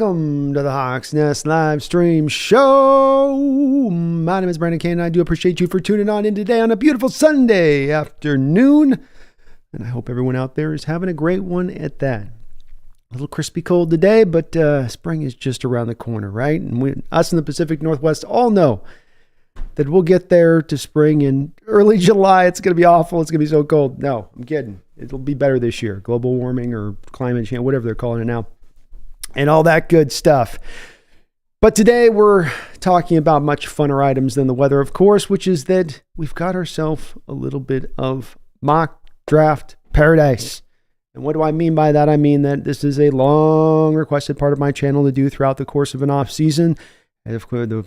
Welcome to the Hawks Nest live stream show. My name is Brandon Kane, and I do appreciate you for tuning on in today on a beautiful Sunday afternoon. And I hope everyone out there is having a great one at that. A little crispy cold today, but spring is just around the corner, right? And us in the Pacific Northwest all know that we'll get there to spring in early July. It's going to be awful. It's going to be so cold. No, I'm kidding. It'll be better this year. Global warming or climate change, whatever they're calling it now. And all that good stuff. But today we're talking about much funner items than the weather, of course, which is that we've got ourselves a little bit of mock draft paradise. And what do I mean by that? I mean that this is a long requested part of my channel to do throughout the course of an off season. And of course, the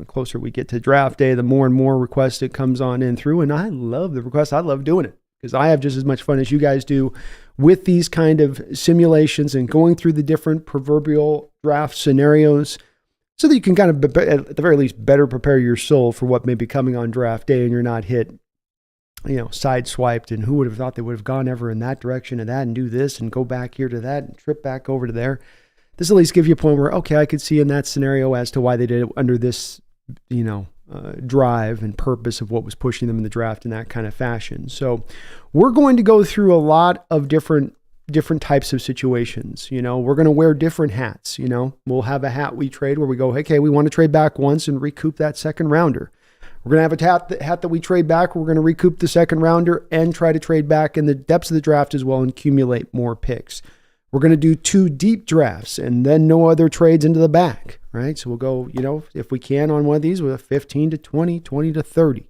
closer we get to draft day, the more and more requests it comes on in through. And I love the requests. I love doing it because I have just as much fun as you guys do with these kind of simulations and going through the different proverbial draft scenarios so that you can kind of, at the very least, better prepare your soul for what may be coming on draft day and you're not hit, sideswiped. And who would have thought they would have gone ever in that direction and that and do this and go back here to that and trip back over to there. This at least gives you a point where, okay, I could see in that scenario as to why they did it under this, drive and purpose of what was pushing them in the draft in that kind of fashion. So we're going to go through a lot of different types of situations. We're going to wear different hats. We'll have a hat we trade where we go, okay, we want to trade back once and recoup that second rounder. We're going to have a hat that we trade back. We're going to recoup the second rounder and try to trade back in the depths of the draft as well and accumulate more picks. We're going to do 2 deep drafts and then no other trades into the back, right? So we'll go, if we can on one of these with a 15 to 20, 20 to 30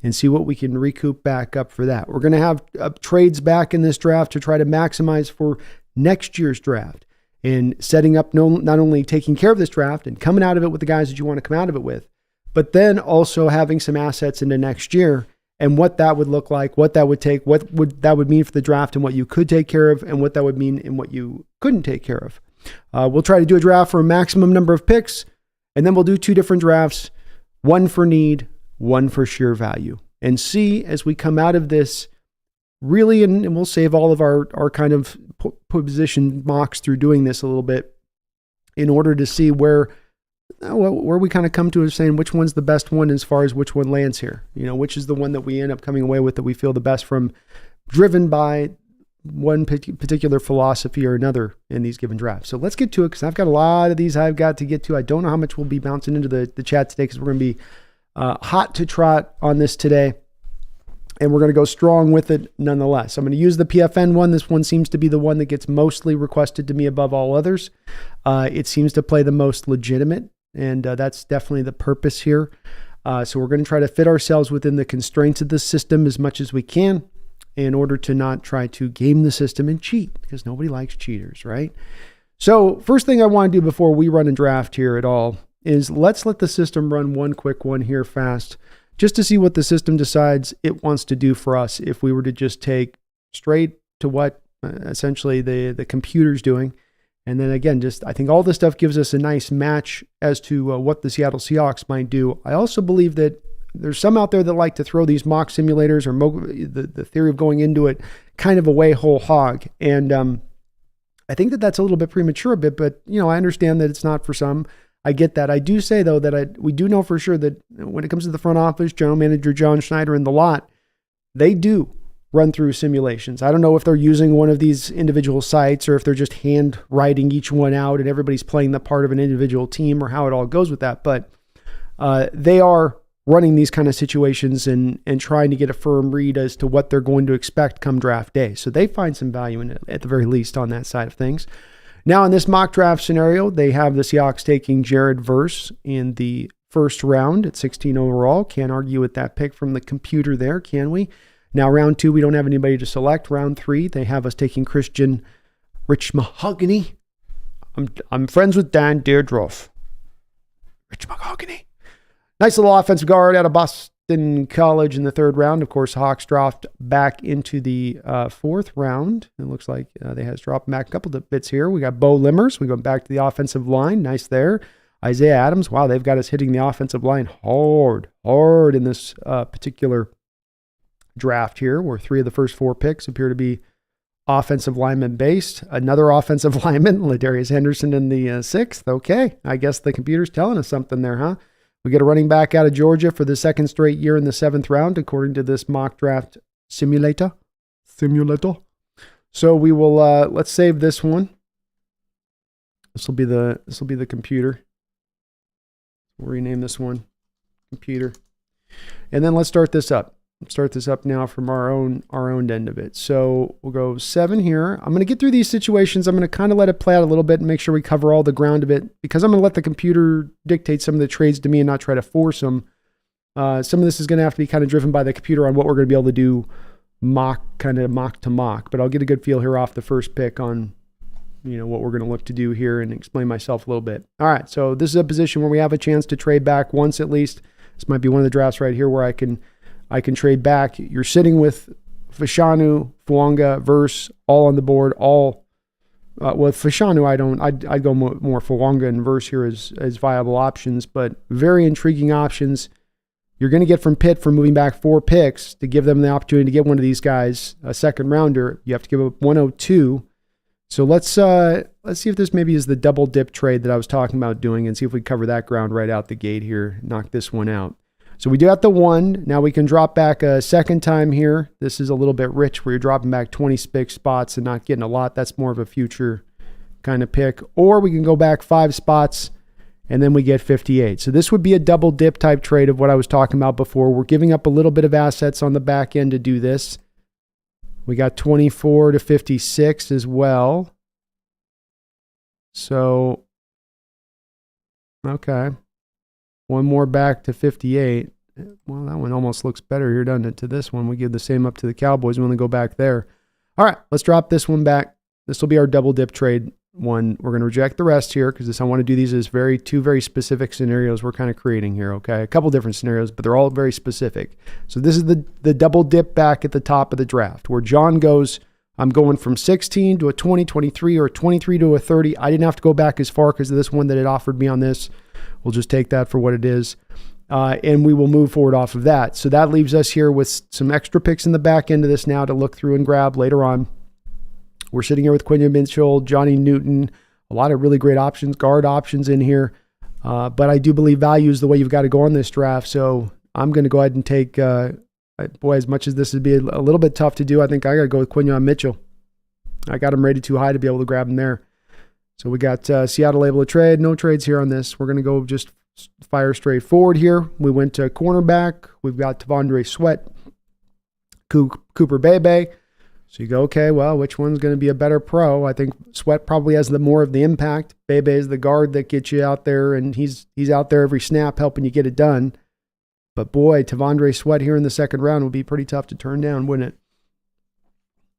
and see what we can recoup back up for that. We're going to have trades back in this draft to try to maximize for next year's draft and setting up not only taking care of this draft and coming out of it with the guys that you want to come out of it with, but then also having some assets into next year and what that would look like, what that would take, what that would mean for the draft and what you could take care of and what that would mean and what you couldn't take care of. We'll try to do a draft for a maximum number of picks, and then we'll do 2 different drafts, one for need, one for sheer value, and see as we come out of this really, and we'll save all of our kind of position mocks through doing this a little bit in order to see where we kind of come to is saying which one's the best one as far as which one lands here, which is the one that we end up coming away with that we feel the best from, driven by one particular philosophy or another in these given drafts. So let's get to it because I've got a lot of these I've got to get to. I don't know how much we'll be bouncing into the chat today because we're going to be hot to trot on this today. And we're going to go strong with it nonetheless. I'm going to use the PFN one. This one seems to be the one that gets mostly requested to me above all others. It seems to play the most legitimate. And that's definitely the purpose here. So we're going to try to fit ourselves within the constraints of the system as much as we can in order to not try to game the system and cheat because nobody likes cheaters, right? So first thing I want to do before we run a draft here at all is let's let the system run one quick one here fast just to see what the system decides it wants to do for us if we were to just take straight to what essentially the computer's doing. And then again, I think all this stuff gives us a nice match as to what the Seattle Seahawks might do. I also believe that there's some out there that like to throw these mock simulators or the theory of going into it kind of away whole hog. And I think that that's a little bit premature but I understand that it's not for some. I get that. I do say though that we do know for sure that when it comes to the front office, general manager John Schneider and the lot, they do run through simulations. I don't know if they're using one of these individual sites or if they're just hand writing each one out and everybody's playing the part of an individual team or how it all goes with that. But they are running these kind of situations and trying to get a firm read as to what they're going to expect come draft day. So they find some value in it at the very least on that side of things. Now in this mock draft scenario, they have the Seahawks taking Jared Verse in the first round at 16 overall. Can't argue with that pick from the computer there, can we? Now, round 2, we don't have anybody to select. Round 3, they have us taking Christian Rich Mahogany. I'm friends with Dan Deirdroff. Rich Mahogany. Nice little offensive guard out of Boston College in the 3rd round. Of course, Hawks dropped back into the 4th round. It looks like they had us drop back a couple of bits here. We got Bo Limmers. We go back to the offensive line. Nice there. Isaiah Adams. Wow, they've got us hitting the offensive line hard in this particular draft here, where 3 of the first 4 picks appear to be offensive lineman based. Another offensive lineman, Ladarius Henderson in the 6th. Okay, I guess the computer's telling us something there, huh? We get a running back out of Georgia for the 2nd straight year in the 7th round, according to this mock draft simulator. So we will let's save this one. This will be the computer. We'll rename this one computer, and then let's start this up. Start this up now from our own end of it. So we'll go 7 here. I'm going to get through these situations. I'm going to kind of let it play out a little bit and make sure we cover all the ground of it, because I'm going to let the computer dictate some of the trades to me and not try to force them. Some of this is going to have to be kind of driven by the computer on what we're going to be able to do mock to mock, but I'll get a good feel here off the first pick on, what we're going to look to do here and explain myself a little bit. All right. So this is a position where we have a chance to trade back once at least. This might be one of the drafts right here where I can trade back. You're sitting with Fashanu, Fuanga, Verse, all on the board. With Fashanu, I'd go more Fuanga and Verse here as viable options, but very intriguing options. You're going to get from Pitt for moving back 4 picks to give them the opportunity to get one of these guys, a 2nd rounder. You have to give up 102. So let's see if this maybe is the double dip trade that I was talking about doing, and see if we cover that ground right out the gate here, knock this one out. So we do have the 1. Now we can drop back a 2nd time here. This is a little bit rich where you're dropping back 20 spots and not getting a lot. That's more of a future kind of pick. Or we can go back 5 spots and then we get 58. So this would be a double dip type trade of what I was talking about before. We're giving up a little bit of assets on the back end to do this. We got 24 to 56 as well. So, okay. One more back to 58. Well, that one almost looks better here, doesn't it, to this one? We give the same up to the Cowboys. We only go back there. All right, let's drop this one back. This will be our double dip trade one. We're going to reject the rest here because I want to do these as two very specific scenarios we're kind of creating here, okay? A couple different scenarios, but they're all very specific. So this is the double dip back at the top of the draft where John goes, I'm going from 16 to a 20, 23, or 23 to a 30. I didn't have to go back as far because of this one that it offered me on this. We'll just take that for what it is. And we will move forward off of that. So that leaves us here with some extra picks in the back end of this now to look through and grab later on. We're sitting here with Quinyon Mitchell, Johnny Newton, a lot of really great options, guard options in here. But I do believe value is the way you've got to go on this draft. So I'm going to go ahead and take, boy, as much as this would be a little bit tough to do, I think I got to go with Quinyon Mitchell. I got him rated too high to be able to grab him there. So we got Seattle able to trade. No trades here on this. We're going to go just fire straight forward here. We went to cornerback. We've got Tavondre Sweat, Cooper Bebe. So you go, okay, well, which one's going to be a better pro? I think Sweat probably has the more of the impact. Bebe is the guard that gets you out there, and he's out there every snap helping you get it done. But boy, Tavondre Sweat here in the 2nd round would be pretty tough to turn down, wouldn't it?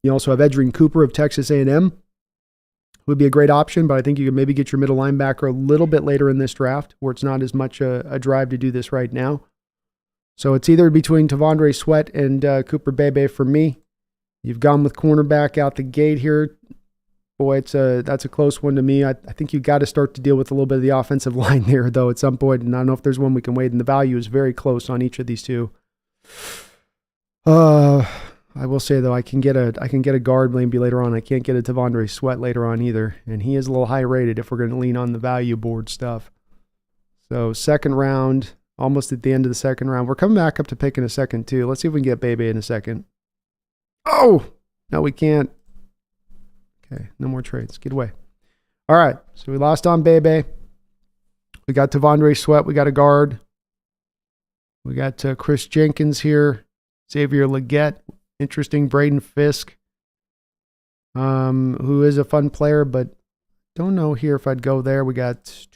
You also have Edgerrin Cooper of Texas A&M. Would be a great option, but I think you could maybe get your middle linebacker a little bit later in this draft where it's not as much a drive to do this right now. So it's either between Tavondre Sweat and Cooper Bebe for me. You've gone with cornerback out the gate here. Boy, that's a close one to me. I think you've got to start to deal with a little bit of the offensive line there, though, at some point. And I don't know if there's one we can wait. And the value is very close on each of these two. I will say, though, I can get a guard maybe later on. I can't get a Tavondre Sweat later on either. And he is a little high rated if we're going to lean on the value board stuff. So 2nd round, almost at the end of the 2nd round. We're coming back up to picking a 2nd, too. Let's see if we can get Bebe in a 2nd. Oh, no, we can't. Okay, no more trades. Get away. All right, so we lost on Bebe. We got Tavondre Sweat. We got a guard. We got Chris Jenkins here. Xavier Legette. Interesting. Braden Fisk, who is a fun player, but don't know here if I'd go there. We got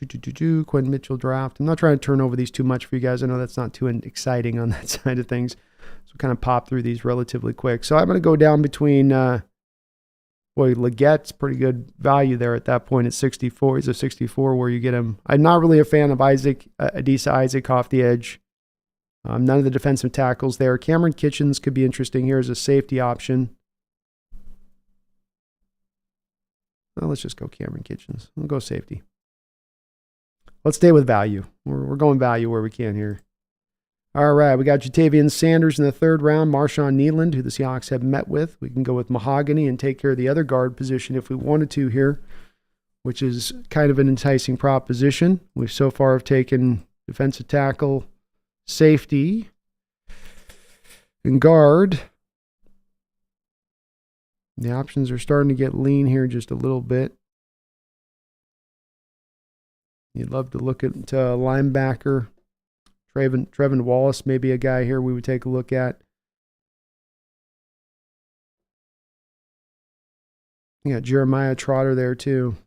Quinn Mitchell draft. I'm not trying to turn over these too much for you guys. I know that's not too exciting on that side of things. So kind of pop through these relatively quick. So I'm going to go down between, Legette's pretty good value there at that point at 64. He's a 64 where you get him. I'm not really a fan of Adisa Isaac off the edge. None of the defensive tackles there. Cameron Kitchens could be interesting here as a safety option. Well, let's just go Cameron Kitchens. We'll go safety. Let's stay with value. We're going value where we can here. All right, we got Jatavian Sanders in the third round, Marshawn Nealand, who the Seahawks have met with. We can go with Mahogany and take care of the other guard position if we wanted to here, which is kind of an enticing proposition. We've so far have taken defensive tackle, safety, and guard. The options are starting to get lean here just a little bit. You'd love to look at linebacker. Trevin Wallace, maybe a guy here we would take a look at. You got Jeremiah Trotter there too. I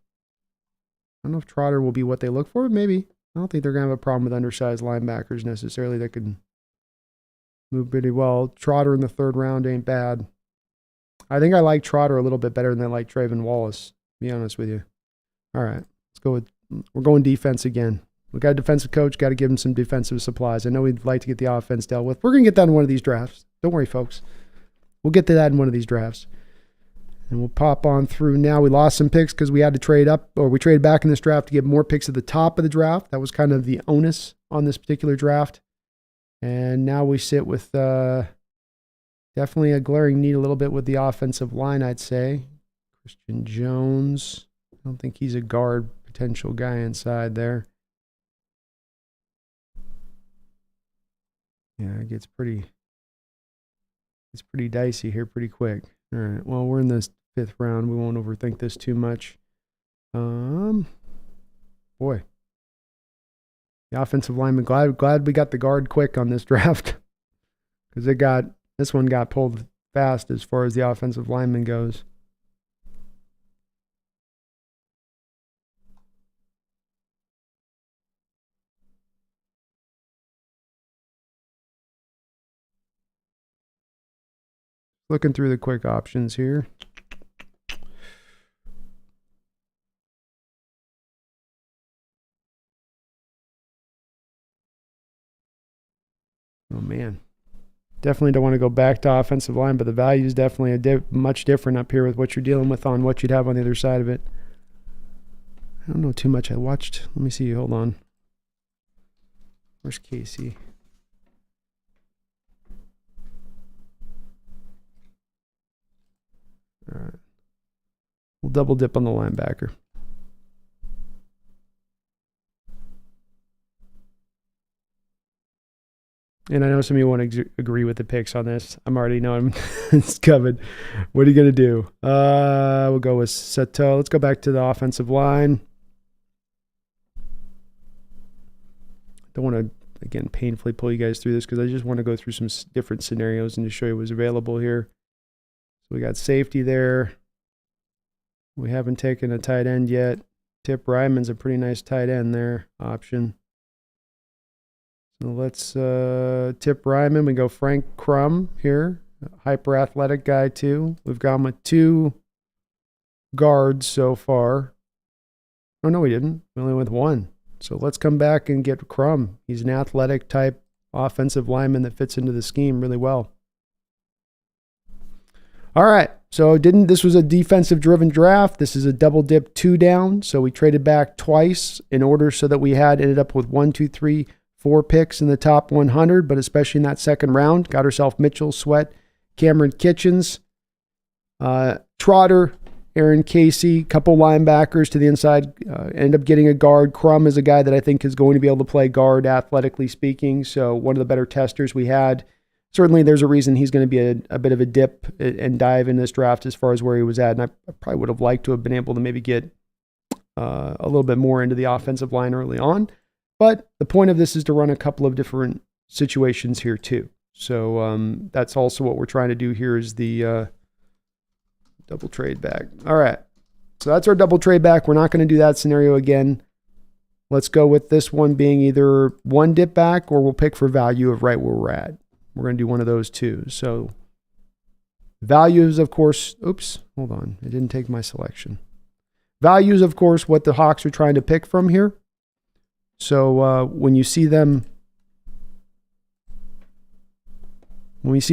don't know if Trotter will be what they look for. Maybe. I don't think they're going to have a problem with undersized linebackers necessarily that could move pretty well. Trotter in the third round ain't bad. I think I like Trotter a little bit better than I like Trayvon Wallace, to be honest with you. All right, we're going defense again. We got a defensive coach, got to give him some defensive supplies. I know we'd like to get the offense dealt with. We're going to get that in one of these drafts. Don't worry, folks. We'll get to that in one of these drafts. And we'll pop on through now. We lost some picks because we had to trade up, or we traded back in this draft to get more picks at the top of the draft. That was kind of the onus on this particular draft. And now we sit with definitely a glaring need a little bit with the offensive line, I'd say. Christian Jones. I don't think he's a guard potential guy inside there. Yeah, it gets pretty dicey here pretty quick. All right, well, we're in the fifth round. We won't overthink this too much. Boy. The offensive lineman, glad we got the guard quick on this draft. Because this one got pulled fast as far as the offensive lineman goes. Looking through the quick options here. Oh, man. Definitely don't want to go back to offensive line, but the value is definitely much different up here with what you're dealing with on what you'd have on the other side of it. I don't know too much. I watched. Let me see. Hold on. Where's Casey? All right. We'll double dip on the linebacker. And I know some of you want to agree with the picks on this. I'm already knowing it's coming. What are you going to do? We'll go with Seto. Let's go back to the offensive line. Don't want to, again, painfully pull you guys through this because I just want to go through some different scenarios and just show you what's available here. So we got safety there. We haven't taken a tight end yet. Tip Ryman's a pretty nice tight end there option. So let's tip Ryman. We go Frank Crum here, hyper athletic guy too. We've gone with 2 guards so far. Oh no, we didn't. We only went with 1. So let's come back and get Crum. He's an athletic type offensive lineman that fits into the scheme really well. All right, so this was a defensive-driven draft. This is a double-dip 2 down, so we traded back twice in order so that we ended up with 1, 2, 3, 4 picks in the top 100, but especially in that second round. Got ourselves Mitchell, Sweat, Cameron Kitchens, Trotter, Aaron Casey, couple linebackers to the inside. End up getting a guard. Crum is a guy that I think is going to be able to play guard, athletically speaking, so one of the better testers we had. Certainly, there's a reason he's going to be a bit of a dip and dive in this draft as far as where he was at. And I probably would have liked to have been able to maybe get a little bit more into the offensive line early on. But the point of this is to run a couple of different situations here too. So that's also what we're trying to do here is the double trade back. All right. So that's our double trade back. We're not going to do that scenario again. Let's go with this one being either 1 dip back or we'll pick for value of right where we're at. We're going to do one of those two. So values, of course, oops, hold on. I didn't take my selection. Values, of course, what the Hawks are trying to pick from here. So when you see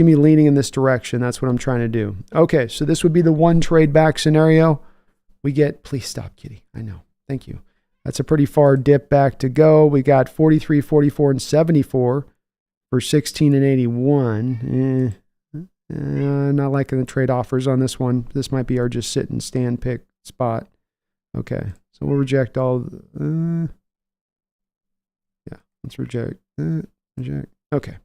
me leaning in this direction, that's what I'm trying to do. Okay, so this would be the 1 trade back scenario. We get, please stop, kitty. I know. Thank you. That's a pretty far dip back to go. We got 43, 44, and 74. for 16 and 81. Not liking the trade offers on this one. This might be our just sit and stand pick spot. Okay, so we'll reject all. Yeah, let's reject. Reject. Okay.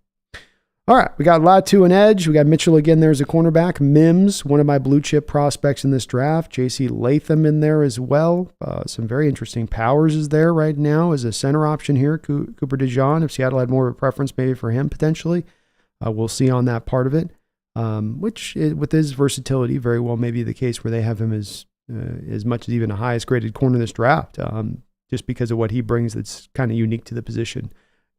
All right, we got Latu and edge. We got Mitchell again there as a cornerback. Mims, one of my blue chip prospects in this draft. J.C. Latham in there as well. Some very interesting powers is there right now as a center option here. Cooper DeJean, if Seattle had more of a preference maybe for him potentially. We'll see on that part of it, which with his versatility very well may be the case where they have him as much as even the highest graded corner in this draft, just because of what he brings that's kind of unique to the position.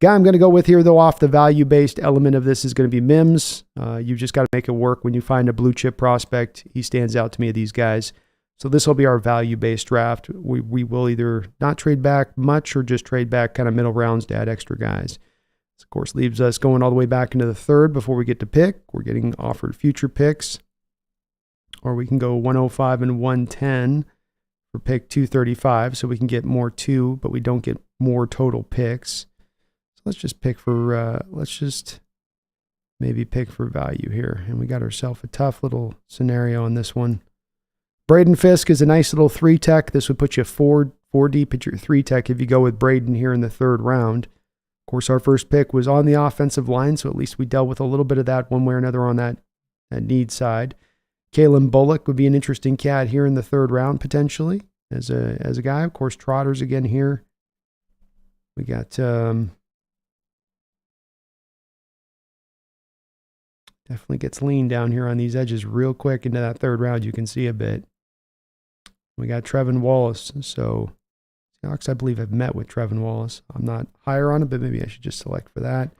Guy I'm going to go with here, though, off the value-based element of this is going to be Mims. You've just got to make it work when you find a blue-chip prospect. He stands out to me of these guys. So this will be our value-based draft. We will either not trade back much or just trade back kind of middle rounds to add extra guys. This, of course, leaves us going all the way back into the third before we get to pick. We're getting offered future picks. Or we can go 105 and 110 for pick 235, so we can get more too, but we don't get more total picks. Let's just pick for, maybe pick for value here. And we got ourselves a tough little scenario on this one. Braden Fisk is a nice little 3-tech. This would put you four deep at your 3-tech if you go with Braden here in the third round. Of course, our first pick was on the offensive line, so at least we dealt with a little bit of that one way or another on that need side. Kalen Bullock would be an interesting cat here in the third round potentially as a guy. Of course, Trotters again here. We got... Definitely gets lean down here on these edges real quick into that third round. You can see a bit. We got Trevin Wallace. So Seahawks, I believe, have met with Trevin Wallace. I'm not higher on it, but maybe I should just select for that.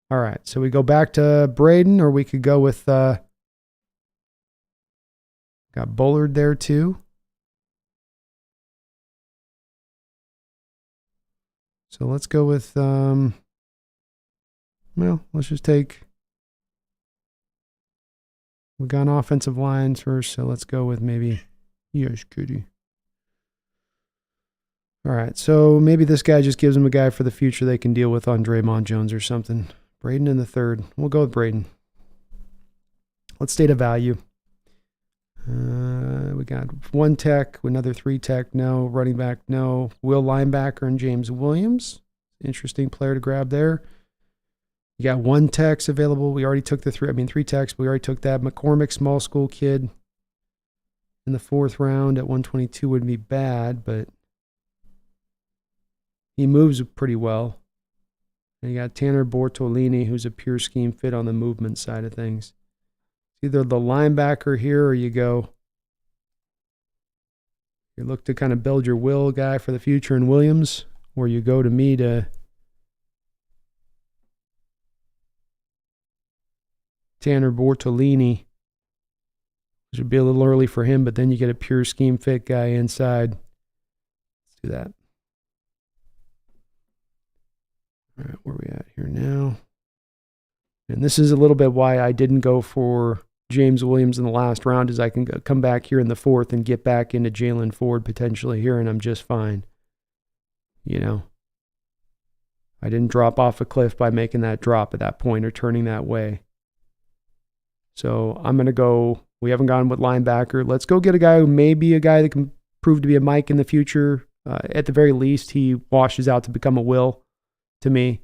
All right. So we go back to Braden, or we could go with got Bullard there too. So let's go with well, let's just take. We got an offensive line first, so let's go with maybe, yes, Goody. All right, so maybe this guy just gives them a guy for the future they can deal with on Draymond Jones or something. Braden in the third. We'll go with Braden. Let's state a value. We got 1-tech, another 3-tech, no. Running back, no. Will linebacker and James Williams. Interesting player to grab there. You got 1-techs available. We already took 3-techs. We already took that. McCormick, small school kid in the fourth round at 122 wouldn't be bad, but he moves pretty well. And you got Tanner Bortolini, who's a pure scheme fit on the movement side of things. Either the linebacker here, or you look to kind of build your will guy for the future in Williams, or you go to me to Tanner Bortolini, which would be a little early for him, but then you get a pure scheme fit guy inside. Let's do that. All right, where are we at here now? And this is a little bit why I didn't go for James Williams in the last round, is I can come back here in the fourth and get back into Jalen Ford potentially here, and I'm just fine. You know, I didn't drop off a cliff by making that drop at that point or turning that way. So I'm going to go, we haven't gone with linebacker. Let's go get a guy who may be a guy that can prove to be a Mike in the future. At the very least, he washes out to become a Will to me.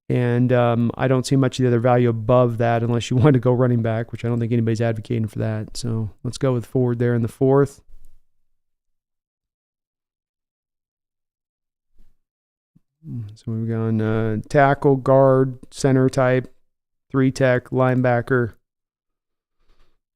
And I don't see much of the other value above that unless you want to go running back, which I don't think anybody's advocating for that. So let's go with Ford there in the fourth. So we've gone tackle, guard, center type, 3-tech, linebacker.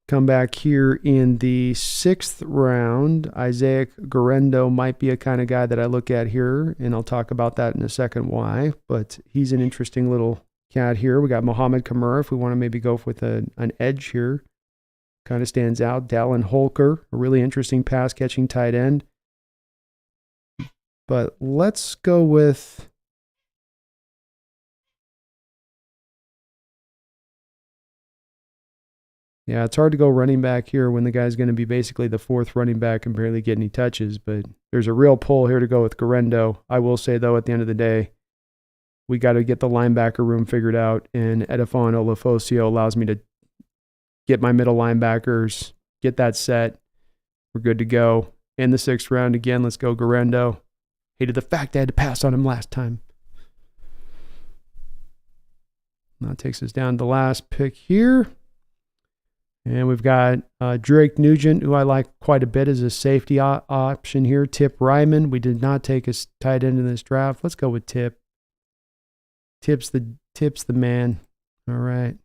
Come back here in the sixth round. Isaac Guerrero might be a kind of guy that I look at here, and I'll talk about that in a second why. But he's an interesting little cat here. We got Mohamed Kamara, if we want to maybe go with an edge here. Kind of stands out. Dallin Holker, a really interesting pass-catching tight end. But let's go with... Yeah, it's hard to go running back here when the guy's going to be basically the fourth running back and barely get any touches, but there's a real pull here to go with Guerrero. I will say, though, at the end of the day, we got to get the linebacker room figured out, and Edifon Olafosio allows me to get my middle linebackers, get that set. We're good to go. In the 6th round again, let's go Garendo. Hated the fact I had to pass on him last time. That takes us down to the last pick here. And we've got Drake Nugent, who I like quite a bit as a safety option here. Tip Ryman. We did not take a tight end in this draft. Let's go with Tip. Tip's the man. All right.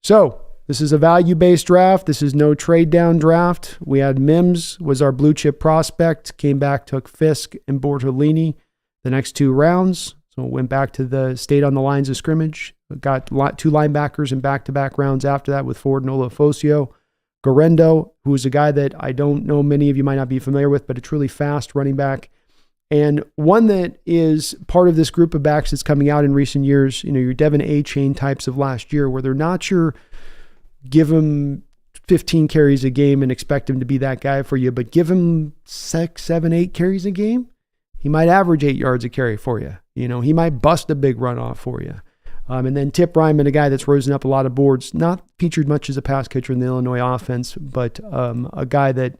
So this is a value-based draft. This is no trade-down draft. We had Mims was our blue-chip prospect. Came back, took Fisk and Bortolini the next 2 rounds. So went back to the stayed on the lines of scrimmage. Got 2 linebackers in back-to-back rounds after that with Ford and Olafosio. Garendo, who is a guy that I don't know many of you might not be familiar with, but a truly fast running back. And one that is part of this group of backs that's coming out in recent years, your Devin A-Chain types of last year, where they're not your give him 15 carries a game and expect him to be that guy for you, but give him 6, 7, 8 carries a game. He might average 8 yards a carry for you. He might bust a big runoff for you. And then Tip Ryman, a guy that's risen up a lot of boards, not featured much as a pass catcher in the Illinois offense, but a guy that,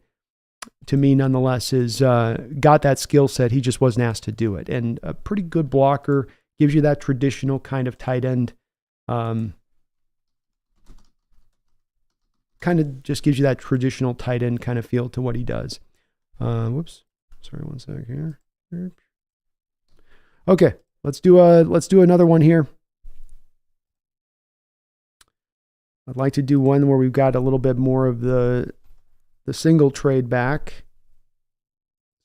to me, nonetheless, is got that skill set. He just wasn't asked to do it. And a pretty good blocker, gives you that traditional kind of tight end, kind of just gives you that traditional tight end kind of feel to what he does. Whoops. Sorry, one sec here. Okay, let's do another one here. I'd like to do one where we've got a little bit more of the single trade back.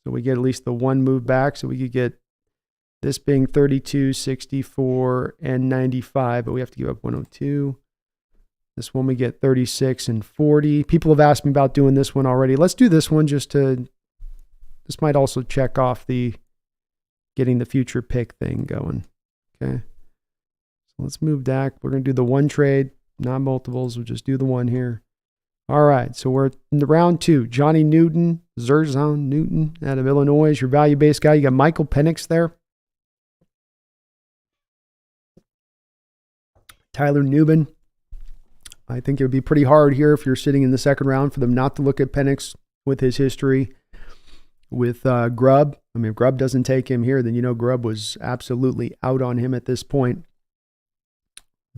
So we get at least the one move back. So we could get this being 32, 64, and 95, but we have to give up 102. This one we get 36 and 40. People have asked me about doing this one already. Let's do this one this might also check off the getting the future pick thing going. Okay. So let's move Dak. We're going to do the one trade, not multiples. We'll just do the one here. All right. So we're in the round 2. Johnny Newton, Zerzon Newton out of Illinois is your value-based guy. You got Michael Penix there. Tyler Nubin. I think it would be pretty hard here if you're sitting in the 2nd round for them not to look at Penix with his history with Grubb. I mean, if Grubb doesn't take him here, then Grubb was absolutely out on him at this point.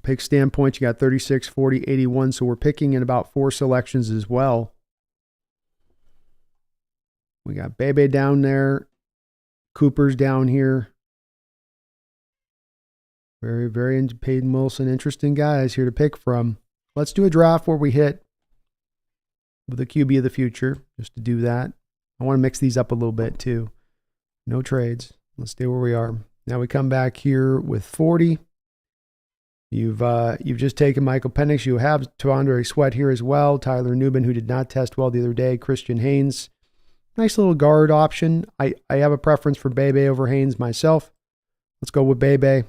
Pick standpoint, you got 36, 40, 81. So we're picking in about 4 selections as well. We got Bebe down there. Cooper's down here. Very, very Peyton Wilson. Interesting guys here to pick from. Let's do a draft where we hit with the QB of the future, just to do that. I want to mix these up a little bit too. No trades. Let's stay where we are. Now we come back here with 40. You've just taken Michael Penix. You have Tavondre Sweat here as well. Tyler Nubin, who did not test well the other day. Christian Haynes. Nice little guard option. I have a preference for Bebe over Haynes myself. Let's go with Bebe.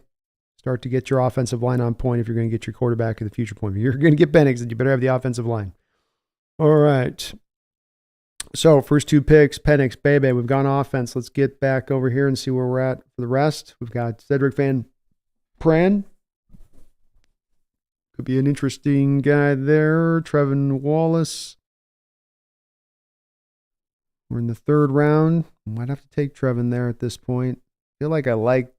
Start to get your offensive line on point if you're going to get your quarterback at the future point. If you're going to get Penix, then you better have the offensive line. All right. So first 2 picks, Penix, Bebe. We've gone offense. Let's get back over here and see where we're at for the rest. We've got Cedric Van Pran. Could be an interesting guy there. Trevin Wallace. We're in the 3rd round. Might have to take Trevin there at this point. I feel like I like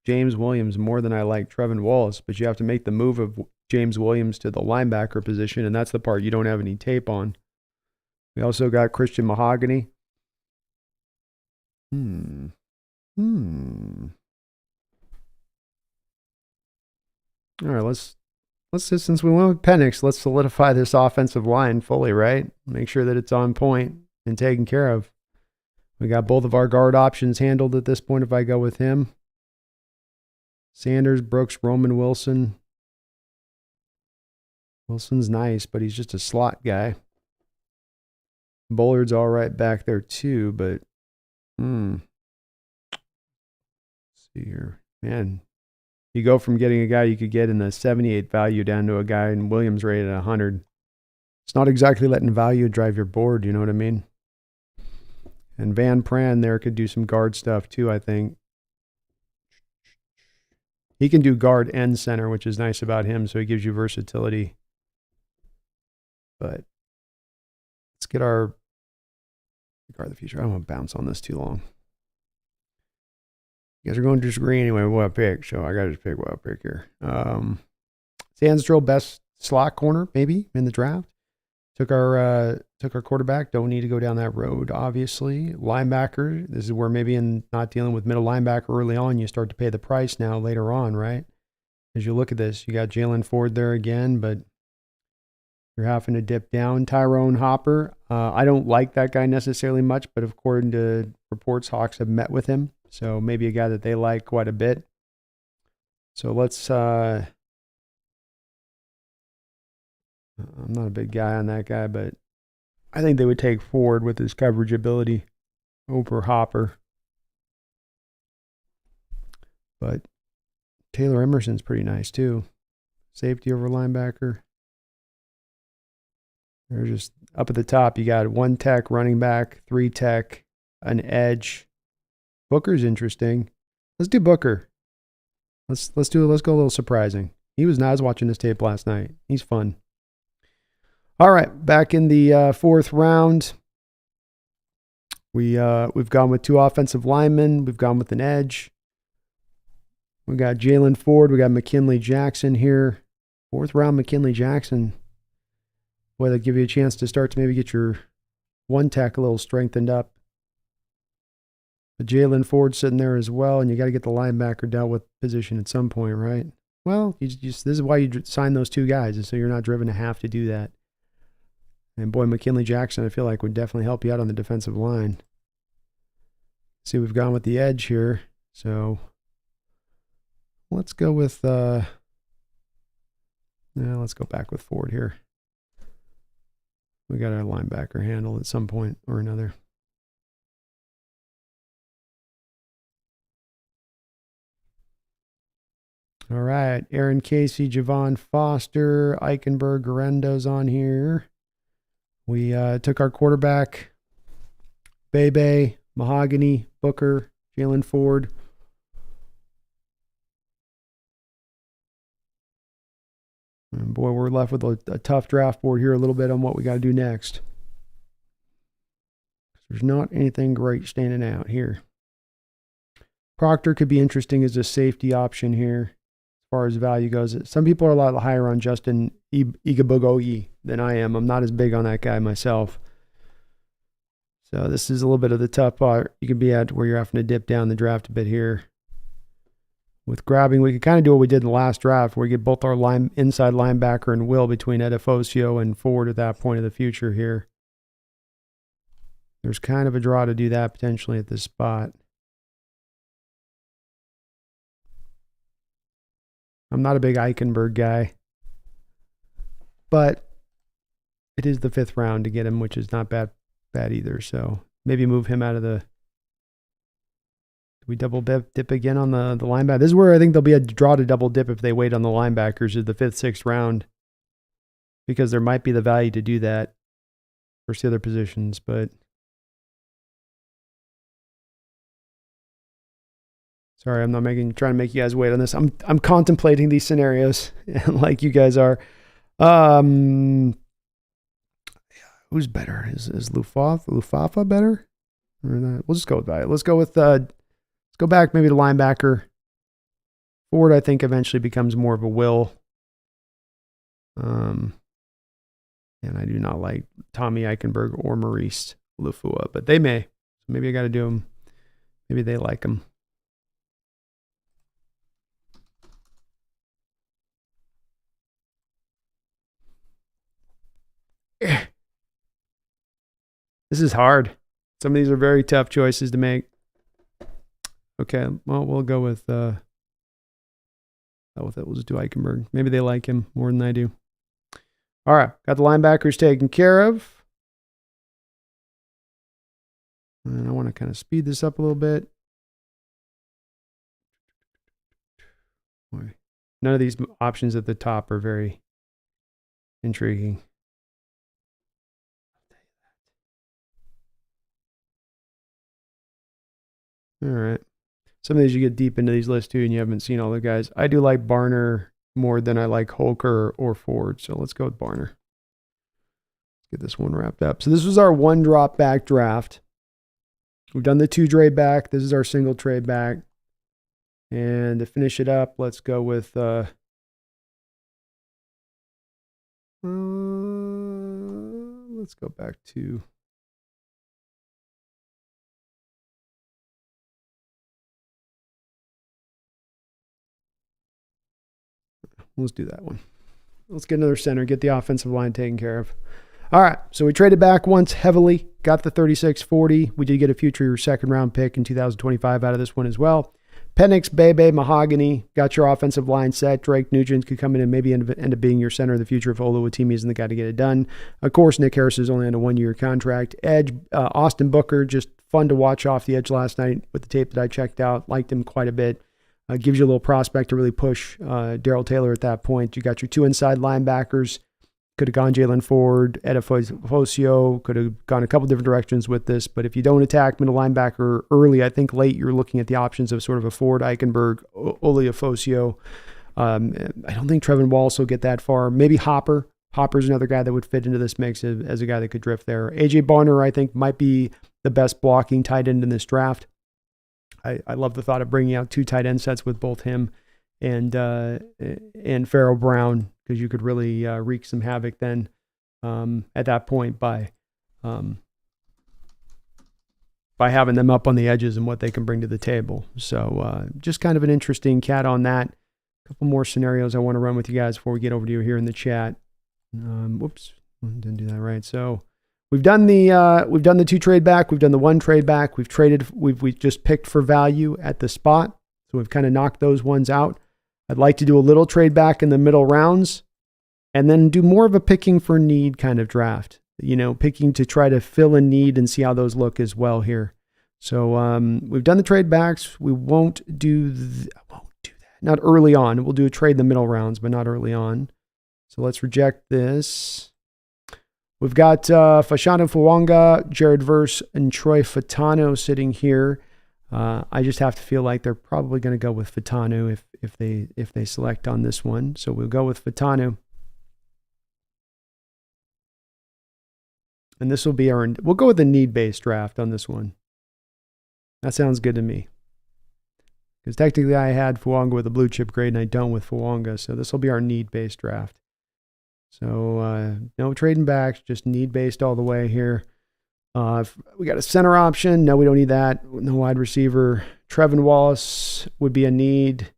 James Williams more than I like Trevin Wallace, but you have to make the move of James Williams to the linebacker position, and that's the part you don't have any tape on. We also got Christian Mahogany. All right, let's just, since we went with Penix, let's solidify this offensive line fully, right? Make sure that it's on point and taken care of. We got both of our guard options handled at this point if I go with him. Sanders, Brooks, Roman, Wilson. Wilson's nice, but he's just a slot guy. Bullard's all right back there too, but let's see here. Man, you go from getting a guy you could get in the 78 value down to a guy in Williams rated at 100. It's not exactly letting value drive your board, you know what I mean? And Van Pran there could do some guard stuff too, I think. He can do guard and center, which is nice about him. So he gives you versatility. But let's get our guard of the future. I don't want to bounce on this too long. You guys are going to disagree anyway. What I pick, so I got to just pick what I pick here. Sandstrom, best slot corner maybe in the draft. Took our quarterback. Don't need to go down that road, obviously. Linebacker. This is where maybe in not dealing with middle linebacker early on, you start to pay the price now later on, right? As you look at this, you got Jalen Ford there again, but you're having to dip down. Tyrone Hopper. I don't like that guy necessarily much, but according to reports, Hawks have met with him. So maybe a guy that they like quite a bit. So let's, I'm not a big guy on that guy, but I think they would take Ford with his coverage ability over Hopper. But Taylor Emerson's pretty nice too. Safety over linebacker. They're just up at the top. You got 1 tech, running back, 3 tech, an edge. Booker's interesting. Let's do Booker. Let's go a little surprising. I was watching this tape last night. He's fun. All right, back in the 4th round. We've gone with 2 offensive linemen. We've gone with an edge. We got Jalen Ford. We got McKinley Jackson here. 4th round McKinley Jackson. Boy, that'll give you a chance to start to maybe get your 1 tech a little strengthened up. But Jalen Ford sitting there as well, and you got to get the linebacker dealt with position at some point, right? Well, this is why you sign those 2 guys, is so you're not driven to have to do that. And boy, McKinley Jackson, I feel like would definitely help you out on the defensive line. See, we've gone with the edge here, so let's go with. Let's go back with Ford here. We got our linebacker handled at some point or another. All right, Aaron Casey, Javon Foster, Eichenberg, Garendo's on here. We took our quarterback, Bebe, Mahogany, Booker, Jalen Ford. And boy, we're left with a tough draft board here a little bit on what we got to do next. There's not anything great standing out here. Proctor could be interesting as a safety option here as far as value goes. Some people are a lot higher on Justin Igabogoyi than I am. I'm not as big on that guy myself. So this is a little bit of the tough part you could be at where you're having to dip down the draft a bit here. With grabbing, we could kind of do what we did in the last draft, where we get both our inside linebacker and Will between Edifosio and Ford at that point of the future here. There's kind of a draw to do that potentially at this spot. I'm not a big Eichenberg guy, but it is the 5th round to get him, which is not bad either. So maybe move him out of the. Do we double dip again on the linebacker? This is where I think there'll be a draw to double dip if they wait on the linebackers in the 5th, 6th round, because there might be the value to do that versus the other positions. But sorry, I'm not trying to make you guys wait on this. I'm contemplating these scenarios like you guys are. Who's better? Is Lufafa better? Or not? We'll just go with that. Let's go back maybe to linebacker. Ford, I think, eventually becomes more of a Will. And I do not like Tommy Eichenberg or Maurice Lufua, but they may. So maybe I got to do them. Maybe they like them. This is hard. Some of these are very tough choices to make. Okay, well, we'll go with it. We'll just do Eichenberg. Maybe they like him more than I do. All right, got the linebackers taken care of. And I want to kind of speed this up a little bit. Boy, none of these options at the top are very intriguing. All right. Some of these you get deep into these lists too, and you haven't seen all the guys. I do like Barner more than I like Holker or Ford, so let's go with Barner. Get this one wrapped up. So this was our one drop back draft. We've done the 2 trade back. This is our single trade back. And to finish it up, let's go with let's go back to let's do that one. Let's get another center, get the offensive line taken care of. All right, so we traded back once heavily, got the 36-40. We did get a future second round pick in 2025 out of this one as well. Penix, Bebe, Mahogany, got your offensive line set. Drake Nugent could come in and maybe end up being your center of the future if Oluwatimi isn't the guy to get it done. Of course, Nick Harris is only on a 1-year contract. Edge, Austin Booker, just fun to watch off the edge last night with the tape that I checked out. Liked him quite a bit. Gives you a little prospect to really push Darrell Taylor at that point. You got your 2 inside linebackers. Could have gone Jalen Ford, Edifosio, could have gone a couple different directions with this. But if you don't attack middle linebacker early, I think late you're looking at the options of sort of a Ford, Eichenberg, Oliafosio. I don't think Trevin Wallace will get that far. Maybe Hopper. Hopper's another guy that would fit into this mix as a guy that could drift there. A.J. Barner, I think, might be the best blocking tight end in this draft. I love the thought of bringing out 2 tight end sets with both him and Pharaoh Brown, because you could really wreak some havoc then at that point by having them up on the edges and what they can bring to the table. So just kind of an interesting cat on that. A couple more scenarios I want to run with you guys before we get over to you here in the chat. Whoops, didn't do that right. So we've done the 2 trade back. We've done the 1 trade back. We've just picked for value at the spot. So we've kind of knocked those ones out. I'd like to do a little trade back in the middle rounds and then do more of a picking for need kind of draft, picking to try to fill a need and see how those look as well here. So we've done the trade backs. We won't do that. Not early on. We'll do a trade in the middle rounds, but not early on. So let's reject this. We've got Fashanu Fuanga, Jared Verse, and Troy Fatano sitting here. I just have to feel like they're probably going to go with Fatanu if they select on this one. So we'll go with Fatanu. And this will be we'll go with the need-based draft on this one. That sounds good to me. Because technically I had Fuanga with a blue chip grade and I don't with Fuanga. So this will be our need-based draft. So no trading backs, just need-based all the way here. We got a center option. No, we don't need that. No wide receiver. Trevin Wallace would be a need.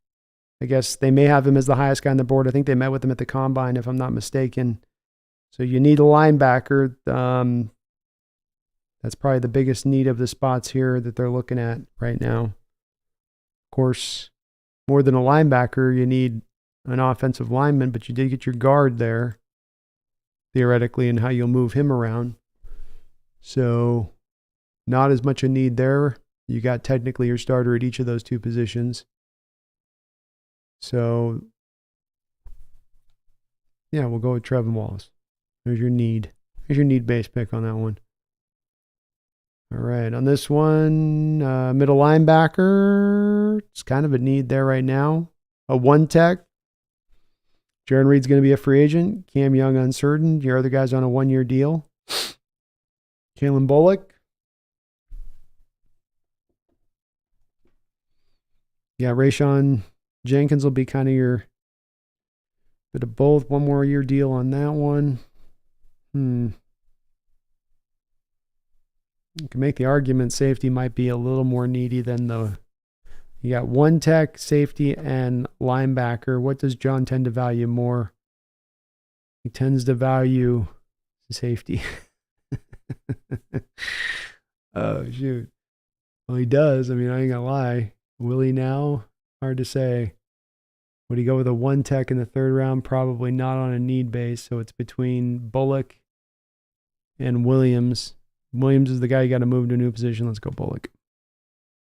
I guess they may have him as the highest guy on the board. I think they met with him at the combine, if I'm not mistaken. So you need a linebacker. That's probably the biggest need of the spots here that they're looking at right now. Of course, more than a linebacker, you need an offensive lineman, but you did get your guard there, theoretically, and how you'll move him around. So not as much a need there. You got technically your starter at each of those 2 positions. So, yeah, we'll go with Trevin Wallace. There's your need. There's your need-based pick on that one. All right, on this one, middle linebacker. It's kind of a need there right now. A 1 tech. Jaron Reed's going to be a free agent. Cam Young uncertain. Your other guy's on a 1-year deal. Jalen Bullock. Yeah, Rayshon Jenkins will be kind of your bit of both. 1 more year deal on that one. You can make the argument safety might be a little more needy than you got 1 tech, safety, and linebacker. What does John tend to value more? He tends to value safety. Oh, shoot. Well, he does. I mean, I ain't gonna lie. Will he now? Hard to say. Would he go with a 1 tech in the 3rd round? Probably not on a need base. So it's between Bullock and Williams. Williams is the guy you got to move to a new position. Let's go Bullock.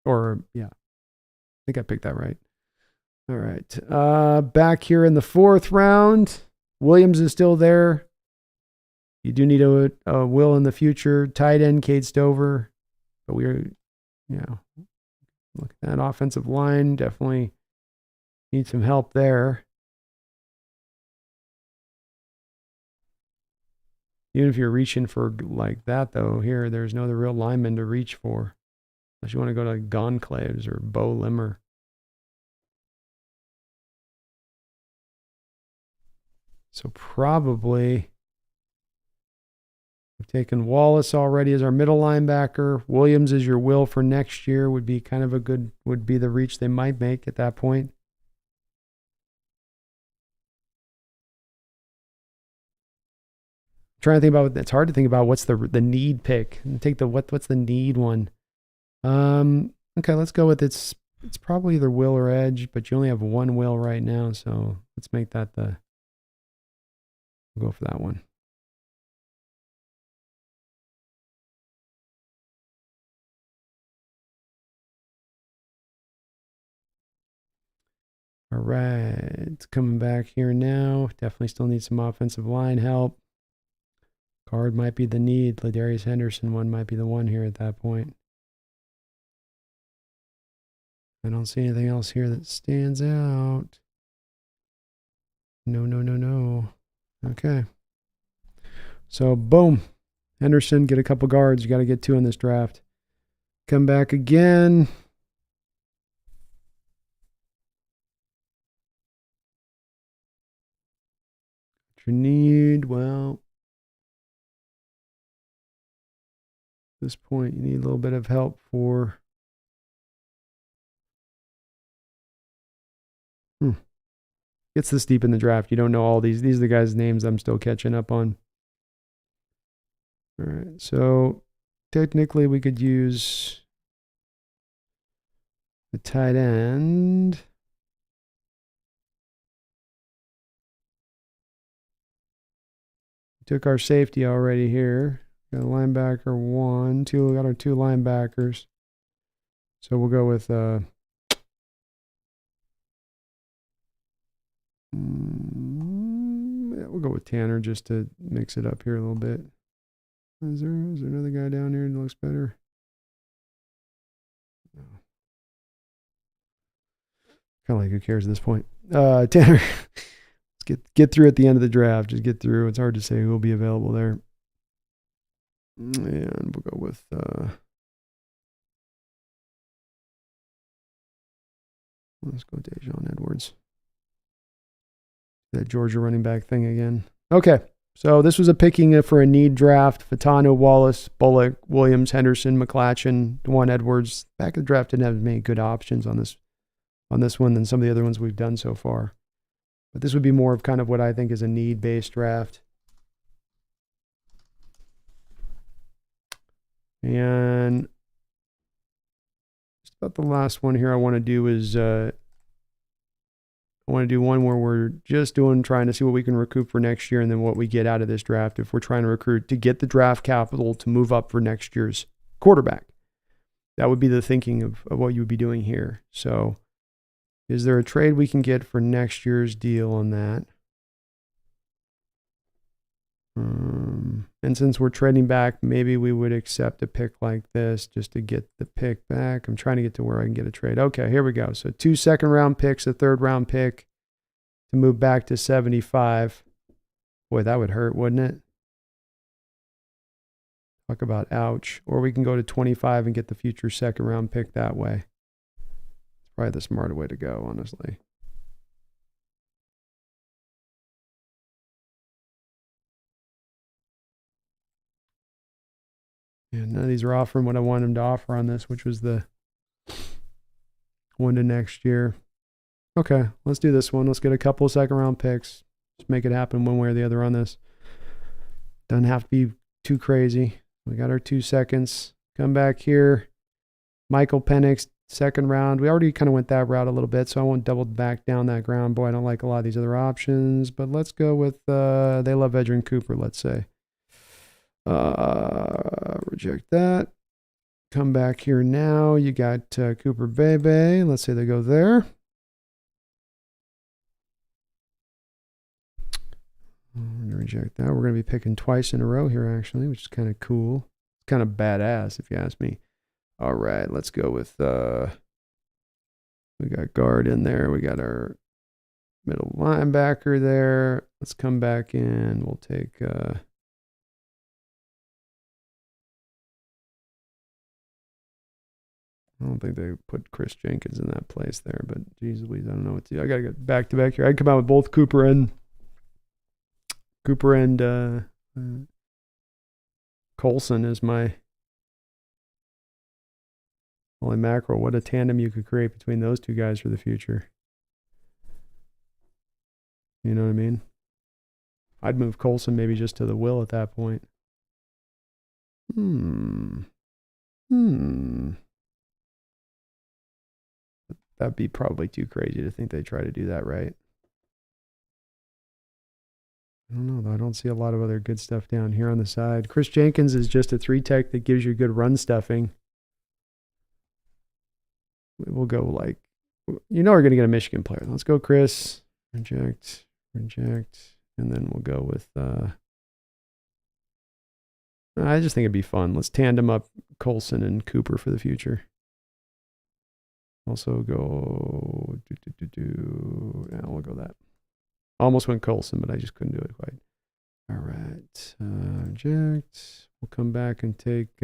Or, yeah. I think I picked that right. All right. Back here in the 4th round, Williams is still there. You do need a will in the future. Tight end, Cade Stover. But Look at that offensive line. Definitely need some help there. Even if you're reaching for like that, though, here, there's no other real lineman to reach for. Unless you want to go to like Gonclaves or Bo Limmer. So probably we've taken Wallace already as our middle linebacker. Williams is your will for next year. Would be kind of a good, would be the reach they might make at that point. Trying to think about, it's hard to think about what's the need pick. Take the what's the need one. Okay, let's go with it's probably either will or edge, but you only have one will right now, so let's make that we'll go for that one. All right, it's coming back here now. Definitely still need some offensive line help. Guard might be the need. Ladarius Henderson one might be the one here at that point. I don't see anything else here that stands out. No. Okay. So, boom. Henderson, get a couple guards. You got to get 2 in this draft. Come back again. What you need, well, at this point, you need a little bit of help for... Gets this deep in the draft. You don't know all these. These are the guys' names I'm still catching up on. All right, so technically we could use the tight end. Took our safety already here. Got a linebacker 1, 2. We got our 2 linebackers. So we'll go with we'll go with Tanner just to mix it up here a little bit. Is there another guy down here that looks better? No. Kind of like who cares at this point. Tanner, let's get through at the end of the draft. Just get through. It's hard to say who will be available there. And we'll go with let's go Dejon Edwards. That Georgia running back thing again. Okay, so this was a picking for a need draft. Fatano, Wallace, Bullock, Williams, Henderson, McClatchin, Dewan Edwards. Back of the draft didn't have as many good options on this one than some of the other ones we've done so far. But this would be more of kind of what I think is a need-based draft. And just about the last one here I want to do is I want to do one where we're just trying to see what we can recoup for next year and then what we get out of this draft if we're trying to recruit to get the draft capital to move up for next year's quarterback. That would be the thinking of what you would be doing here. So is there a trade we can get for next year's deal on that? And since we're trading back, maybe we would accept a pick like this just to get the pick back. I'm trying to get to where I can get a trade. Okay, here we go. So 2 second-round picks, a third-round pick to move back to 75. Boy, that would hurt, wouldn't it? Talk about ouch. Or we can go to 25 and get the future second-round pick that way. It's probably the smarter way to go, honestly. Yeah, none of these are offering what I wanted them to offer on this, which was the one to next year. Okay, let's do this one. Let's get a couple of second-round picks. Just make it happen one way or the other on this. Doesn't have to be too crazy. We got our 2 seconds. Come back here. Michael Penix, second round. We already kind of went that route a little bit, so I won't double back down that ground. Boy, I don't like a lot of these other options, but let's go with they love Edgerrin Cooper, let's say. Reject that. Come back here now. You got Cooper Bebe. Let's say they go there. I'm going to reject that. We're going to be picking twice in a row here, actually, which is kind of cool. Kind of badass, if you ask me. All right, let's go with We got guard in there. We got our middle linebacker there. Let's come back in. We'll take... I don't think they put Chris Jenkins in that place there, but geez Louise, I don't know what to do. I got to get back to back here. I'd come out with both Cooper and Colson as my holy mackerel. What a tandem you could create between those two guys for the future. You know what I mean? I'd move Colson maybe just to the will at that point. That'd be probably too crazy to think they try to do that, right? I don't know, though. I don't see a lot of other good stuff down here on the side. Chris Jenkins is just a 3-tech that gives you good run stuffing. We'll go like, we're going to get a Michigan player. Let's go Chris. Reject. And then we'll go with, I just think it'd be fun. Let's tandem up Colson and Cooper for the future. Also go, yeah, we'll go that. Almost went Colson, but I just couldn't do it quite. All right, reject. We'll come back and take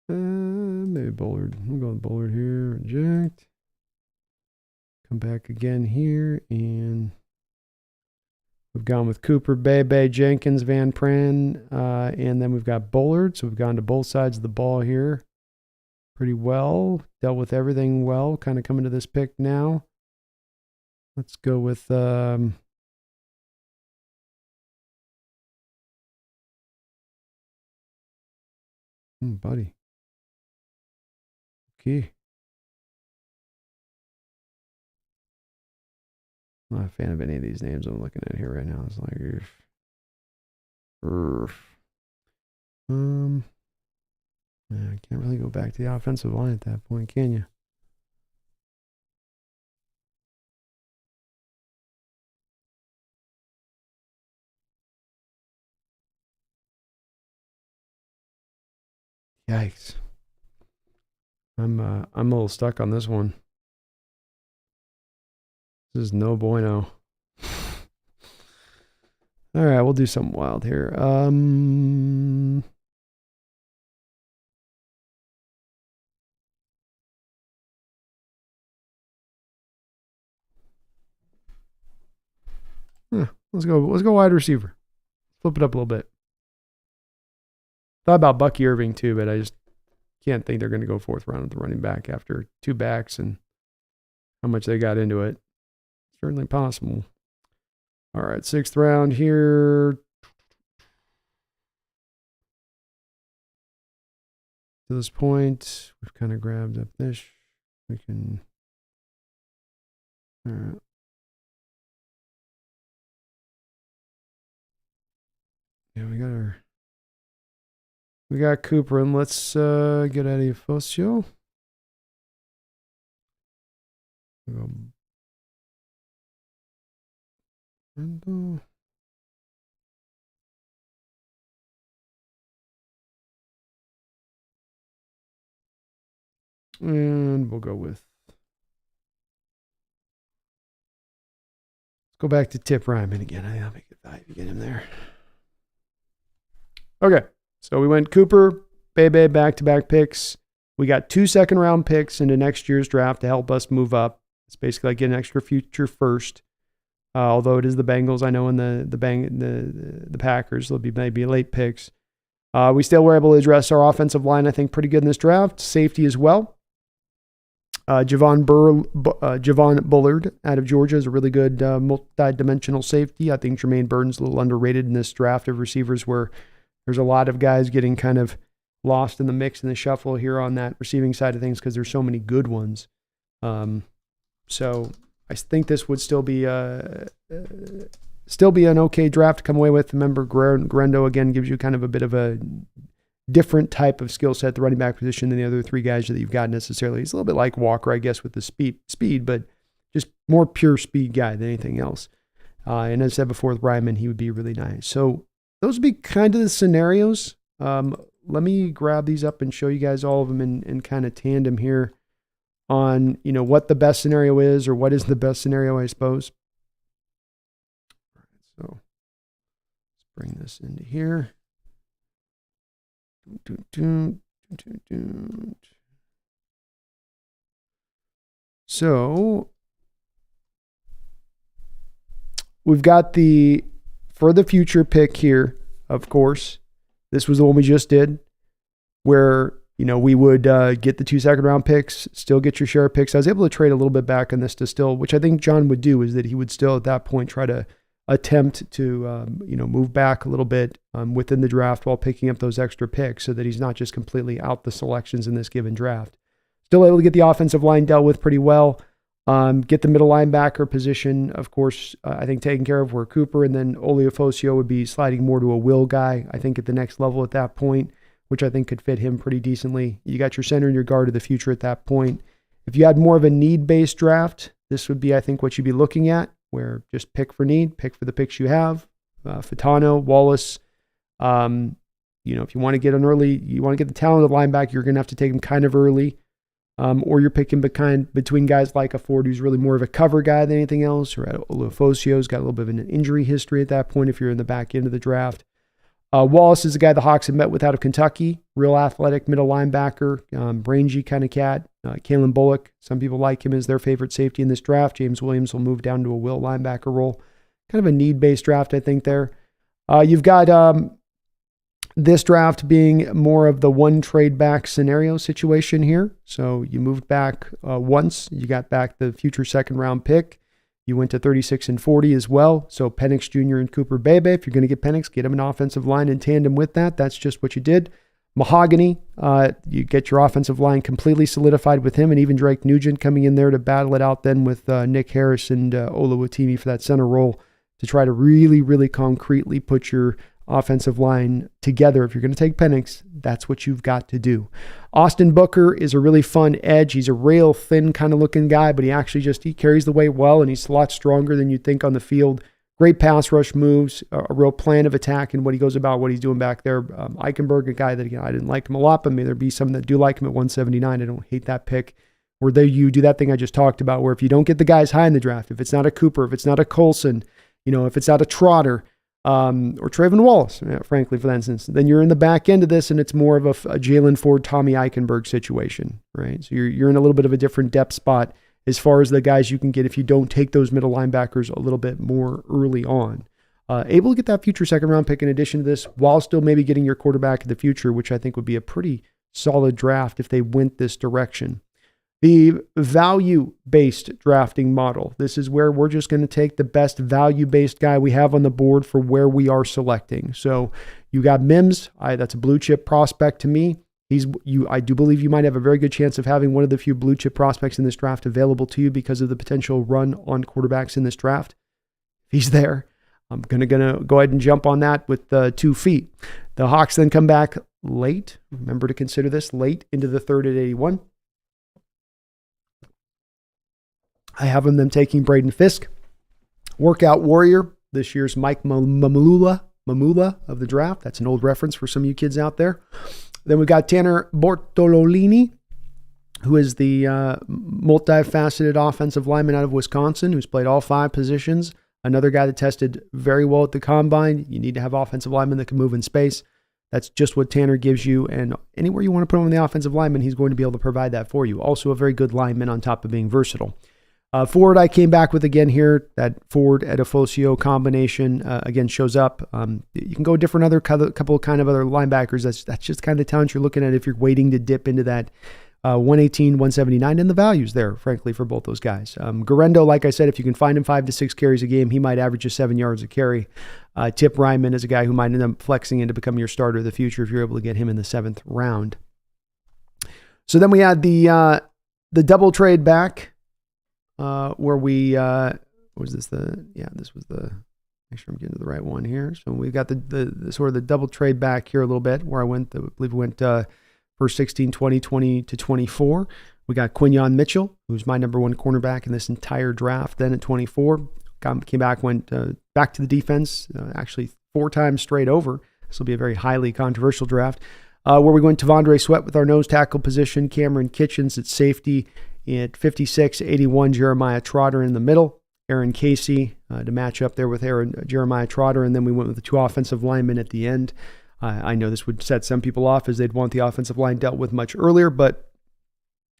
maybe Bullard. We'll go with Bullard here, reject. Come back again here, and we've gone with Cooper, Bebe, Jenkins, Van Pran, and then we've got Bullard. So we've gone to both sides of the ball here pretty well. Dealt with everything well. Kind of coming to this pick now. Let's go with buddy. Okay. I'm not a fan of any of these names I'm looking at here right now. It's like, I can't really go back to the offensive line at that point, can you? Yikes. I'm a little stuck on this one. This is no bueno. All right, we'll do something wild here. Let's go wide receiver. Flip it up a little bit. Thought about Bucky Irving too, but I just can't think they're going to go 4th round with the running back after 2 backs and how much they got into it. Certainly possible. All right, 6th round here. To this point, we've kind of grabbed up this. We can. All right. Yeah, we got Cooper, and let's get out of Fosio. And we'll go with. Let's go back to Tip Ryman again. I'll make it value to get him there. Okay, so we went Cooper, Bebe, back-to-back picks. We got 2 second-round picks into next year's draft to help us move up. It's basically like getting an extra future first. Although it is the Bengals, I know, and the Packers, they'll be maybe late picks. We still were able to address our offensive line, I think, pretty good in this draft. Safety as well. Javon Bullard out of Georgia is a really good multi-dimensional safety. I think Jermaine Burton's a little underrated in this draft of receivers where there's a lot of guys getting kind of lost in the mix and the shuffle here on that receiving side of things because there's so many good ones. So I think this would still be an okay draft to come away with. Remember, Grendo, again, gives you kind of a bit of a different type of skill set, the running back position, than the other 3 guys that you've got necessarily. He's a little bit like Walker, I guess, with the speed, but just more pure speed guy than anything else. And as I said before with Ryman, he would be really nice. So those would be kind of the scenarios. Let me grab these up and show you guys all of them in kind of tandem here. on, what the best scenario is, or what is the best scenario, I suppose. All right, so let's bring this into here. So we've got the for the future pick here, of course. This was the one we just did, where we would get the 2 second-round picks, still get your share of picks. I was able to trade a little bit back on this to still, which I think John would do, is that he would still at that point try to attempt to move back a little bit within the draft while picking up those extra picks, so that he's not just completely out the selections in this given draft. Still able to get the offensive line dealt with pretty well. Get the middle linebacker position, of course, I think taken care of, where Cooper and then Oliofosio would be sliding more to a will guy, I think, at the next level at that point, which I think could fit him pretty decently. You got your center and your guard of the future at that point. If you had more of a need-based draft, this would be, I think, what you'd be looking at, where just pick for need, pick for the picks you have. Fatano, Wallace. If you want to get an early, you want to get the talented linebacker, you're going to have to take him kind of early. Or you're picking between guys like a Ford, who's really more of a cover guy than anything else, or Olufosio's got a little bit of an injury history at that point if you're in the back end of the draft. Wallace is a guy the Hawks have met with out of Kentucky, real athletic middle linebacker, rangy kind of cat. Kalen Bullock, some people like him as their favorite safety in this draft. James Williams will move down to a will linebacker role. Kind of a need-based draft, I think, there. You've got this draft being more of the one trade back scenario situation here. So you moved back once, you got back the future second round pick. You went to 36 and 40 as well. So Penix Jr. and Cooper Bebe, if you're going to get Penix, get him an offensive line in tandem with that. That's just what you did. Mahogany, you get your offensive line completely solidified with him, and even Drake Nugent coming in there to battle it out then with Nick Harris and Oluwatimi for that center role to try to really, really concretely put your offensive line together. If you're going to take Penix, that's what you've got to do. Austin Booker is a really fun edge. He's a rail thin kind of looking guy, but he carries the weight well, and he's a lot stronger than you'd think on the field. Great pass rush moves, a real plan of attack, and what he goes about, what he's doing back there. Eichenberg, a guy that, again, I didn't like him a lot, but maybe there'd be some that do like him at 179. I don't hate that pick. Where you do that thing I just talked about, where if you don't get the guys high in the draft, if it's not a Cooper, if it's not a Colson, if it's not a Trotter, or Trayvon Wallace, frankly, for that instance, then you're in the back end of this, and it's more of a Jalen Ford, Tommy Eichenberg situation, right? So you're in a little bit of a different depth spot as far as the guys you can get if you don't take those middle linebackers a little bit more early on. Able to get that future second round pick in addition to this, while still maybe getting your quarterback of the future, which I think would be a pretty solid draft if they went this direction. The value-based drafting model. This is where we're just going to take the best value-based guy we have on the board for where we are selecting. So you got Mims. That's a blue chip prospect to me. I do believe you might have a very good chance of having one of the few blue chip prospects in this draft available to you because of the potential run on quarterbacks in this draft. If he's there, I'm going to go ahead and jump on that with 2 feet. The Hawks then come back late. Remember to consider this late into the third at 81. I have them taking Braden Fisk, workout warrior, this year's Mike Mamula of the draft. That's an old reference for some of you kids out there. Then we got Tanner Bortolini, who is the multifaceted offensive lineman out of Wisconsin, who's played all 5 positions. Another guy that tested very well at the combine. You need to have offensive linemen that can move in space. That's just what Tanner gives you. And anywhere you want to put him on the offensive lineman, he's going to be able to provide that for you. Also a very good lineman on top of being versatile. Ford, I came back with again here. That Ford Edifosio combination again shows up. You can go different couple kind of other linebackers. That's just kind of the talent you're looking at if you're waiting to dip into that 118, 179, and the values there, frankly, for both those guys. Garendo, like I said, if you can find him 5 to 6 carries a game, he might average just 7 yards a carry. Tip Ryman is a guy who might end up flexing into becoming your starter of the future if you're able to get him in the 7th round. So then we had the double trade back. Where we, this was the, make sure I'm getting to the right one here. So we've got the sort of the double trade back here a little bit where I believe we went first 16, 20, 20 to 24. We got Quinyon Mitchell, who's my number 1 cornerback in this entire draft. Then at 24, came back, went back to the defense, actually 4 times straight over. This will be a very highly controversial draft. Where we went Tavondre Sweat with our nose tackle position, Cameron Kitchens at safety, At 56, 81, Jeremiah Trotter in the middle. Aaron Casey to match up there with Jeremiah Trotter. And then we went with the 2 offensive linemen at the end. I know this would set some people off as they'd want the offensive line dealt with much earlier, but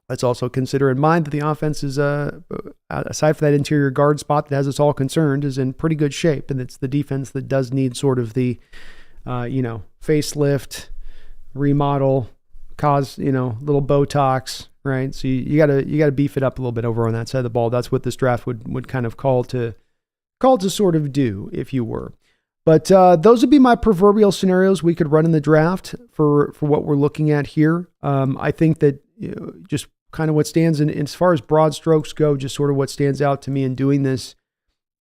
let's also consider in mind that the offense is, aside from that interior guard spot that has us all concerned, is in pretty good shape. And it's the defense that does need sort of the, facelift, remodel, little Botox, right? So you gotta beef it up a little bit over on that side of the ball. That's what this draft would kind of call to sort of do, if you were. But those would be my proverbial scenarios we could run in the draft for what we're looking at here. I think that just kind of what stands in as far as broad strokes go, just sort of what stands out to me in doing this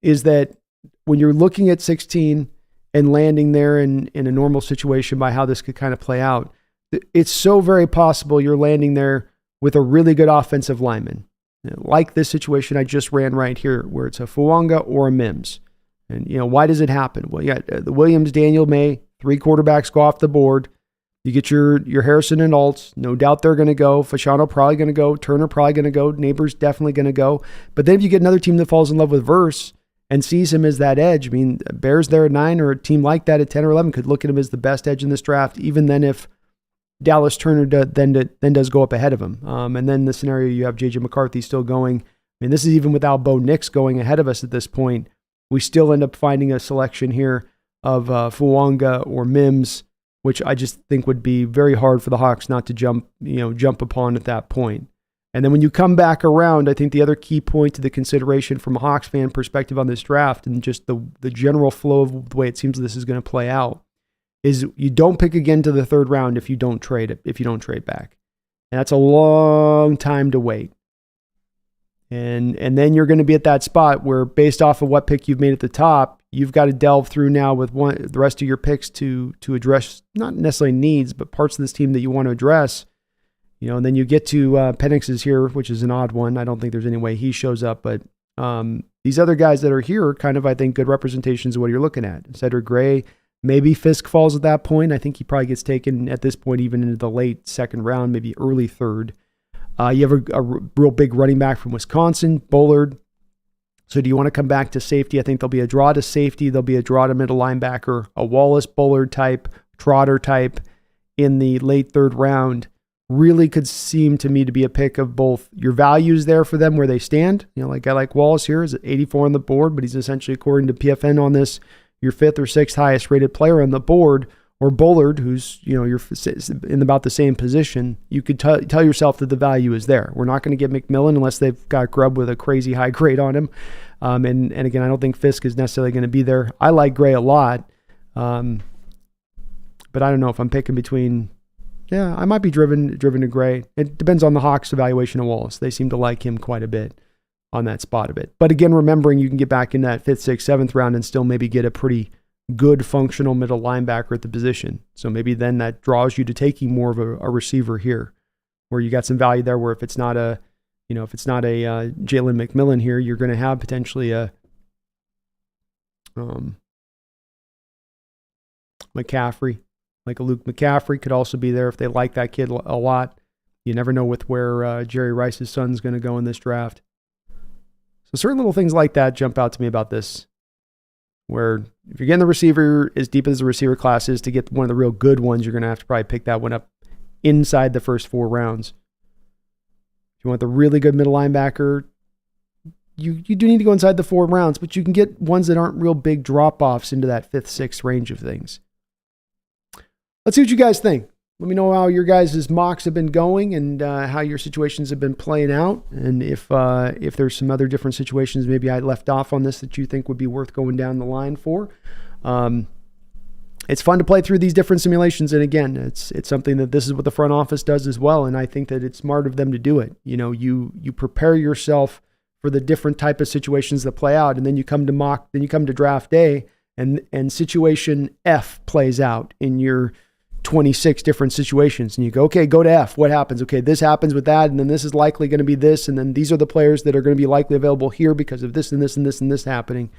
is that when you're looking at 16 and landing there in a normal situation by how this could kind of play out, it's so very possible you're landing there with a really good offensive lineman. Like this situation I just ran right here, where it's a Fuanga or a Mims. And, why does it happen? Well, you got the Williams, Daniel May, 3 quarterbacks go off the board. You get your Harrison and Altz. No doubt they're going to go. Fashano probably going to go. Turner probably going to go. Neighbors definitely going to go. But then if you get another team that falls in love with Verse and sees him as that edge, I mean, Bears there at 9 or a team like that at 10 or 11 could look at him as the best edge in this draft, even then if Dallas Turner then does go up ahead of him. And then the scenario you have J.J. McCarthy still going. I mean, this is even without Bo Nix going ahead of us at this point. We still end up finding a selection here of Fuanga or Mims, which I just think would be very hard for the Hawks not to jump upon at that point. And then when you come back around, I think the other key point to the consideration from a Hawks fan perspective on this draft and just the general flow of the way it seems this is going to play out is you don't pick again to the 3rd round if you don't trade back. And that's a long time to wait. And then you're going to be at that spot where, based off of what pick you've made at the top, you've got to delve through now with the rest of your picks to address not necessarily needs, but parts of this team that you want to address. And then you get to Penix is here, which is an odd one. I don't think there's any way he shows up, but these other guys that are here are kind of, I think, good representations of what you're looking at. Cedric Gray, maybe Fisk falls at that point. I think he probably gets taken at this point even into the late 2nd round, maybe early 3rd. You have a real big running back from Wisconsin, Bullard. So do you want to come back to safety? I think there'll be a draw to safety. There'll be a draw to middle linebacker, a Wallace Bullard type, Trotter type in the late 3rd round. Really could seem to me to be a pick of both your values there for them where they stand. Like a guy like Wallace here is at 84 on the board, but he's essentially, according to PFN on this, your 5th or 6th highest rated player on the board. Or Bullard, who's you're in about the same position, you could tell yourself that the value is there. We're not going to get McMillan unless they've got Grubb with a crazy high grade on him. And again, I don't think Fisk is necessarily going to be there. I like Gray a lot, but I don't know if I'm picking between. Yeah, I might be driven to Gray. It depends on the Hawks' evaluation of Wallace. They seem to like him quite a bit on that spot a bit. But again, remembering you can get back in that 5th, 6th, 7th round and still maybe get a pretty good functional middle linebacker at the position. So maybe then that draws you to taking more of a receiver here, where you got some value there. Where if it's not a Jalen McMillan here, you're going to have potentially a McCaffrey, like a Luke McCaffrey could also be there if they like that kid a lot. You never know with where Jerry Rice's son's going to go in this draft. So certain little things like that jump out to me about this, where if you're getting the receiver as deep as the receiver class is, to get one of the real good ones, you're going to have to probably pick that one up inside the first 4 rounds. If you want the really good middle linebacker, you do need to go inside the 4 rounds, but you can get ones that aren't real big drop-offs into that 5th, 6th range of things. Let's see what you guys think. Let me know how your guys' mocks have been going and how your situations have been playing out. And if there's some other different situations maybe I left off on this that you think would be worth going down the line for. It's fun to play through these different simulations. And again, it's something that this is what the front office does as well. And I think that it's smart of them to do it. You prepare yourself for the different type of situations that play out. And then you come to draft day and situation F plays out in your 26 different situations, and you go, okay, go to F. What happens? Okay, this happens with that, and then this is likely going to be this, and then these are the players that are going to be likely available here because of this and this and this and this happening.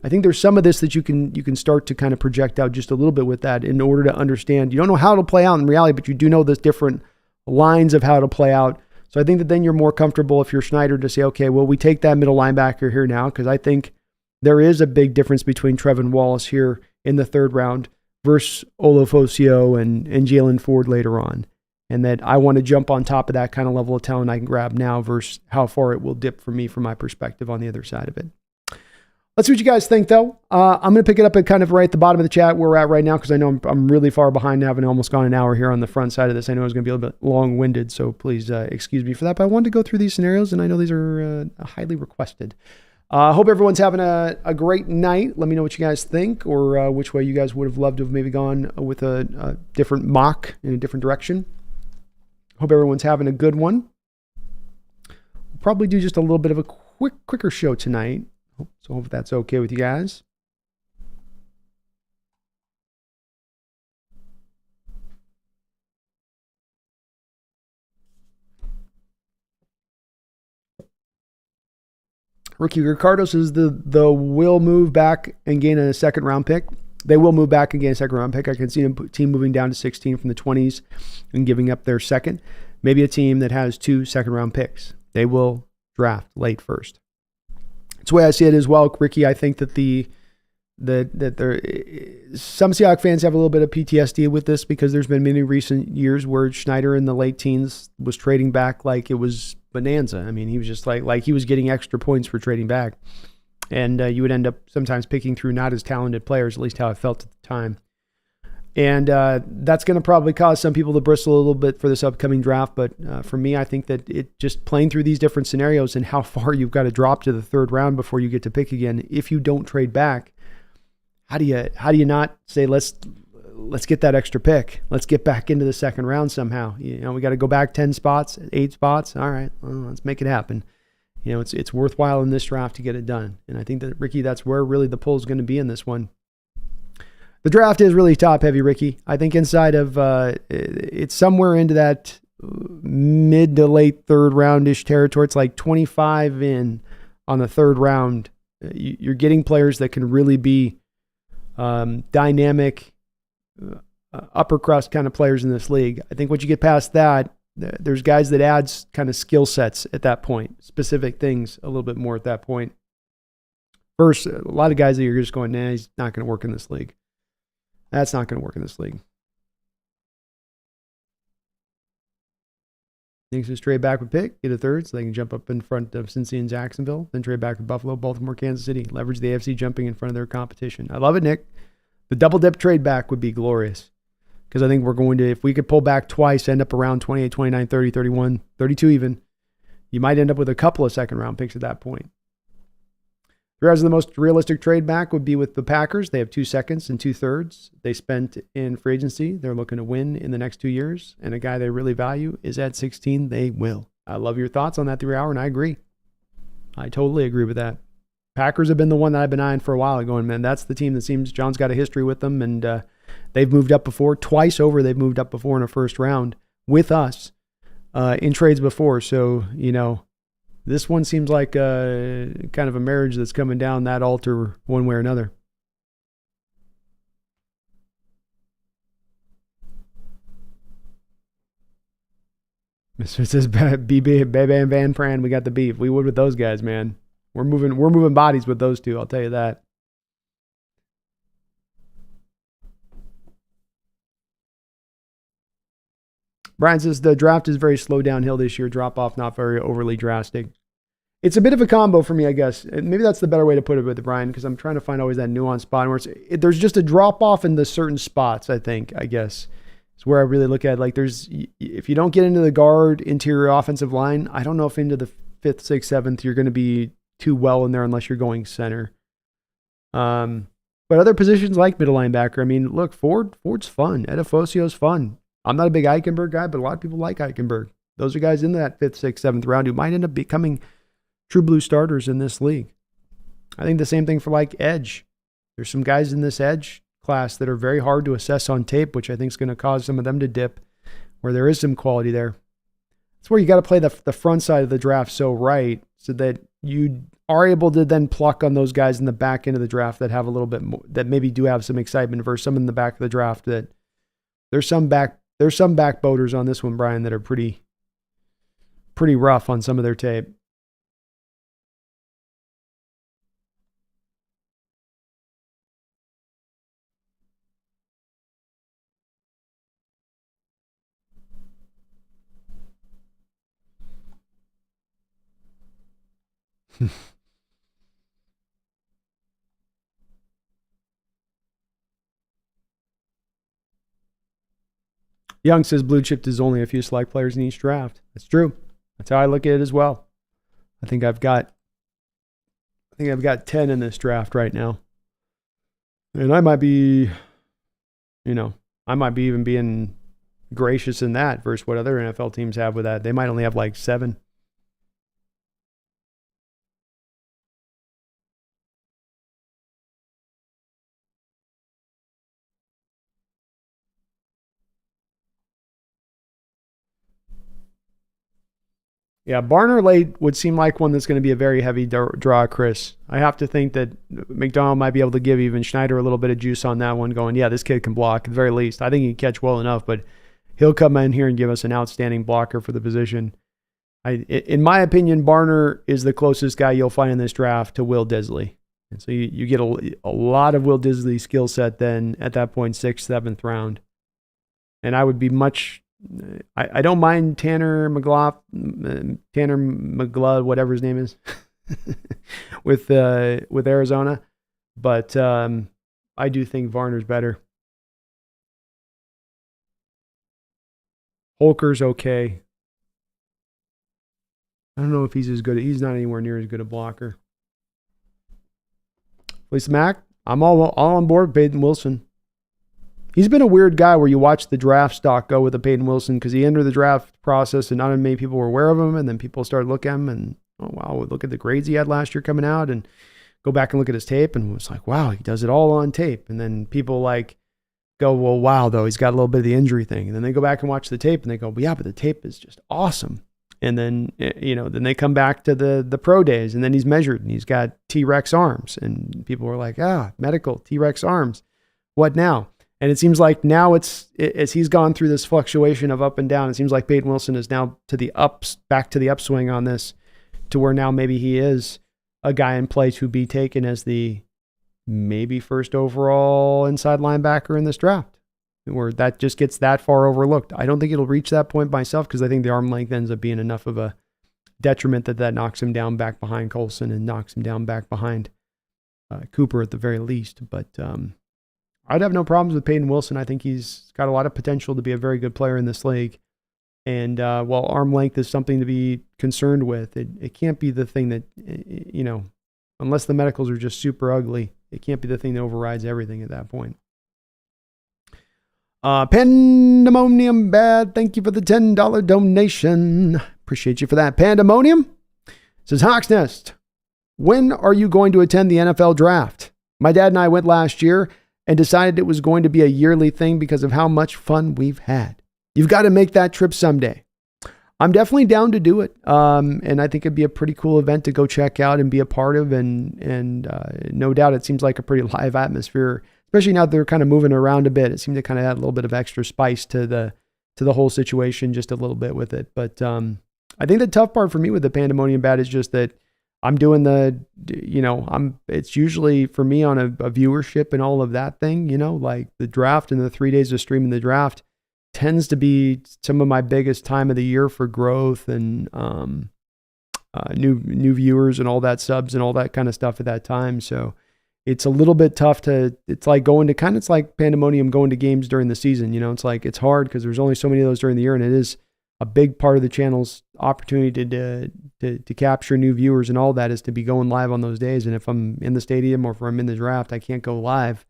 I think there's some of this that you can start to kind of project out just a little bit with that in order to understand. You don't know how it'll play out in reality, but you do know there's different lines of how it'll play out. So I think that then you're more comfortable if you're Schneider to say, okay, well, we take that middle linebacker here now, because I think there is a big difference between Trevin Wallace here in the third round versus Olofosio and Jalen Ford later on. And that I want to jump on top of that kind of level of talent I can grab now versus how far it will dip for me from my perspective on the other side of it. Let's see what you guys think, though. I'm going to pick it up at kind of right at the bottom of the chat where we're at right now, because I know I'm really far behind, having almost gone an hour here on the front side of this. I know it's going to be a little bit long-winded, so please excuse me for that. But I wanted to go through these scenarios, and I know these are highly requested. Hope everyone's having a great night. Let me know what you guys think, or which way you guys would have loved to have maybe gone with a different mock in a different direction. Hope everyone's having a good one. We'll probably do just a little bit of a quicker show tonight. So hope that's okay with you guys. Ricky Ricardo says the will move back and gain a second round pick. They will move back and gain a second round pick. I can see a team moving down to 16 from the 20s and giving up their second. Maybe a team that has 2 second round picks. They will draft late first. That's the way I see it as well, Ricky. I think that some Seahawks fans have a little bit of PTSD with this, because there's been many recent years where Schneider in the late teens was trading back like it was bonanza. I mean, he was just like he was getting extra points for trading back. And you would end up sometimes picking through not as talented players, at least how I felt at the time. And that's going to probably cause some people to bristle a little bit for this upcoming draft. But for me, I think that it just playing through these different scenarios and how far you've got to drop to the third round before you get to pick again. If you don't trade back, how do you not say, let's get that extra pick. Let's get back into the second round somehow. You know, we got to go back 10 spots, 8 spots. All right, well, let's make it happen. You know, it's worthwhile in this draft to get it done. And I think that, Ricky, that's where really the pull is going to be in this one. The draft is really top heavy, Ricky. I think inside of it's somewhere into that mid to late third roundish territory. It's like 25 in on the third round. You're getting players that can really be dynamic, upper crust kind of players in this league. I think once you get past that, there's guys that adds kind of skill sets at that point, specific things a little bit more at that point. First, a lot of guys that you're just going, nah, he's not going to work in this league. That's not going to work in this league. Thinks just trade back with pick, get a third, so they can jump up in front of Cincy and Jacksonville, then trade back with Buffalo, Baltimore, Kansas City, leverage the AFC jumping in front of their competition. I love it, Nick. The double dip trade back would be glorious, because I think we're going to, if we could pull back twice, end up around 28, 29, 30, 31, 32 even, you might end up with a couple of second round picks at that point. Whereas the most realistic trade back would be with the Packers. They have 2 seconds and 2 thirds they spent in free agency. They're looking to win in the next 2 years. And a guy they really value is at 16. They will. I love your thoughts on that 3 hour, and I agree. I totally agree with that. Packers have been the one that I've been eyeing for a while, going, man, that's the team that seems John's got a history with them. And they've moved up before. Twice over, they've moved up before in a first round with us in trades before. So, you know, this one seems like kind of a marriage that's coming down that altar one way or another. Mr. says, BB, Bebe and Van Pran, we got the beef. We would with those guys, man. We're moving bodies with those two, I'll tell you that. Brian says the draft is very slow downhill this year. Drop off not very overly drastic. It's a bit of a combo for me, I guess. Maybe that's the better way to put it with Brian, because I'm trying to find always that nuanced spot where there's just a drop off in the certain spots. I guess it's where I really look at, like, if you don't get into the guard interior offensive line, I don't know if into the 5th, 6th, 7th you're going to be too well in there unless you're going center. But other positions like middle linebacker, I mean, look, Ford's fun. Edifosio's fun. I'm not a big Eichenberg guy, but a lot of people like Eichenberg. Those are guys in that 5th, 6th, 7th round who might end up becoming true blue starters in this league. I think the same thing for like edge. There's some guys in this edge class that are very hard to assess on tape, which I think is going to cause some of them to dip, where there is some quality there. That's where you got to play the front side of the draft so right, so that you are able to then pluck on those guys in the back end of the draft that have a little bit more, that maybe do have some excitement, versus some in the back of the draft that there's some backboaters on this one, Brian, that are pretty pretty rough on some of their tape. Young says blue chip is only a few select players in each draft. That's true. That's how I look at it as well. I think I've got 10 in this draft right now. And I might be, even being gracious in that versus what other NFL teams have with that. They might only have like 7. Yeah, Barner late would seem like one that's going to be a very heavy draw, Chris. I have to think that McDonald might be able to give even Schneider a little bit of juice on that one, going, yeah, this kid can block at the very least. I think he can catch well enough, but he'll come in here and give us an outstanding blocker for the position. In my opinion, Barner is the closest guy you'll find in this draft to Will Disley. And so you get a lot of Will Disley skill set then at that point, 6th, 7th round. And I would be I don't mind Tanner McGlough, whatever his name is, with Arizona, but I do think Varner's better. Holker's okay. I don't know if he's as good. He's not anywhere near as good a blocker. Lisa Mack, I'm all on board with Peyton Wilson. He's been a weird guy where you watch the draft stock go with a Peyton Wilson because he entered the draft process and not many people were aware of him, and then people started looking at him and, oh, wow, look at the grades he had last year coming out, and go back and look at his tape, and it's like, wow, he does it all on tape. And then people like go, well, wow, though, he's got a little bit of the injury thing. And then they go back and watch the tape, and they go, well, yeah, but the tape is just awesome. And then, then they come back to the pro days, and then he's measured, and he's got T-Rex arms. And people were like, medical, T-Rex arms. What now? And it seems like now as he's gone through this fluctuation of up and down, it seems like Peyton Wilson is now back to the upswing on this, to where now maybe he is a guy in play to be taken as the maybe first overall inside linebacker in this draft, where that just gets that far overlooked. I don't think it'll reach that point myself because I think the arm length ends up being enough of a detriment that knocks him down back behind Colson and knocks him down back behind Cooper at the very least. But I'd have no problems with Peyton Wilson. I think he's got a lot of potential to be a very good player in this league. And while arm length is something to be concerned with, it can't be the thing that, unless the medicals are just super ugly, it can't be the thing that overrides everything at that point. Pandemonium Bad, thank you for the $10 donation. Appreciate you for that. Pandemonium says, Hawks Nest, when are you going to attend the NFL draft? My dad and I went last year and decided it was going to be a yearly thing because of how much fun we've had. You've got to make that trip someday. I'm definitely down to do it. And I think it'd be a pretty cool event to go check out and be a part of. And no doubt it seems like a pretty live atmosphere, especially now that they're kind of moving around a bit. It seemed to kind of add a little bit of extra spice to the whole situation, just a little bit with it. But I think the tough part for me with the Pandemonium Bat is just that I'm doing it's usually for me on a viewership and all of that thing, like the draft and the 3 days of streaming the draft tends to be some of my biggest time of the year for growth and new viewers and all that, subs and all that kind of stuff at that time. So it's a little bit tough it's like Pandemonium going to games during the season. It's like, it's hard because there's only so many of those during the year, and it is a big part of the channel's opportunity to capture new viewers and all that is to be going live on those days. And if I'm in the stadium or if I'm in the draft, I can't go live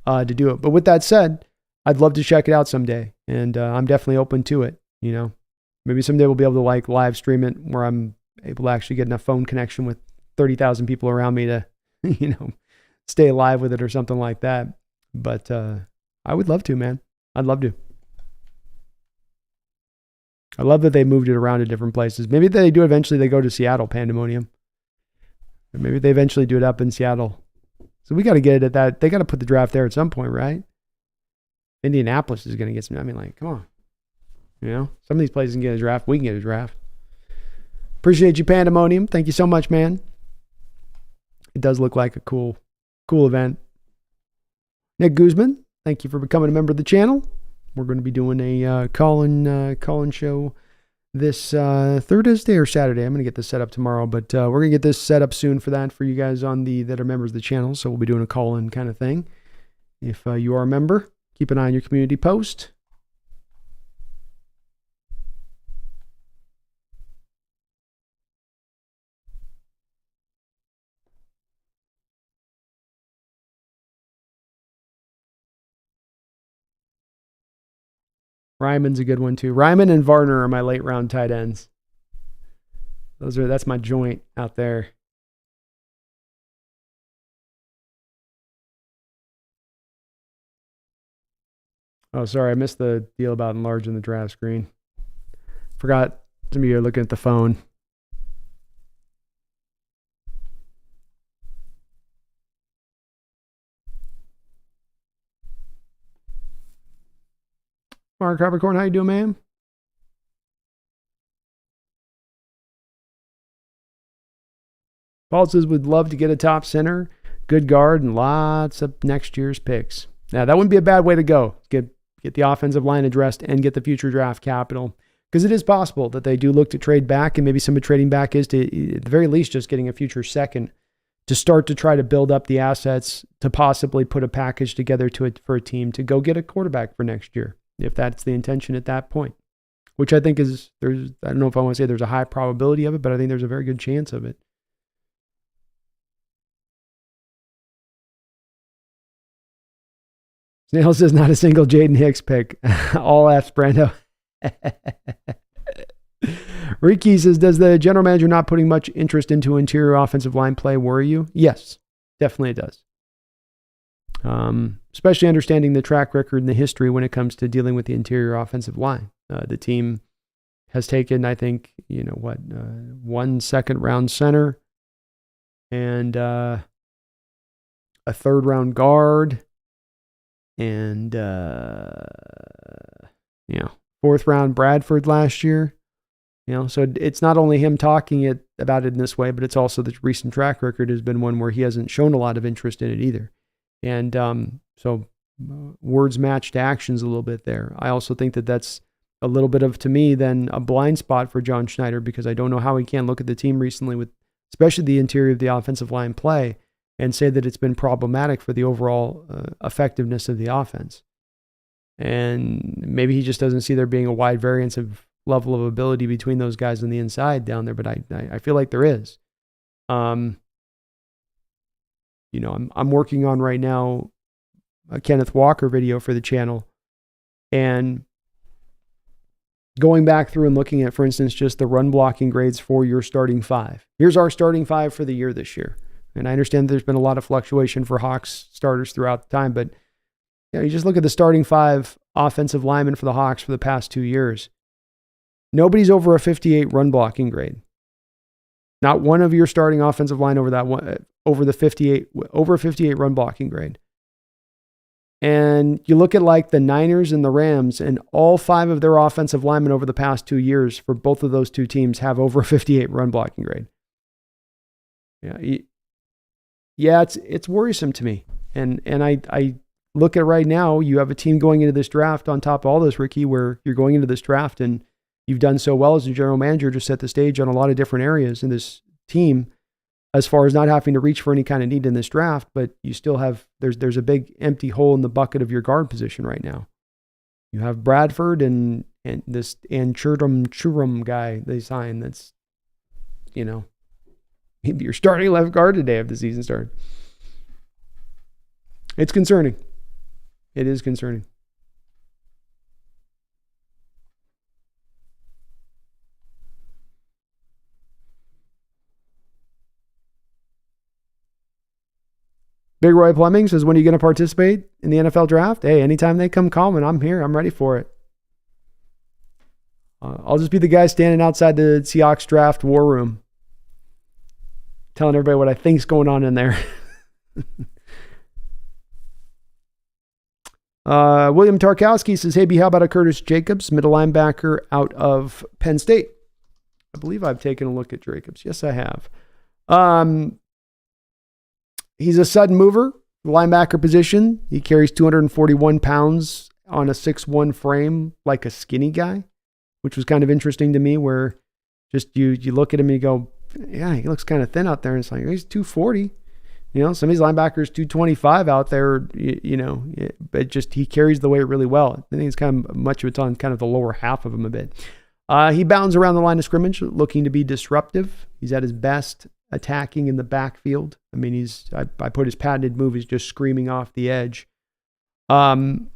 to do it. But with that said, I'd love to check it out someday, and I'm definitely open to it. Maybe someday we'll be able to live stream it where I'm able to actually get enough phone connection with 30,000 people around me to, stay alive with it or something like that. But I would love to, man. I'd love to. I love that they moved it around to different places. Maybe they do eventually. They go to Seattle, Pandemonium. Or maybe they eventually do it up in Seattle. So we got to get it at that. They got to put the draft there at some point, right? Indianapolis is going to get some. Come on. Some of these places can get a draft. We can get a draft. Appreciate you, Pandemonium. Thank you so much, man. It does look like a cool event. Nick Guzman, thank you for becoming a member of the channel. We're going to be doing a call-in show this Thursday or Saturday. I'm going to get this set up tomorrow, but we're going to get this set up soon for you guys that are members of the channel. So we'll be doing a call-in kind of thing. If you are a member, keep an eye on your community post. Ryman's a good one too. Ryman and Varner are my late round tight ends. That's my joint out there. Oh, sorry, I missed the deal about enlarging the draft screen. Forgot some of you are looking at the phone. Mark Capricorn, how you doing, man? Paul says would love to get a top center, good guard, and lots of next year's picks. Now, that wouldn't be a bad way to go. Get the offensive line addressed and get the future draft capital. Because it is possible that they do look to trade back, and maybe some of trading back is to, at the very least, just getting a future second to start to try to build up the assets to possibly put a package together for a team to go get a quarterback for next year, if that's the intention at that point. Which I think I don't know if I want to say there's a high probability of it, but I think there's a very good chance of it. Snail says not a single Jaden Hicks pick. All F's, Brando. Ricky says, does the general manager not putting much interest into interior offensive line play worry you? Yes, definitely it does. Especially understanding the track record and the history when it comes to dealing with the interior offensive line. The team has taken, I think, 1 second round center and a 3rd round guard and 4th round Bradford last year. So it's not only him talking about it in this way, but it's also the recent track record has been one where he hasn't shown a lot of interest in it either. And so words match to actions a little bit there. I also think that that's a little bit of, to me, then a blind spot for John Schneider, because I don't know how he can look at the team recently with especially the interior of the offensive line play and say that it's been problematic for the overall effectiveness of the offense. And maybe he just doesn't see there being a wide variance of level of ability between those guys on the inside down there, but I feel like there is. I'm working on right now a Kenneth Walker video for the channel, and going back through and looking at, for instance, just the run blocking grades for your starting 5. Here's our starting 5 for the year this year. And I understand there's been a lot of fluctuation for Hawks starters throughout the time, but you just look at the starting 5 offensive linemen for the Hawks for the past 2 years. Nobody's over a 58 run blocking grade. Not one of your starting offensive line over a 58 run blocking grade. And you look at like the Niners and the Rams, and all 5 of their offensive linemen over the past 2 years for both of those two teams have over a 58 run blocking grade. Yeah, it's worrisome to me. And I look at right now, you have a team going into this draft on top of all this, Ricky, where you're going into this draft and you've done so well as a general manager to set the stage on a lot of different areas in this team as far as not having to reach for any kind of need in this draft, but you still have, there's a big empty hole in the bucket of your guard position right now. You have Bradford and this Churum guy they signed that's, maybe you're starting left guard today if the season started. It's concerning. It is concerning. Big Roy Plumbing says, when are you going to participate in the NFL draft? Hey, anytime they come calling, I'm here. I'm ready for it. I'll just be the guy standing outside the Seahawks draft war room, telling everybody what I think's going on in there. William Tarkowski says, hey, B, how about a Curtis Jacobs, middle linebacker out of Penn State? I believe I've taken a look at Jacobs. Yes, I have. He's a sudden mover, linebacker position. He carries 241 pounds on a 6'1" frame like a skinny guy, which was kind of interesting to me, where just you look at him and you go, yeah, he looks kind of thin out there. And it's like, he's 240. Some of these linebackers 225 out there, but just he carries the weight really well. I think it's kind of much of it's on kind of the lower half of him a bit. He bounds around the line of scrimmage looking to be disruptive. He's at his best attacking in the backfield. I mean, I put his patented move, he's just screaming off the edge. The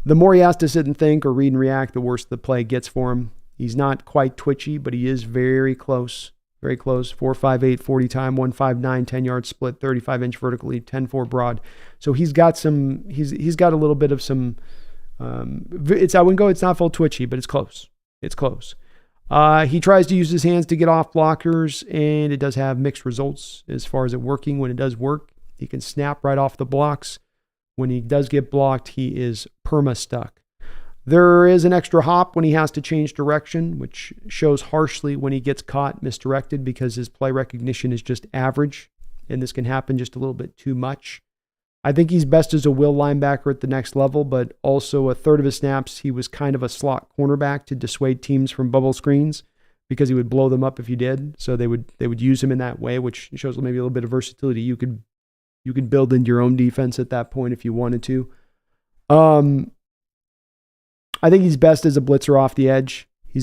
more he has to sit and think or read and react, the worse the play gets for him. He's not quite twitchy, but he is very close. Very close. 4.58 40 time, 1.59 10-yard split, 35-inch vertically, 10.4 broad. So he's got some. He's got a little bit of some. I wouldn't go. It's not full twitchy, but it's close. It's close. He tries to use his hands to get off blockers, and it does have mixed results as far as it working. When it does work, he can snap right off the blocks. When he does get blocked, he is perma-stuck. There is an extra hop when he has to change direction, which shows harshly when he gets caught misdirected because his play recognition is just average, and this can happen just a little bit too much. I think he's best as a will linebacker at the next level, but also a third of his snaps, he was kind of a slot cornerback to dissuade teams from bubble screens because he would blow them up if you did. So they would use him in that way, which shows maybe a little bit of versatility. You could build into your own defense at that point if you wanted to. I think he's best as a blitzer off the edge. He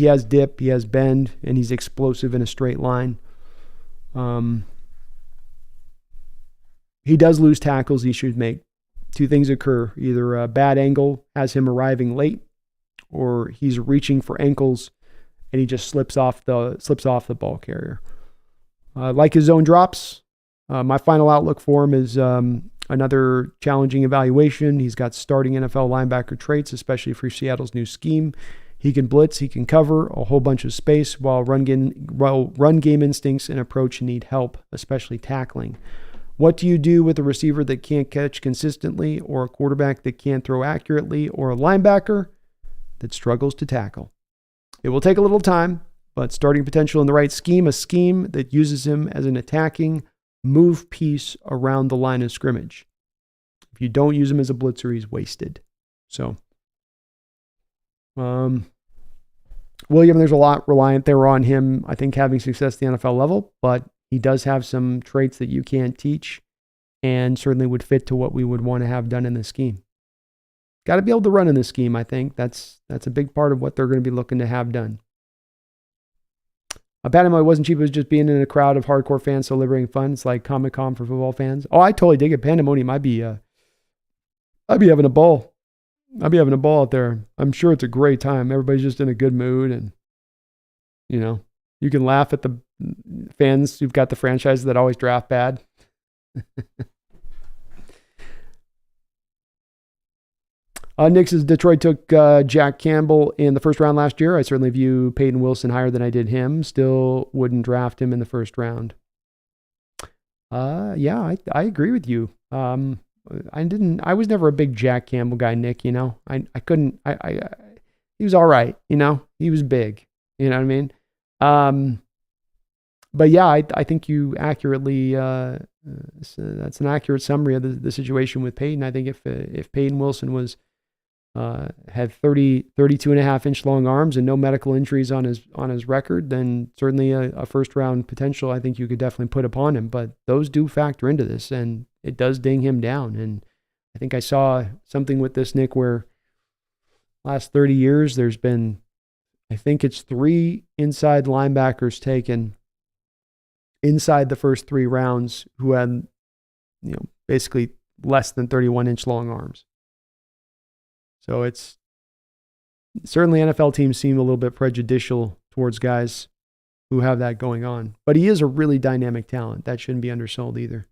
has dip, he has bend, and he's explosive in a straight line. He does lose tackles he should make. Two things occur. Either a bad angle has him arriving late, or he's reaching for ankles and he just slips off the ball carrier. Like his zone drops, my final outlook for him is another challenging evaluation. He's got starting NFL linebacker traits, especially for Seattle's new scheme. He can blitz, he can cover a whole bunch of space, while run game instincts and approach need help, especially tackling. What do you do with a receiver that can't catch consistently, or a quarterback that can't throw accurately, or a linebacker that struggles to tackle? It will take a little time, but starting potential in the right scheme, a scheme that uses him as an attacking move piece around the line of scrimmage. If you don't use him as a blitzer, he's wasted. So, William, there's a lot reliant there on him, I think, having success at the NFL level, but he does have some traits that you can't teach and certainly would fit to what we would want to have done in this scheme. Got to be able to run in this scheme, I think. That's a big part of what they're going to be looking to have done. Pandemonium wasn't cheap. It was just being in a crowd of hardcore fans celebrating fun. It's like Comic-Con for football fans. Oh, I totally dig it. Pandemonium, I'd be having a ball. I'd be having a ball out there. I'm sure it's a great time. Everybody's just in a good mood, and you can laugh at the fans who've got the franchises that always draft bad. Nick says Detroit took Jack Campbell in the first round last year. I certainly view Peyton Wilson higher than I did him. Still wouldn't draft him in the first round. Yeah, I agree with you. I was never a big Jack Campbell guy, Nick. He was all right. He was big. You know what I mean? But yeah, I think you accurately, that's an accurate summary of the situation with Peyton. I think if Peyton Wilson had 32 and a half inch long arms and no medical injuries on his record, then certainly a first round potential I think you could definitely put upon him. But those do factor into this, and it does ding him down. And I think I saw something with this, Nick, where last 30 years there's been, I think it's 3 inside linebackers taken inside the first 3 rounds who had, basically less than 31 inch long arms. So it's certainly NFL teams seem a little bit prejudicial towards guys who have that going on. But he is a really dynamic talent. That shouldn't be undersold either.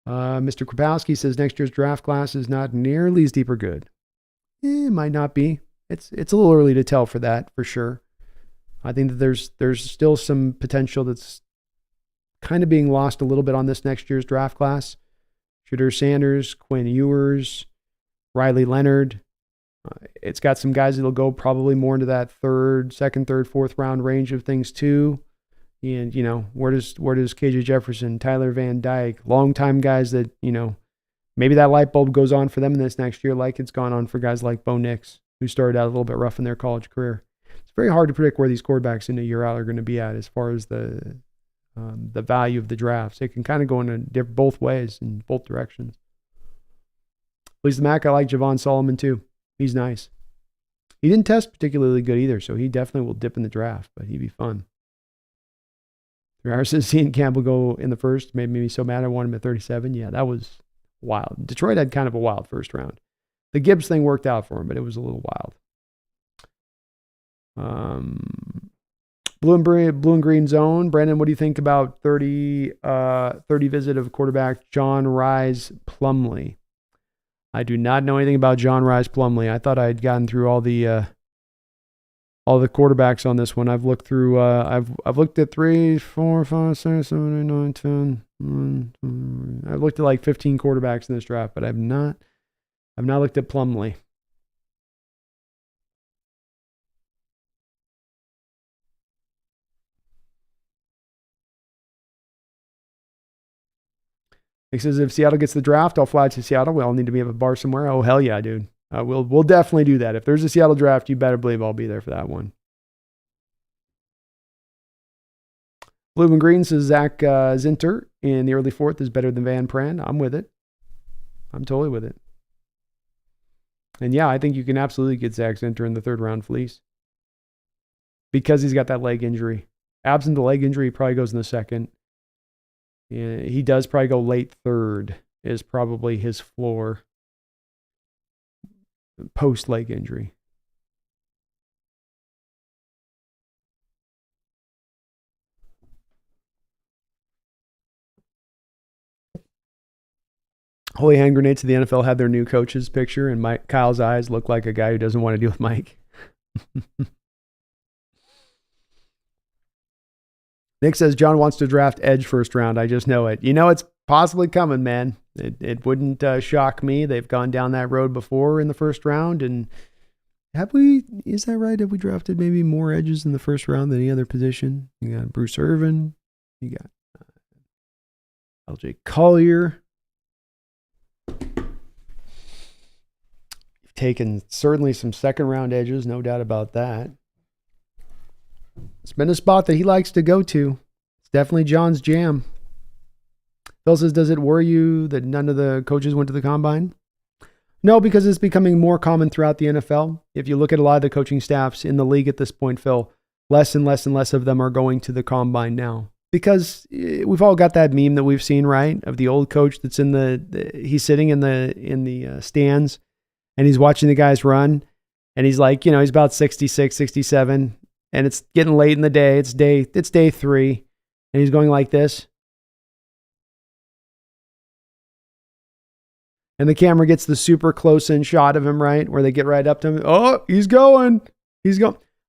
Mr. Krapowski says next year's draft class is not nearly as deep or good. It might not be. It's a little early to tell for that, for sure. I think that there's still some potential that's kind of being lost a little bit on this next year's draft class. Shedeur Sanders, Quinn Ewers, Riley Leonard, It's got some guys that'll go probably more into that second, third, fourth round range of things too. And, where does KJ Jefferson, Tyler Van Dyke, longtime guys that, maybe that light bulb goes on for them in this next year like it's gone on for guys like Bo Nix, who started out a little bit rough in their college career. It's very hard to predict where these quarterbacks in a year out are going to be at as far as the value of the drafts. It can kind of go in both ways, in both directions. Please the Mac, I like Javon Solomon too. He's nice. He didn't test particularly good either, so he definitely will dip in the draft, but he'd be fun. Harrison, seeing Campbell go in the first made me so mad I wanted him at 37. Yeah, that was wild. Detroit had kind of a wild first round. The Gibbs thing worked out for him, but it was a little wild. Blue and green zone. Brandon, what do you think about 30 visit of quarterback John Rise Plumlee? I do not know anything about John Rise Plumlee. I thought I had gotten through all the quarterbacks on this one. I've looked through. I've looked at 3, 4, 5, 6, 7, 8, 9, 10. I've looked at like 15 quarterbacks in this draft, but I've not looked at Plumlee. He says, if Seattle gets the draft, I'll fly to Seattle. We all need to be at a bar somewhere. Oh, hell yeah, dude. We'll definitely do that. If there's a Seattle draft, you better believe I'll be there for that one. Blue and Green says Zach Zinter in the early fourth is better than Van Pran. I'm with it. I'm totally with it. And yeah, I think you can absolutely get Zach Zinter in the third round fleece because he's got that leg injury. Absent the leg injury, he probably goes in the second. Yeah, he does probably go late third is probably his floor post leg injury. Holy hand grenades to the NFL had their new coach's picture, and Kyle's eyes look like a guy who doesn't want to deal with Mike. Nick says John wants to draft edge first round. I just know it. It's possibly coming, man. It wouldn't shock me. They've gone down that road before in the first round. And is that right? Have we drafted maybe more edges in the first round than any other position? You got Bruce Irvin. You got LJ Collier. You've taken certainly some second round edges, no doubt about that. It's been a spot that he likes to go to. It's definitely John's jam. Phil says, does it worry you that none of the coaches went to the combine? No, because it's becoming more common throughout the NFL. If you look at a lot of the coaching staffs in the league at this point, Phil, less and less and less of them are going to the combine now. Because we've all got that meme that we've seen, right? Of the old coach that's he's sitting in the stands and he's watching the guys run. And he's like, he's about 66, 67. And it's getting late in the day. It's day 3. And he's going like this. And the camera gets the super close in shot of him, right? Where they get right up to him. Oh, he's going.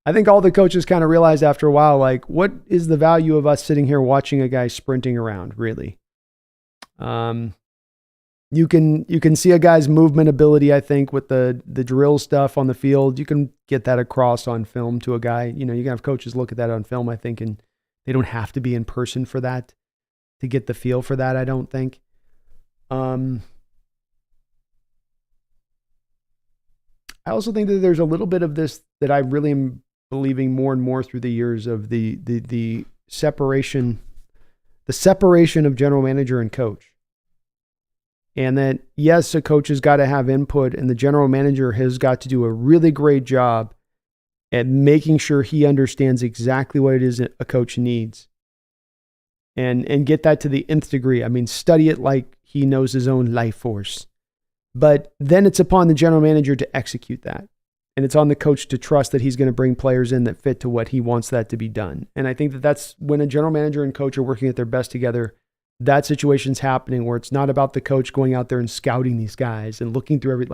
I think all the coaches kind of realized after a while, like, what is the value of us sitting here watching a guy sprinting around, really? You can see a guy's movement ability, I think, with the drill stuff on the field. You can get that across on film to a guy. You can have coaches look at that on film, I think, and they don't have to be in person for that to get the feel for that, I don't think. I also think that there's a little bit of this that I really am believing more and more through the years of the separation of general manager and coach. And that, yes, a coach has got to have input, and the general manager has got to do a really great job at making sure he understands exactly what it is a coach needs. And get that to the nth degree. I mean, study it like he knows his own life force. But then it's upon the general manager to execute that. And it's on the coach to trust that he's going to bring players in that fit to what he wants that to be done. And I think that that's when a general manager and coach are working at their best together, that situation's happening where it's not about the coach going out there and scouting these guys and looking through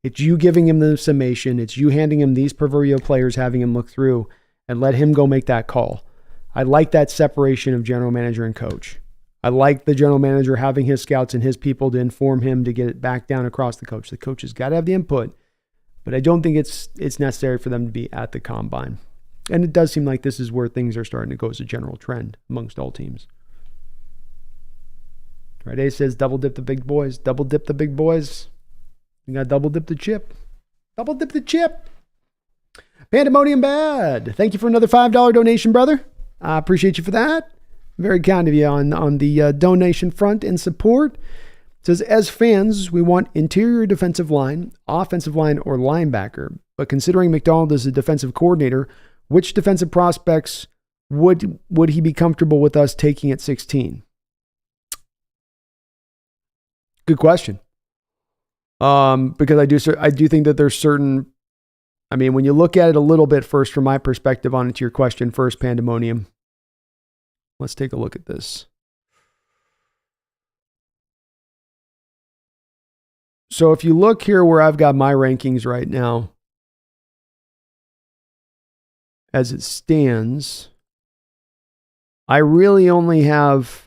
it's you giving him the summation. It's you handing him these proverbial players, having him look through and let him go make that call. I like that separation of general manager and coach. I like the general manager having his scouts and his people to inform him to get it back down across the coach. The coach has got to have the input, But I don't think it's necessary for them to be at the combine. And it does seem like this is where things are starting to go as a general trend amongst all teams. Friday says double dip the big boys. Double dip the big boys. You got double dip the chip. Double dip the chip. Pandemonium Bad. Thank you for another $5 donation, brother. I appreciate you for that. Very kind of you on the donation front and support. It says, as fans, we want interior defensive line, offensive line, or linebacker. But considering McDonald is a defensive coordinator, which defensive prospects would he be comfortable with us taking at 16? Good question. Because I do think that there's certain, I mean, when you look at it a little bit first from my perspective on it, your question first, Pandemonium. Let's take a look at this. So if you look here where I've got my rankings right now, as it stands, I really only have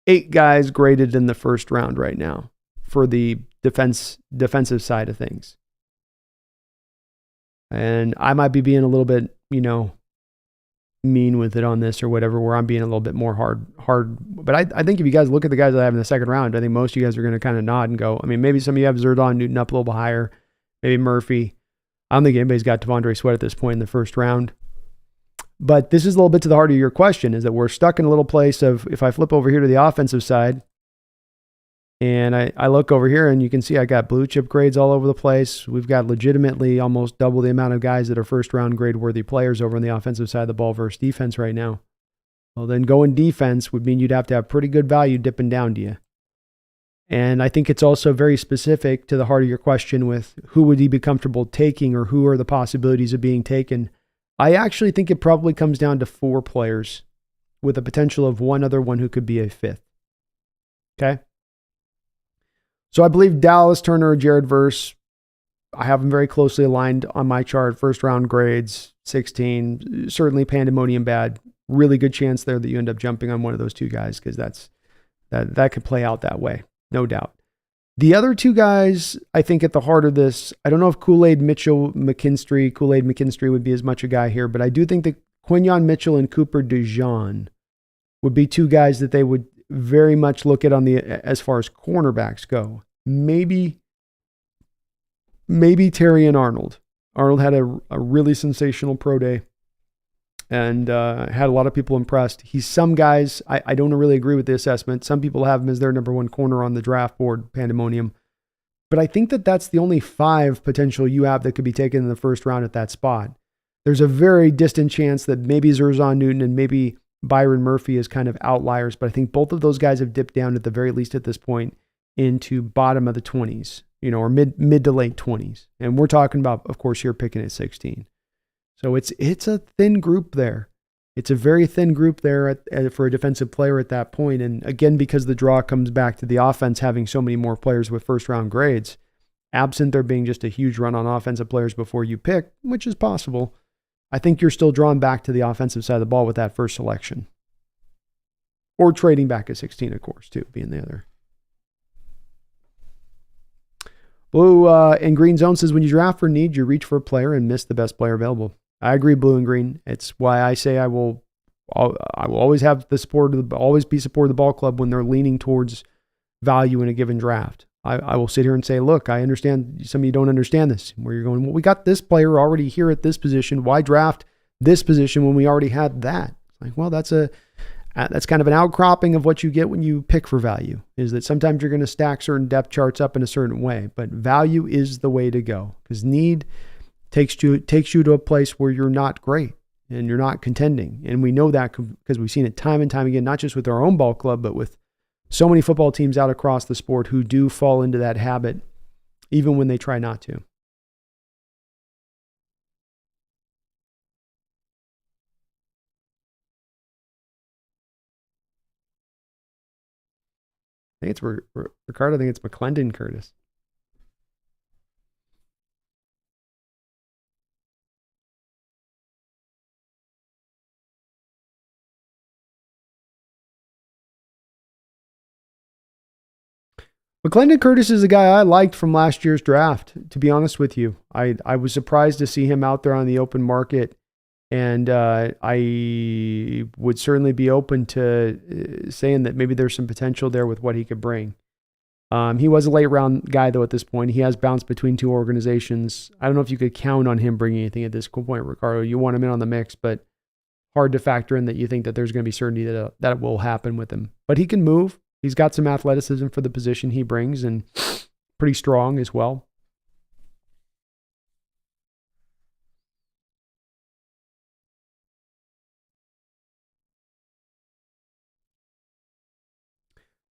8 guys graded in the first round right now for the defensive side of things. And I might be being a little bit, mean with it on this or whatever, where I'm being a little bit more hard. But I think if you guys look at the guys that I have in the second round, I think most of you guys are going to kind of nod and go, I mean, maybe some of you have Zerdon Newton up a little bit higher, maybe Murphy. I don't think anybody's got Devondre Sweat at this point in the first round. But this is a little bit to the heart of your question, is that we're stuck in a little place of, if I flip over here to the offensive side, and I look over here and you can see I got blue chip grades all over the place. We've got legitimately almost double the amount of guys that are first round grade worthy players over on the offensive side of the ball versus defense right now. Well, then going defense would mean you'd have to have pretty good value dipping down to you. And I think it's also very specific to the heart of your question with who would he be comfortable taking or who are the possibilities of being taken. I actually think it probably comes down to 4 players with a potential of one other one who could be a 5th. Okay? So I believe Dallas Turner or Jared Verse, I have them very closely aligned on my chart. First round grades, 16. Certainly Pandemonium Bad. Really good chance there that you end up jumping on one of those 2 guys because that could play out that way, no doubt. The other 2 guys, I think at the heart of this, I don't know if Kool-Aid McKinstry would be as much a guy here, but I do think that Quinyon Mitchell and Cooper DeJean would be 2 guys that they would very much look at on the, as far as cornerbacks go. Maybe Terry and Arnold. Arnold had a really sensational pro day and had a lot of people impressed. He's some guys, I don't really agree with the assessment. Some people have him as their number 1 corner on the draft board, Pandemonium. But I think that that's the only 5 potential you have that could be taken in the first round at that spot. There's a very distant chance that maybe Zerzon Newton and maybe Byron Murphy is kind of outliers, but I think both of those guys have dipped down at the very least at this point into bottom of the 20s, or mid to late 20s. And we're talking about, of course, you're picking at 16. So it's a thin group there. It's a very thin group there for a defensive player at that point. And again, because the draw comes back to the offense having so many more players with first round grades, absent there being just a huge run on offensive players before you pick, which is possible, I think you're still drawn back to the offensive side of the ball with that first selection. Or trading back at 16, of course, too, being the other. Blue and Green Zone says, when you draft for need, you reach for a player and miss the best player available. I agree, Blue and Green. It's why I say I will always have the support of always be support of the ball club when they're leaning towards value in a given draft. I will sit here and say, look, I understand some of you don't understand this. Where you're going, well, we got this player already here at this position. Why draft this position when we already had that? Like, well, that's kind of an outcropping of what you get when you pick for value, is that sometimes you're going to stack certain depth charts up in a certain way, but value is the way to go because need takes you to a place where you're not great and you're not contending. And we know that because we've seen it time and time again, not just with our own ball club, but with so many football teams out across the sport who do fall into that habit, even when they try not to. I think it's Ricardo. I think it's McClendon Curtis. McClendon Curtis is a guy I liked from last year's draft, to be honest with you. I was surprised to see him out there on the open market, and I would certainly be open to saying that maybe there's some potential there with what he could bring. He was a late round guy, though, at this point. He has bounced between two organizations. I don't know if you could count on him bringing anything at this point, Ricardo. You want him in on the mix, but hard to factor in that you think that there's going to be certainty that it will happen with him. But he can move. He's got some athleticism for the position he brings, and pretty strong as well.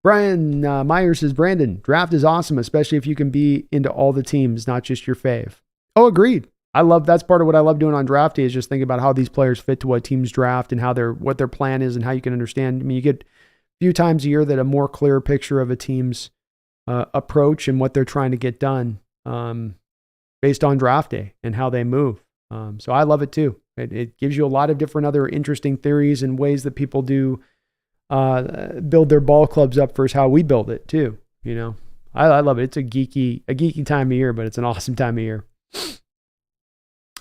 Brian Myers says, Brandon, draft is awesome, especially if you can be into all the teams, not just your fave. Oh, agreed. That's part of what I love doing on draft day is just thinking about how these players fit to what teams draft and what their plan is and how you can understand. I mean, you get a few times a year that a more clear picture of a team's approach and what they're trying to get done based on draft day and how they move. So I love it too. It gives you a lot of different other interesting theories and ways that people do build their ball clubs up versus how we build it too. You know, I love it. It's a geeky time of year, but it's an awesome time of year.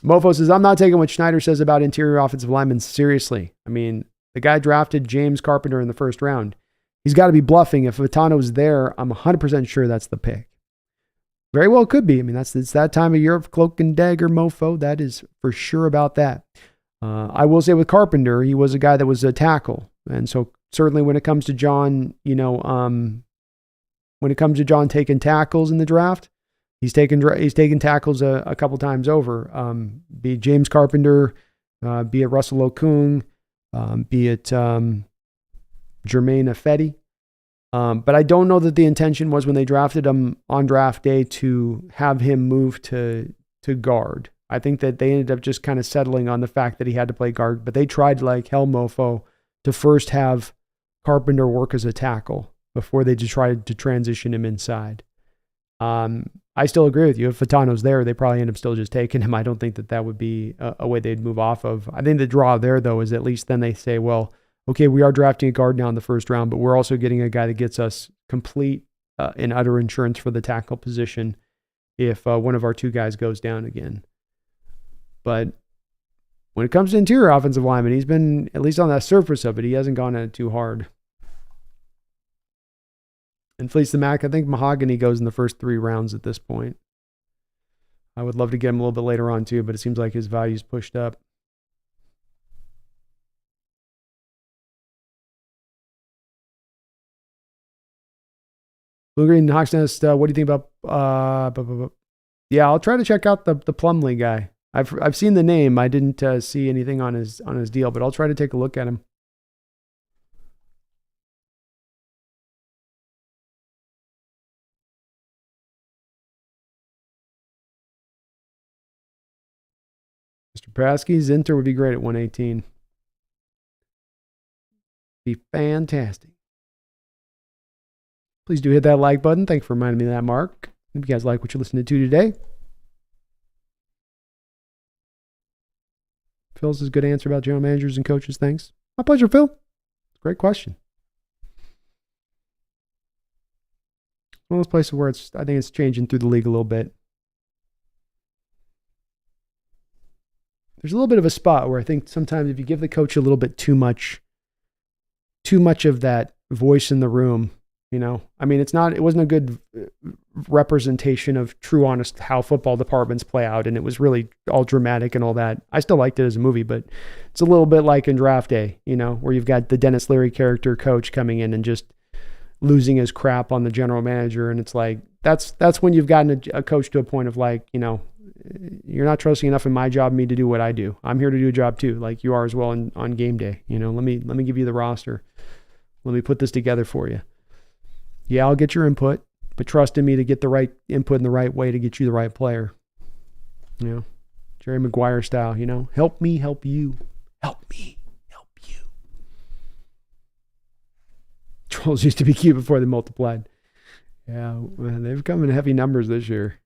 Mofo says, I'm not taking what Schneider says about interior offensive linemen seriously. I mean, the guy drafted James Carpenter in the first round. He's got to be bluffing. If Vitano's there, I'm 100% sure that's the pick. Very well could be. I mean, it's that time of year of cloak and dagger, Mofo. That is for sure about that. I will say with Carpenter, he was a guy that was a tackle. And so certainly when it comes to John, when it comes to John taking tackles in the draft, he's taken tackles a couple times over. Be it James Carpenter, be it Russell Okung, be it Jermaine Ifedi. But I don't know that the intention was when they drafted him on draft day to have him move to guard. I think that they ended up just kind of settling on the fact that he had to play guard, but they tried like hell mofo to first have Carpenter work as a tackle before they just tried to transition him inside. I still agree with you. If Fatano's there, they probably end up still just taking him. I don't think that would be a way they'd move off of. I think the draw there, though, is at least then they say, well, okay, we are drafting a guard now in the first round, but we're also getting a guy that gets us complete and utter insurance for the tackle position if one of our two guys goes down again. But when it comes to interior offensive lineman, he's been, at least on that surface of it, he hasn't gone at it too hard. And Fleece the Mac, I think Mahogany goes in the first 3 rounds at this point. I would love to get him a little bit later on too, but it seems like his value's pushed up. Blue Green Hawks Nest, what do you think about? Yeah, I'll try to check out the Plumlee guy. I've seen the name. I didn't see anything on his deal, but I'll try to take a look at him. Mr. Prasky, Zinter would be great at 118. Be fantastic. Please do hit that like button. Thanks for reminding me of that, Mark. Hope you guys like what you're listening to today. Phil's a good answer about general managers and coaches. Thanks. My pleasure, Phil. Great question. One of those places where I think it's changing through the league a little bit. There's a little bit of a spot where I think sometimes if you give the coach a little bit too much of that voice in the room, I mean, it wasn't a good representation of true, honest, how football departments play out. And it was really all dramatic and all that. I still liked it as a movie, but it's a little bit like in Draft Day, where you've got the Dennis Leary character coach coming in and just losing his crap on the general manager. And it's like, that's when you've gotten a coach to a point of like, you're not trusting enough in my job, me to do what I do. I'm here to do a job too, like you are as well on game day. Let me give you the roster. Let me put this together for you. Yeah, I'll get your input, but trust in me to get the right input in the right way to get you the right player. Jerry Maguire style, help me, help you. Help me, help you. Trolls used to be cute before they multiplied. Yeah, man, they've come in heavy numbers this year.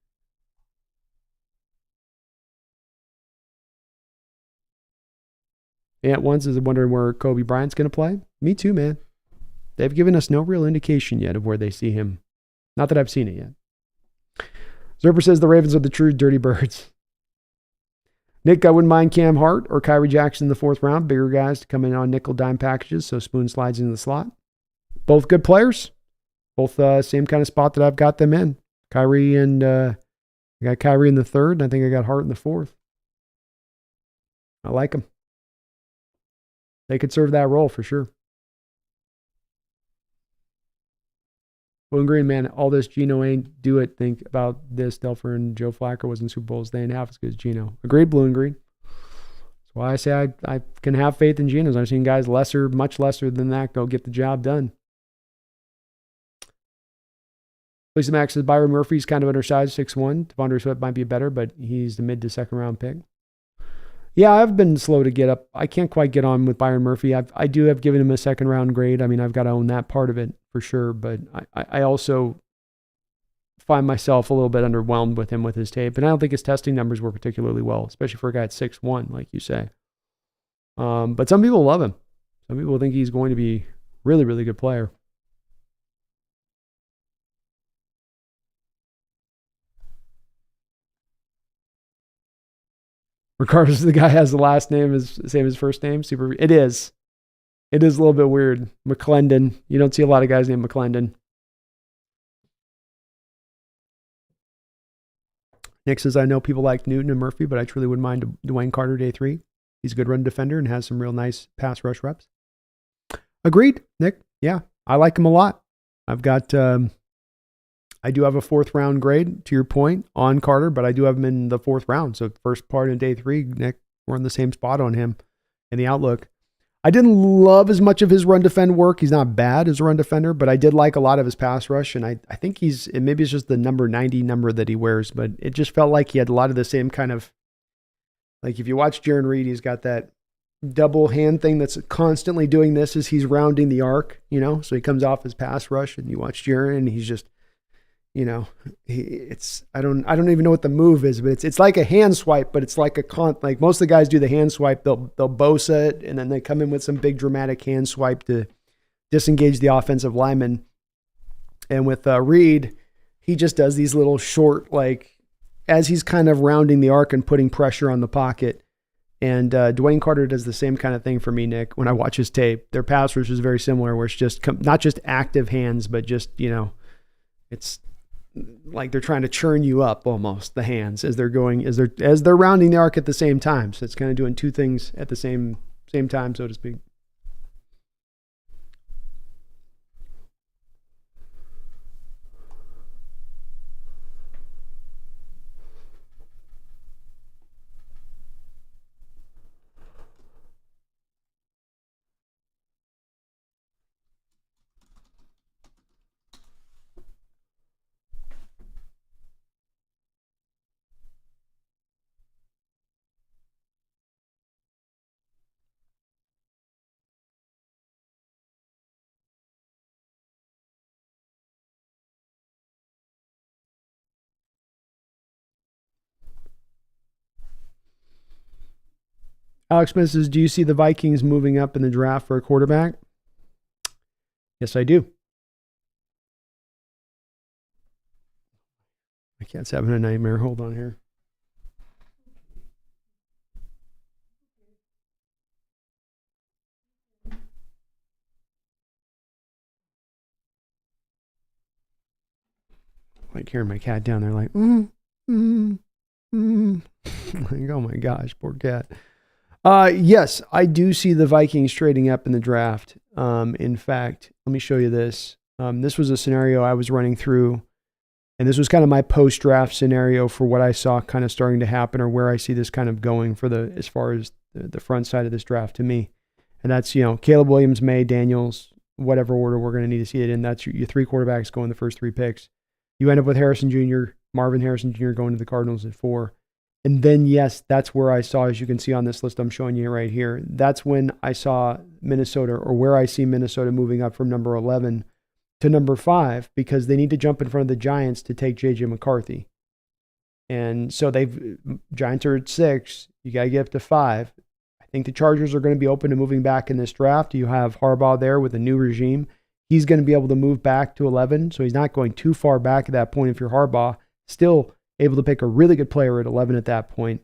Ant once is wondering where Kobe Bryant's going to play. Me too, man. They've given us no real indication yet of where they see him Not that I've seen it yet. Zerper says the Ravens are the true dirty birds. Nick, I wouldn't mind Cam Hart or Kyrie Jackson in the 4th round. Bigger guys to come in on nickel dime packages, so Spoon slides into the slot. Both good players. Both same kind of spot that I've got them in. Kyrie and I got Kyrie in the 3rd, and I think I got Hart in the 4th. I like them. They could serve that role for sure. Blue and Green, man, all this Geno ain't do it. Think about this. Delfer and Joe Flacco was in Super Bowls. They ain't half as good as Geno. Agreed, Blue and Green. That's why I say I can have faith in Geno's. I've seen guys much lesser than that go get the job done. Lisa Max says Byron Murphy's kind of undersized, 6'1". Devondre Sweat might be better, but he's the mid to 2nd round pick. Yeah, I've been slow to get up. I can't quite get on with Byron Murphy. I do have given him a 2nd round grade. I mean, I've got to own that part of it for sure, but I also find myself a little bit underwhelmed with him with his tape, and I don't think his testing numbers were particularly well, especially for a guy at 6'1", like you say. But some people love him. Some people think he's going to be really, really good player. Regardless, the guy has the last name is the same as first name. It is a little bit weird. McClendon. You don't see a lot of guys named McClendon. Nick says, I know people like Newton and Murphy, but I truly wouldn't mind Dwayne Carter day 3. He's a good run defender and has some real nice pass rush reps. Agreed, Nick. Yeah, I like him a lot. I've got, I do have a 4th round grade, to your point, on Carter, but I do have him in the 4th round. So first part in day 3, Nick, we're on the same spot on him in the outlook. I didn't love as much of his run defend work. He's not bad as a run defender, but I did like a lot of his pass rush. And I think maybe it's just the number 90 number that he wears, but it just felt like he had a lot of the same kind of, like if you watch Jaron Reed, he's got that double hand thing that's constantly doing this as he's rounding the arc, so he comes off his pass rush and you watch Jaron and he's just, I don't even know what the move is, but it's like a hand swipe, but it's like like most of the guys do the hand swipe, they'll Bosa it, and then they come in with some big dramatic hand swipe to disengage the offensive lineman. And with Reed, he just does these little short, like as he's kind of rounding the arc and putting pressure on the pocket. And Dwayne Carter does the same kind of thing for me, Nick, when I watch his tape. Their pass rush is very similar, where it's just not just active hands, but just, it's like they're trying to churn you up almost, the hands, as they're rounding the arc at the same time. So it's kind of doing two things at the same time, so to speak. Alex Smith says, do you see the Vikings moving up in the draft for a quarterback? Yes, I do. My cat's having a nightmare. Hold on here. Like hearing my cat down there like, like, oh my gosh, poor cat. Yes, I do see the Vikings trading up in the draft. In fact, let me show you this. This was a scenario I was running through, and this was kind of my post-draft scenario for what I saw kind of starting to happen, or where I see this kind of going for as far as the front side of this draft to me. And that's, Caleb Williams, May, Daniels, whatever order we're going to need to see it in. That's your 3 quarterbacks going the first 3 picks. You end up with Harrison Jr., Marvin Harrison Jr. going to the Cardinals at 4. And then, yes, that's where I saw, as you can see on this list I'm showing you right here, that's when I saw Minnesota, or where I see Minnesota moving up from number 11 to number 5, because they need to jump in front of the Giants to take J.J. McCarthy. And so Giants are at 6. You got to get up to 5. I think the Chargers are going to be open to moving back in this draft. You have Harbaugh there with a new regime. he's going to be able to move back to 11. So he's not going too far back at that point. If you're Harbaugh, still able to pick a really good player at 11 at that point.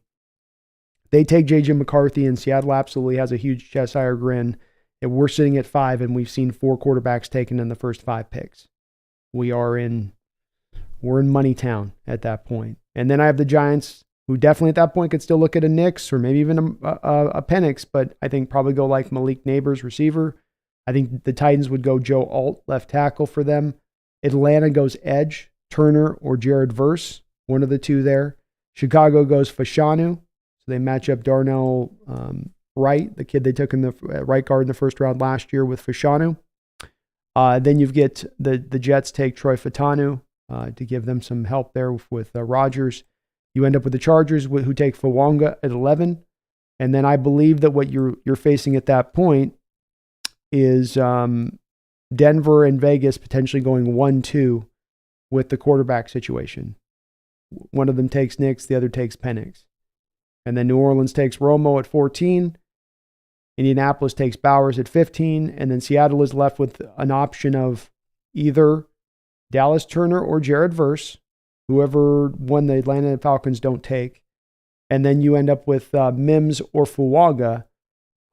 They take J.J. McCarthy, and Seattle absolutely has a huge chest-higher grin. And we're sitting at 5, and we've seen 4 quarterbacks taken in the first 5 picks. We're in money town at that point. And then I have the Giants, who definitely at that point could still look at a Nix or maybe even a Penix, but I think probably go like Malik Neighbors, receiver. I think the Titans would go Joe Alt, left tackle for them. Atlanta goes edge, Turner or Jared Verse, one of the two there. Chicago goes Fashanu. So they match up Darnell Wright, the kid they took in the right guard in the first round last year, with Fashanu. Then you get the Jets take Troy Fatanu to give them some help there with Rodgers. You end up with the Chargers, who take Fawanga at 11. And then I believe that what you're facing at that point is Denver and Vegas potentially going 1-2 with the quarterback situation. One of them takes Nix, the other takes Penix. And then New Orleans takes Romo at 14. Indianapolis takes Bowers at 15. And then Seattle is left with an option of either Dallas Turner or Jared Verse, whoever one the Atlanta Falcons don't take. And then you end up with Mims or Fuaga,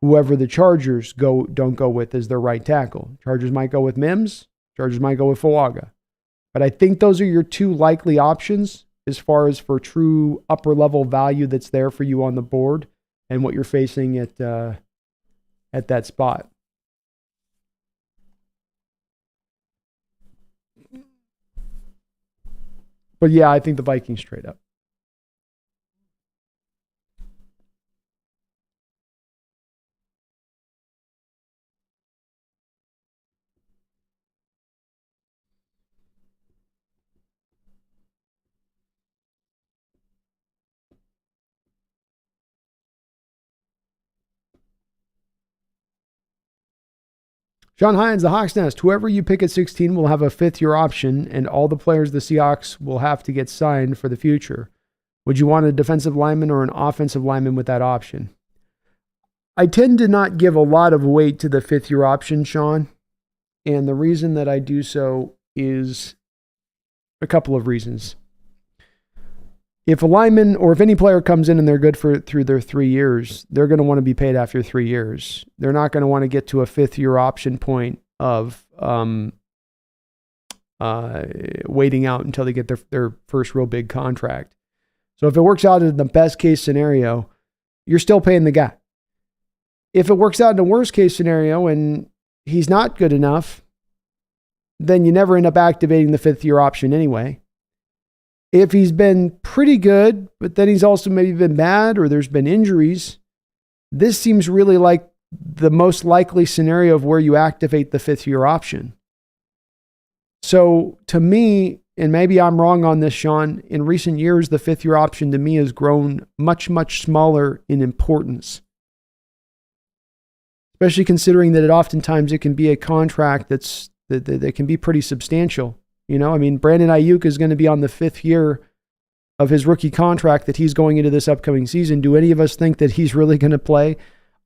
whoever the Chargers don't go with as their right tackle. Chargers might go with Mims. Chargers might go with Fuaga. But I think those are your 2 likely options as far as for true upper level value that's there for you on the board and what you're facing at that spot. But yeah, I think the Vikings straight up. John Hines, the Hawks Nest. Whoever you pick at 16 will have a 5th-year option, and all the players the Seahawks will have to get signed for the future. Would you want a defensive lineman or an offensive lineman with that option? I tend to not give a lot of weight to the 5th-year option, Sean. And the reason that I do so is a couple of reasons. If a lineman or if any player comes in and they're good through their 3 years, they're going to want to be paid after 3 years. They're not going to want to get to a 5th-year option point of waiting out until they get their first real big contract. So if it works out in the best case scenario, you're still paying the guy. If it works out in the worst case scenario and he's not good enough, then you never end up activating the 5th-year option anyway. If he's been pretty good, but then he's also maybe been bad or there's been injuries, this seems really like the most likely scenario of where you activate the 5th-year option. So to me, and maybe I'm wrong on this, Sean, in recent years, the 5th-year option to me has grown much, much smaller in importance. Especially considering that oftentimes it can be a contract that can be pretty substantial. You know, I mean, Brandon Ayuk is going to be on the 5th year of his rookie contract that he's going into this upcoming season. Do any of us think that he's really going to play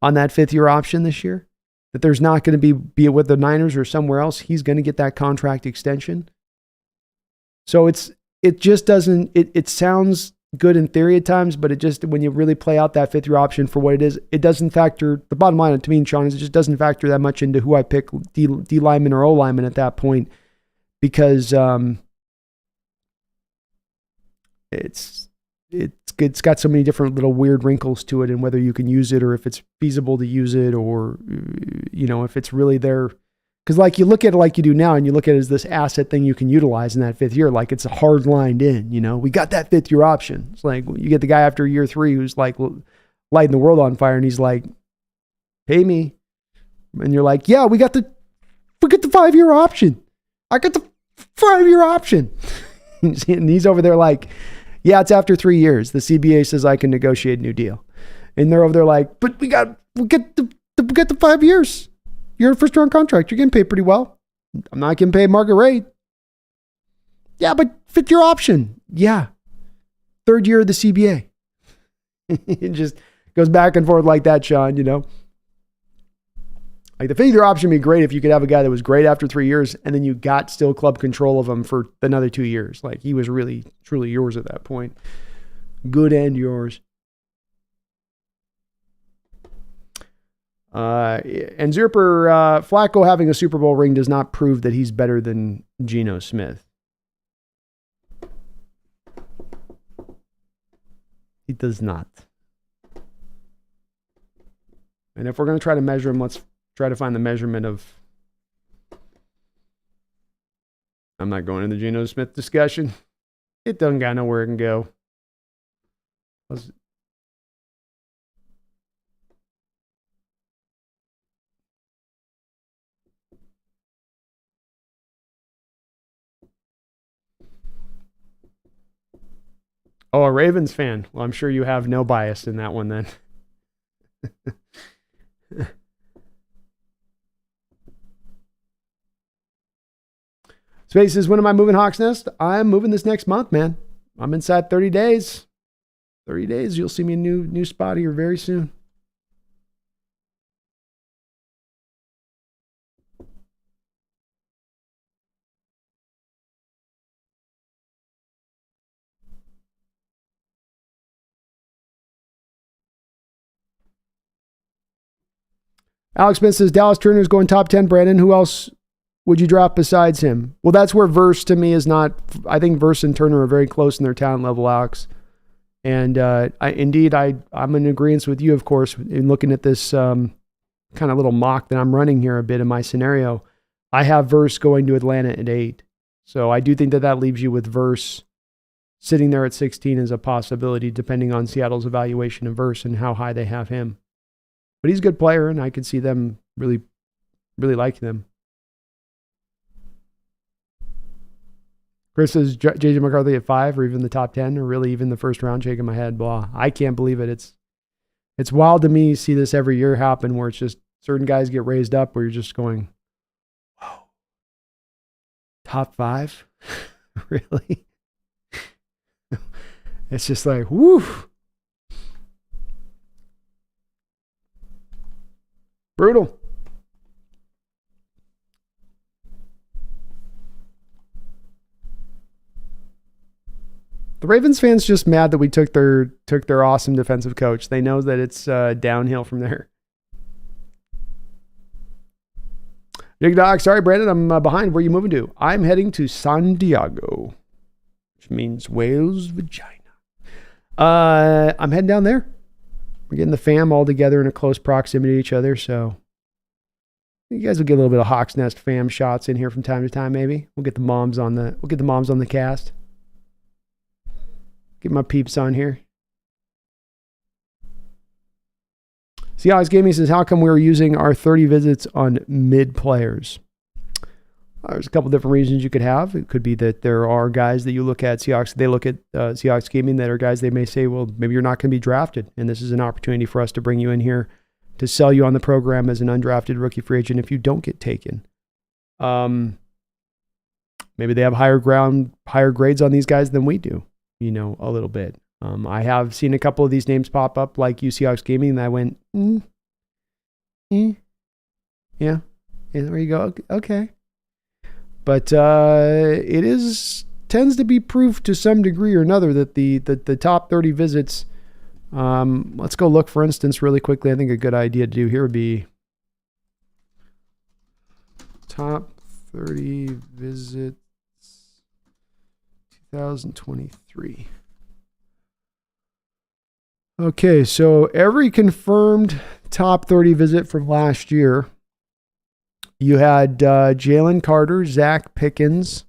on that 5th-year option this year? That there's not going to be it with the Niners or somewhere else, he's going to get that contract extension? So it just doesn't, it sounds good in theory at times, but it just, when you really play out that 5th-year option for what it is, it doesn't factor, the bottom line to me, Sean, is it just doesn't factor that much into who I pick, D lineman or O lineman at that point. Because it's got so many different little weird wrinkles to it, and whether you can use it or if it's feasible to use it, or if it's really there. Because like you look at it like you do now, and you look at it as this asset thing you can utilize in that 5th year, like it's a hard lined in. We got that 5th-year option. It's like you get the guy after year 3 who's like lighting the world on fire, and he's like, "Pay me," and you're like, "Yeah, we got the 5-year option. I got the 5-year option." And he's over there like, "Yeah, it's after 3 years. The CBA says I can negotiate a new deal." And they're over there like, "But we get the 5 years. You're a first-round contract. You're getting paid pretty well. I'm not getting paid market rate." "Yeah, but 5th-year option." "Yeah. 3rd year of the CBA." It just goes back and forth like that, Sean, Like the fifth-year option would be great if you could have a guy that was great after 3 years and then you got still club control of him for another 2 years. Like he was really, truly yours at that point. Good and yours. And Zerper, Flacco having a Super Bowl ring does not prove that he's better than Geno Smith. He does not. And if we're going to try to measure him, let's try to find the measurement of... I'm not going into the Geno Smith discussion. It doesn't got nowhere it can go. Oh, a Ravens fan. Well, I'm sure you have no bias in that one then. Space says, when am I moving Hawks Nest? I'm moving this next month, man. I'm inside 30 days. 30 days, you'll see me in a new spot here very soon. Alex Smith says, Dallas Turner's going top 10, Brandon. Who else would you drop besides him? Well, that's where Verse to me is not... I think Verse and Turner are very close in their talent level, Alex. And I'm in agreement with you, of course, in looking at this kind of little mock that I'm running here a bit in my scenario. I have Verse going to Atlanta at 8. So I do think that leaves you with Verse sitting there at 16 as a possibility, depending on Seattle's evaluation of Verse and how high they have him. But he's a good player, and I could see them really, really liking them. Chris says J.J. McCarthy at 5 or even the top 10 or really even the first round, shaking my head. Blah. I can't believe it. It's wild to me to see this every year happen where it's just certain guys get raised up where you're just going, whoa, top 5? Really? It's just like, whoo. Brutal. The Ravens fans just mad that we took their awesome defensive coach. They know that it's downhill from there. Big Dog, sorry, Brandon, I'm behind. Where are you moving to? I'm heading to San Diego, which means Wales, vagina. I'm heading down there. We're getting the fam all together in a close proximity to each other, so you guys will get a little bit of Hawks Nest fam shots in here from time to time. Maybe we'll get the moms on the cast. Get my peeps on here. Seahawks Gaming says, how come we're using our 30 visits on mid players? There's a couple different reasons you could have. It could be that there are guys that you look at Seahawks. They look at Seahawks Gaming that are guys they may say, well, maybe you're not going to be drafted, and this is an opportunity for us to bring you in here to sell you on the program as an undrafted rookie free agent if you don't get taken. Maybe they have higher grades on these guys than we do, a little bit. I have seen a couple of these names pop up like Seahawks Gaming, and I went, yeah, there you go. Okay. But it tends to be proof to some degree or another that the top 30 visits, let's go look, for instance, really quickly. I think a good idea to do here would be top 30 visits 2023. Okay, so every confirmed top 30 visit from last year, you had Jalen Carter, Zach Pickens,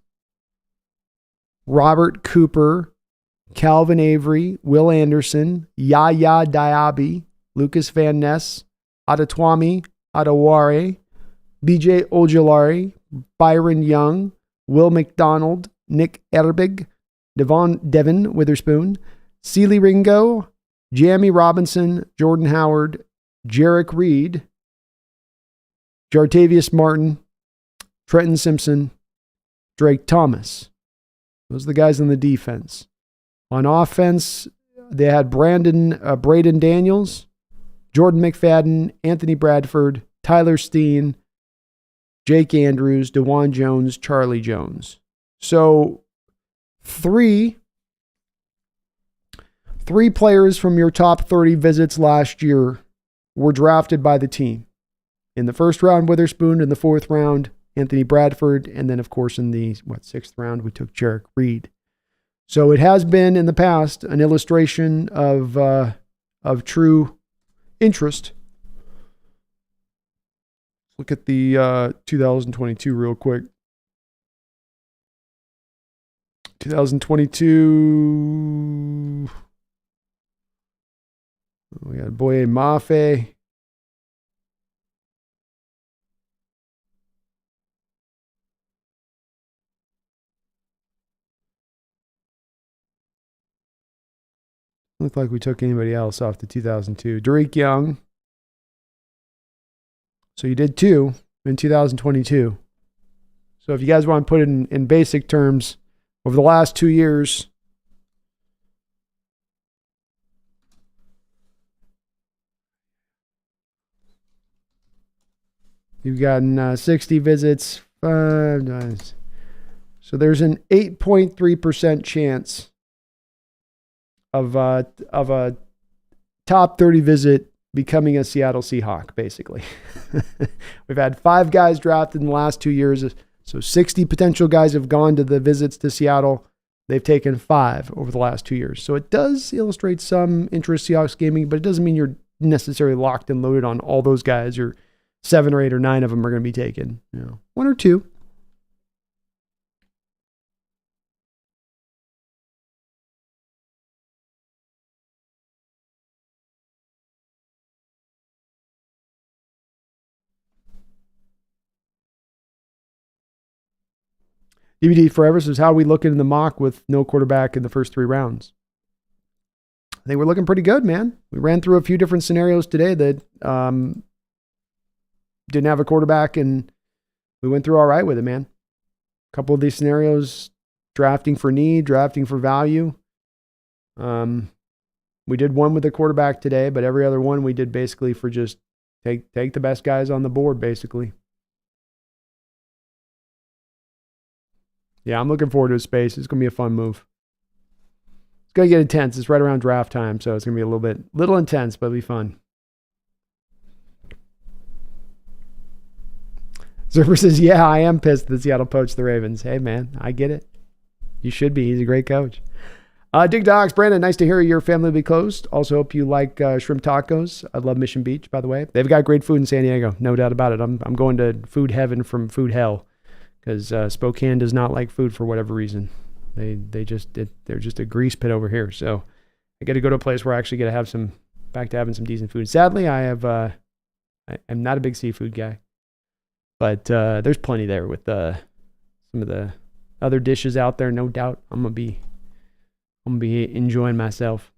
Robert Cooper, Calvin Avery, Will Anderson, Yaya Diaby, Lucas Van Ness, Adatwami Adaware, BJ Ojolari, Byron Young, Will McDonald, Nick Erbig, Devin Witherspoon, Sealy Ringo, Jamie Robinson, Jordan Howard, Jarek Reed, Jartavius Martin, Trenton Simpson, Drake Thomas. Those are the guys on the defense. On offense, they had Braden Daniels, Jordan McFadden, Anthony Bradford, Tyler Steen, Jake Andrews, DeJuan Jones, Charlie Jones. So three players from your top 30 visits last year were drafted by the team. In the first round, Witherspoon. In the fourth round, Anthony Bradford. And then, of course, in the sixth round, we took Jarek Reed. So it has been in the past an illustration of true interest. Look at the 2022 real quick. 2022, we had Boye Mafe. Looked like we took anybody else off the 2002. Derek Young. So you did 2 in 2022. So if you guys want to put it in basic terms, over the last 2 years, you've gotten 60 visits, 5 times. So there's an 8.3% chance of a top 30 visit becoming a Seattle Seahawk, basically. We've had 5 guys drafted in the last 2 years. So 60 potential guys have gone to the visits to Seattle. They've taken 5 over the last 2 years. So it does illustrate some interest in Seahawks gaming, but it doesn't mean you're necessarily locked and loaded on all those guys. You're 7 or 8 or 9 of them are going to be taken. 1 or 2. DVD Forever says, how are we looking in the mock with no quarterback in the first 3 rounds? I think we're looking pretty good, man. We ran through a few different scenarios today that didn't have a quarterback, and we went through all right with it, man. A couple of these scenarios, drafting for need, drafting for value. We did one with a quarterback today, but every other one we did basically for just take the best guys on the board, basically. Yeah, I'm looking forward to a space. It's going to be a fun move. It's going to get intense. It's right around draft time, so it's going to be a little intense, but it'll be fun. Zerber says, yeah, I am pissed that Seattle poached the Ravens. Hey, man, I get it. You should be. He's a great coach. Dig Dogs, Brandon, nice to hear your family will be closed. Also hope you like shrimp tacos. I love Mission Beach, by the way. They've got great food in San Diego, no doubt about it. I'm going to food heaven from food hell, because Spokane does not like food for whatever reason. They're just a grease pit over here. So I got to go to a place where I actually get to have back to having some decent food. Sadly, I'm not a big seafood guy, but there's plenty there with some of the other dishes out there. No doubt, I'm gonna be enjoying myself.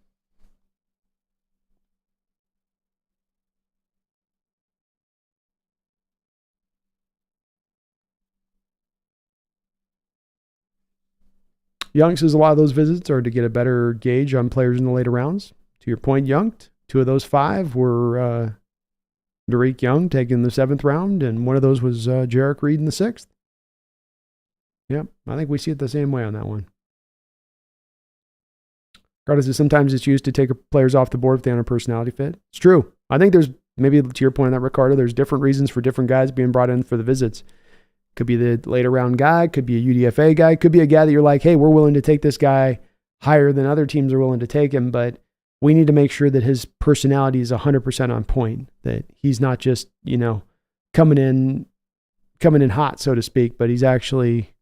Young says a lot of those visits are to get a better gauge on players in the later rounds. To your point, Young, 2 of those 5 were Derek Young taken in the 7th round, and one of those was Jarek Reed in the 6th. Yep, I think we see it the same way on that one. Carter says sometimes it's used to take players off the board if they have a personality fit. It's true. I think there's, maybe to your point on that, Ricardo, there's different reasons for different guys being brought in for the visits. Could be the later round guy, could be a UDFA guy, could be a guy that you're like, hey, we're willing to take this guy higher than other teams are willing to take him, but we need to make sure that his personality is 100% on point, that he's not just, coming in hot, so to speak, but he's actually,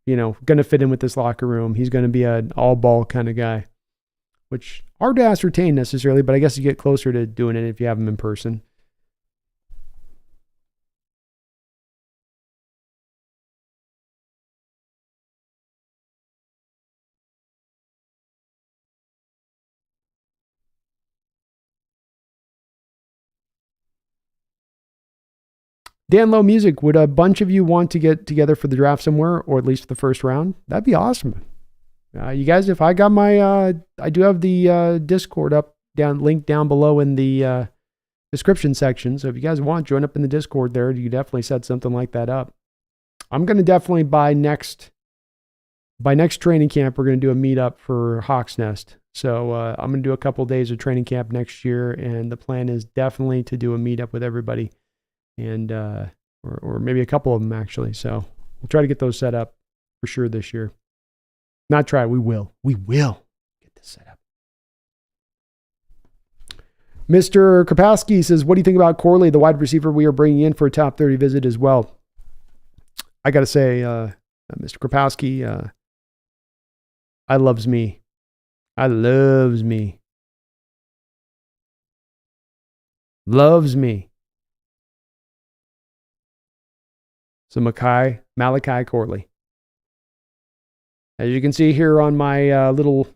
going to fit in with this locker room. He's going to be an all ball kind of guy, which hard to ascertain necessarily, but I guess you get closer to doing it if you have him in person. Dan Low Music, would a bunch of you want to get together for the draft somewhere, or at least the first round? That'd be awesome. You guys, if I got my, I do have the Discord linked down below in the description section. So if you guys want, join up in the Discord there. You definitely set something like that up. I'm going to definitely by next training camp, we're going to do a meetup for Hawks Nest. So I'm going to do a couple of days of training camp next year, and the plan is definitely to do a meetup with everybody, and or maybe a couple of them actually. So we'll try to get those set up for sure this year. Not try, we will get this set up. Mr. Krapowski says, what do you think about Corley, the wide receiver we are bringing in for a top 30 visit as well? I got to say, Mr. Krapowski, I loves me. Loves me. So Malachi Corley. As you can see here on my little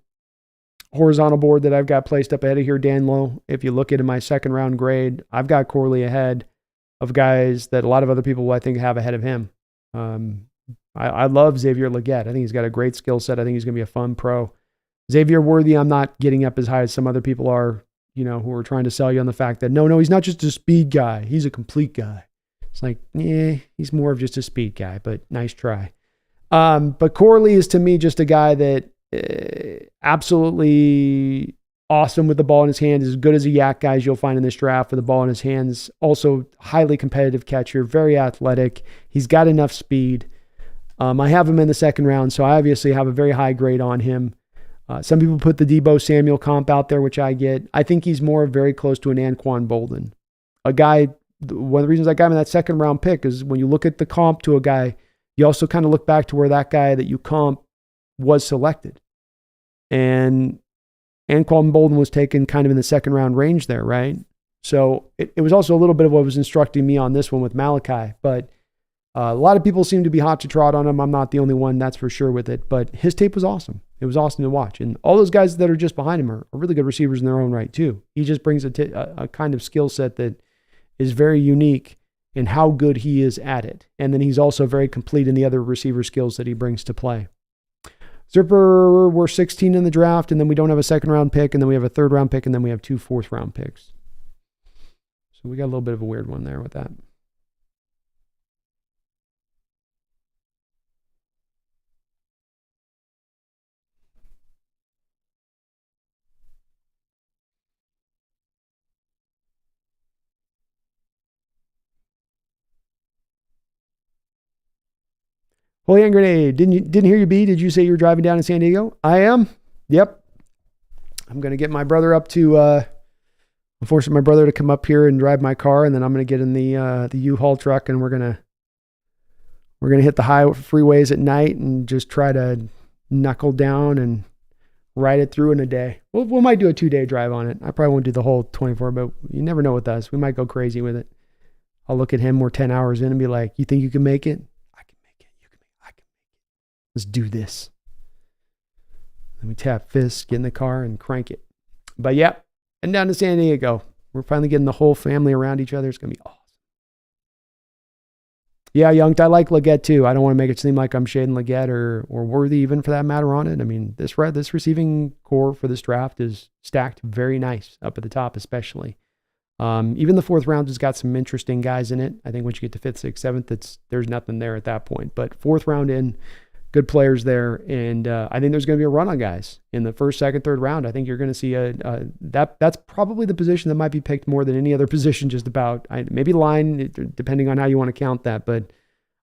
horizontal board that I've got placed up ahead of here, Dan Lowe, if you look at my second round grade, I've got Corley ahead of guys that a lot of other people I think have ahead of him. I love Xavier Legette. I think he's got a great skill set. I think he's going to be a fun pro. Xavier Worthy, I'm not getting up as high as some other people are, who are trying to sell you on the fact that, no, he's not just a speed guy. He's a complete guy. It's like, he's more of just a speed guy, but nice try. But Corley is to me just a guy that absolutely awesome with the ball in his hand, as good as a yak guys you'll find in this draft with the ball in his hands. Also highly competitive catcher, very athletic. He's got enough speed. I have him in the second round, so I obviously have a very high grade on him. Some people put the Deebo Samuel comp out there, which I get. I think he's more very close to an Anquan Bolden. A guy, one of the reasons I got him in that second round pick is when you look at the comp to a guy, you also kind of look back to where that guy that you comp was selected. And Anquan Bolden was taken kind of in the second round range there, right? So it was also a little bit of what was instructing me on this one with Malachi. But a lot of people seem to be hot to trot on him. I'm not the only one, that's for sure, with it. But his tape was awesome. It was awesome to watch. And all those guys that are just behind him are really good receivers in their own right, too. He just brings a kind of skill set that is very unique in how good he is at it. And then he's also very complete in the other receiver skills that he brings to play. Zerper, we're 16 in the draft, and then we don't have a second round pick, and then we have a third round pick, and then we have 2 fourth round picks. So we got a little bit of a weird one there with that. Holy hand grenade. Didn't hear you, B. Did you say you were driving down in San Diego? I am. Yep. I'm going to get my brother up to, I'm forcing my brother to come up here and drive my car, and then I'm going to get in the U-Haul truck, and we're going to hit the high freeways at night and just try to knuckle down and ride it through in a day. We might do a 2-day drive on it. I probably won't do the whole 24, but you never know with us. We might go crazy with it. I'll look at him, we're 10 hours in, and be like, you think you can make it? Let's do this. Then we tap fists, get in the car, and crank it. But yeah, and down to San Diego. We're finally getting the whole family around each other. It's going to be awesome. Yeah, Younged, I like Legette too. I don't want to make it seem like I'm shading Legette or Worthy even for that matter on it. I mean, this receiving core for this draft is stacked very nice up at the top especially. Even the fourth round has got some interesting guys in it. I think once you get to 5th, 6th, 7th, there's nothing there at that point. But fourth round in, good players there, and I think there's going to be a run on guys in the first, second, third round. I think you're going to see that's probably the position that might be picked more than any other position. Just about maybe line, depending on how you want to count that, but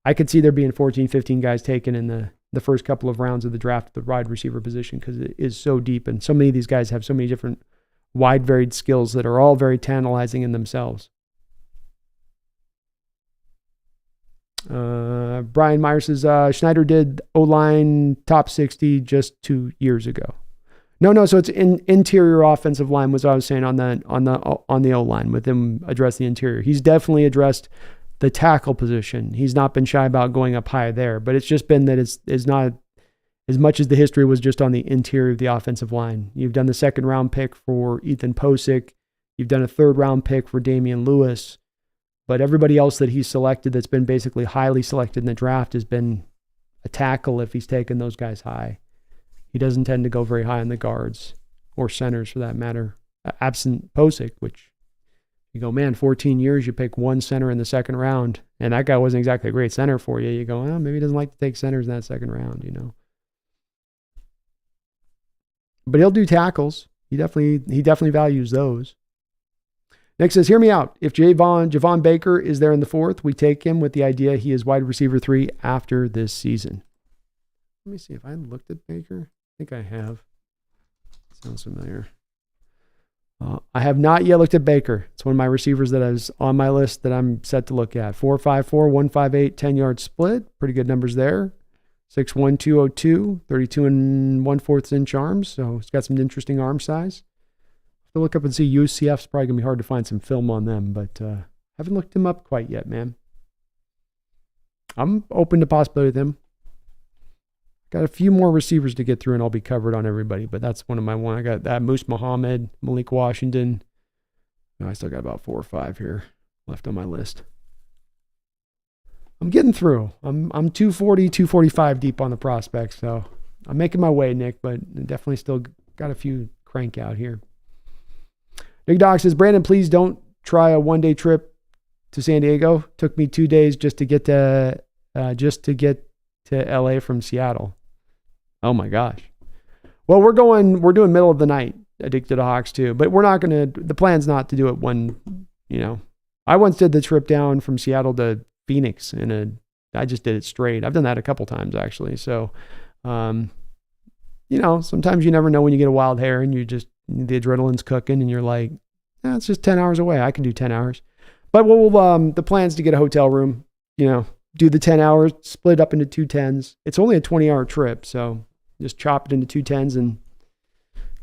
I could see there being 14, 15 guys taken in the first couple of rounds of the draft, the wide receiver position, because it is so deep, and so many of these guys have so many different wide varied skills that are all very tantalizing in themselves. Brian Meyer says, Schneider did O-line top 60 just 2 years ago. No. So it's interior offensive line was what I was saying on the O-line with him address the interior. He's definitely addressed the tackle position. He's not been shy about going up high there, but it's just been that it's not as much as the history was just on the interior of the offensive line. You've done the second round pick for Ethan Posick. You've done a third round pick for Damian Lewis. But everybody else that he's selected that's been basically highly selected in the draft has been a tackle if he's taken those guys high. He doesn't tend to go very high on the guards or centers for that matter, absent Posick, which You go, man, 14 years, you pick one center in the second round, and that guy wasn't exactly a great center for you. You go, well, maybe he doesn't like to take centers in that second round, you know. But he'll do tackles. He definitely values those. Next says, hear me out. If Javon Baker is there in the fourth, we take him with the idea he is wide receiver 3 after this season. Let me see if I looked at Baker. I think I have. Sounds familiar. I have not yet looked at Baker. It's one of my receivers that is on my list that I'm set to look at. 4.54, 158, 10-yard split. Pretty good numbers there. 6'1", 202, 32 and 1/4 inch arms. So he's got some interesting arm size. To look up and see UCF's probably going to be hard to find some film on them, but haven't looked him up quite yet, man. I'm open to possibility with him. Got a few more receivers to get through, and I'll be covered on everybody, but that's one of my one. I got that Moose Muhammad, Malik Washington. I still got about 4 or 5 here left on my list. I'm getting through. I'm 240, 245 deep on the prospects, so I'm making my way, Nick, but definitely still got a few crank out here. Big Doc says, Brandon, please don't try a one-day trip to San Diego. Took me 2 days just to get to LA from Seattle. Oh my gosh. Well, we're doing middle of the night, Addicted to Hawks too, but the plan's not to do it I once did the trip down from Seattle to Phoenix I just did it straight. I've done that a couple times actually. So, sometimes you never know when you get a wild hair and the adrenaline's cooking and you're like, it's just 10 hours away. I can do 10 hours. But the plan's to get a hotel room, do the 10 hours, split up into 2 10s. It's only a 20-hour trip, so just chop it into 2 10s and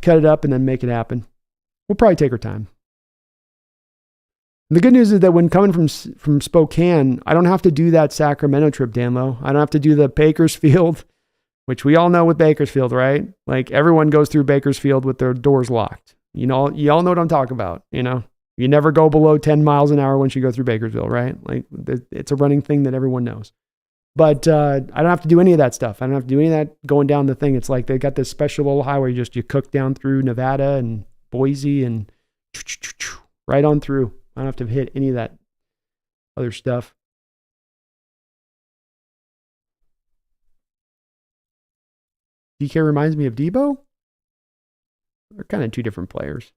cut it up and then make it happen. We'll probably take our time. And the good news is that when coming from Spokane, I don't have to do that Sacramento trip, Danlo. I don't have to do the Bakersfield, which we all know with Bakersfield, right? Like everyone goes through Bakersfield with their doors locked. You all know what I'm talking about, You never go below 10 miles an hour once you go through Bakersfield, right? Like it's a running thing that everyone knows. But I don't have to do any of that stuff. I don't have to do any of that going down the thing. It's like they got this special little highway you cook down through Nevada and Boise and right on through. I don't have to hit any of that other stuff. DK reminds me of Debo. They're kind of 2 different players.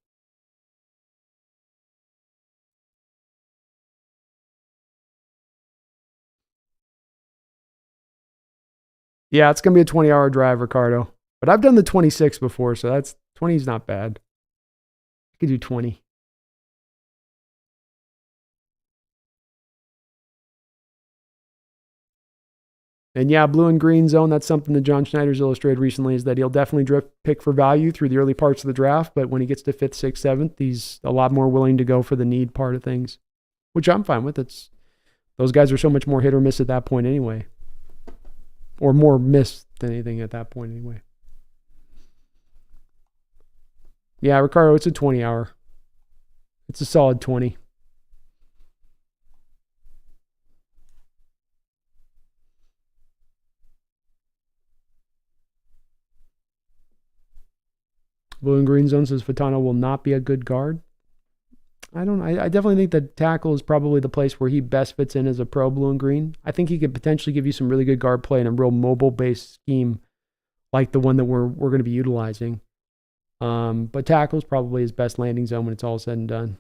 Yeah, it's going to be a 20-hour drive, Ricardo. But I've done the 26 before, so 20 is not bad. I could do 20. And yeah, blue and green zone, that's something that John Schneider's illustrated recently, is that he'll definitely drift pick for value through the early parts of the draft, but when he gets to 5th, 6th, 7th, he's a lot more willing to go for the need part of things, which I'm fine with. Those guys are so much more hit or miss at that point anyway. Or more miss than anything at that point anyway. Yeah, Ricardo, it's a 20-hour. It's a solid 20. Blue and green zone says Fatano will not be a good guard. I definitely think that tackle is probably the place where he best fits in as a pro blue and green. I think he could potentially give you some really good guard play in a real mobile-based scheme like the one that we're going to be utilizing. But tackle is probably his best landing zone when it's all said and done.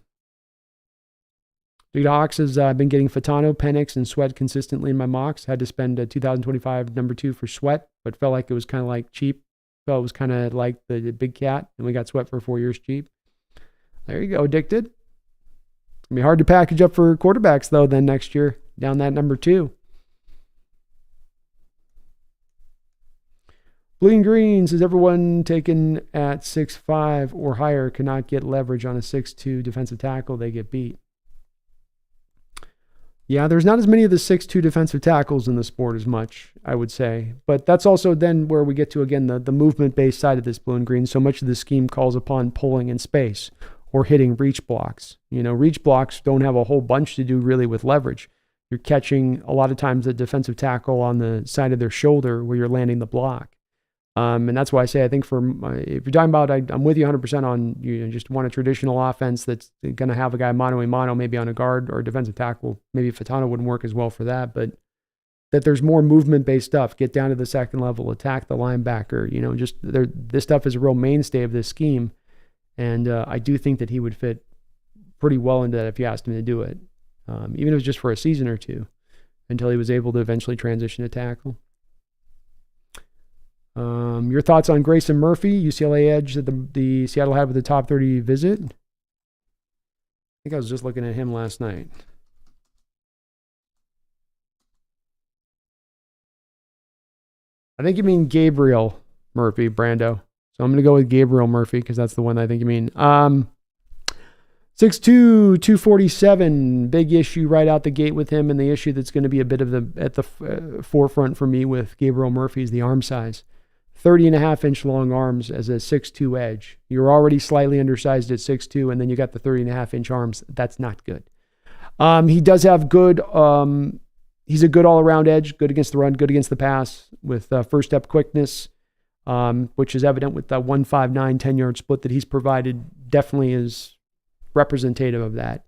Big Hawks has been getting Fatano, Penix, and Sweat consistently in my mocks. Had to spend a 2025 number 2 for Sweat, but felt like it was kind of like cheap. Felt it was kind of like the big cat, and we got Sweat for 4 years cheap. There you go, Addicted. It's going to be hard to package up for quarterbacks, though, then next year, down that number 2. Blue and green says everyone taken at 6'5" or higher cannot get leverage on a 6'2" defensive tackle. They get beat. Yeah, there's not as many of the 6'2" defensive tackles in the sport as much, I would say. But that's also then where we get to, again, the movement-based side of this blue and green. So much of the scheme calls upon pulling in space or hitting reach blocks. Reach blocks don't have a whole bunch to do really with leverage. You're catching a lot of times the defensive tackle on the side of their shoulder where you're landing the block. And that's why I say I think if you're talking about, I'm with you 100% on you just want a traditional offense that's going to have a guy mano a mano, maybe on a guard or a defensive tackle. Maybe Fatano wouldn't work as well for that, but that there's more movement-based stuff. Get down to the second level, attack the linebacker. This stuff is a real mainstay of this scheme, and I do think that he would fit pretty well into that if you asked him to do it, even if it was just for a season or two, until he was able to eventually transition to tackle. Your thoughts on Grayson Murphy, UCLA edge that the Seattle had with the top 30 visit? I think I was just looking at him last night. I think you mean Gabriel Murphy, Brando. So I'm going to go with Gabriel Murphy because that's the one I think you mean. 6'2", 247, big issue right out the gate with him, and the issue that's going to be a bit of at the forefront for me with Gabriel Murphy is the arm size. 30.5-inch long arms as a 6'2" edge. You're already slightly undersized at 6'2", and then you got the 30.5-inch arms. That's not good. He does have good, he's a good all-around edge, good against the run, good against the pass, with first-step quickness, which is evident with the 1.59 10-yard split that he's provided, definitely is representative of that.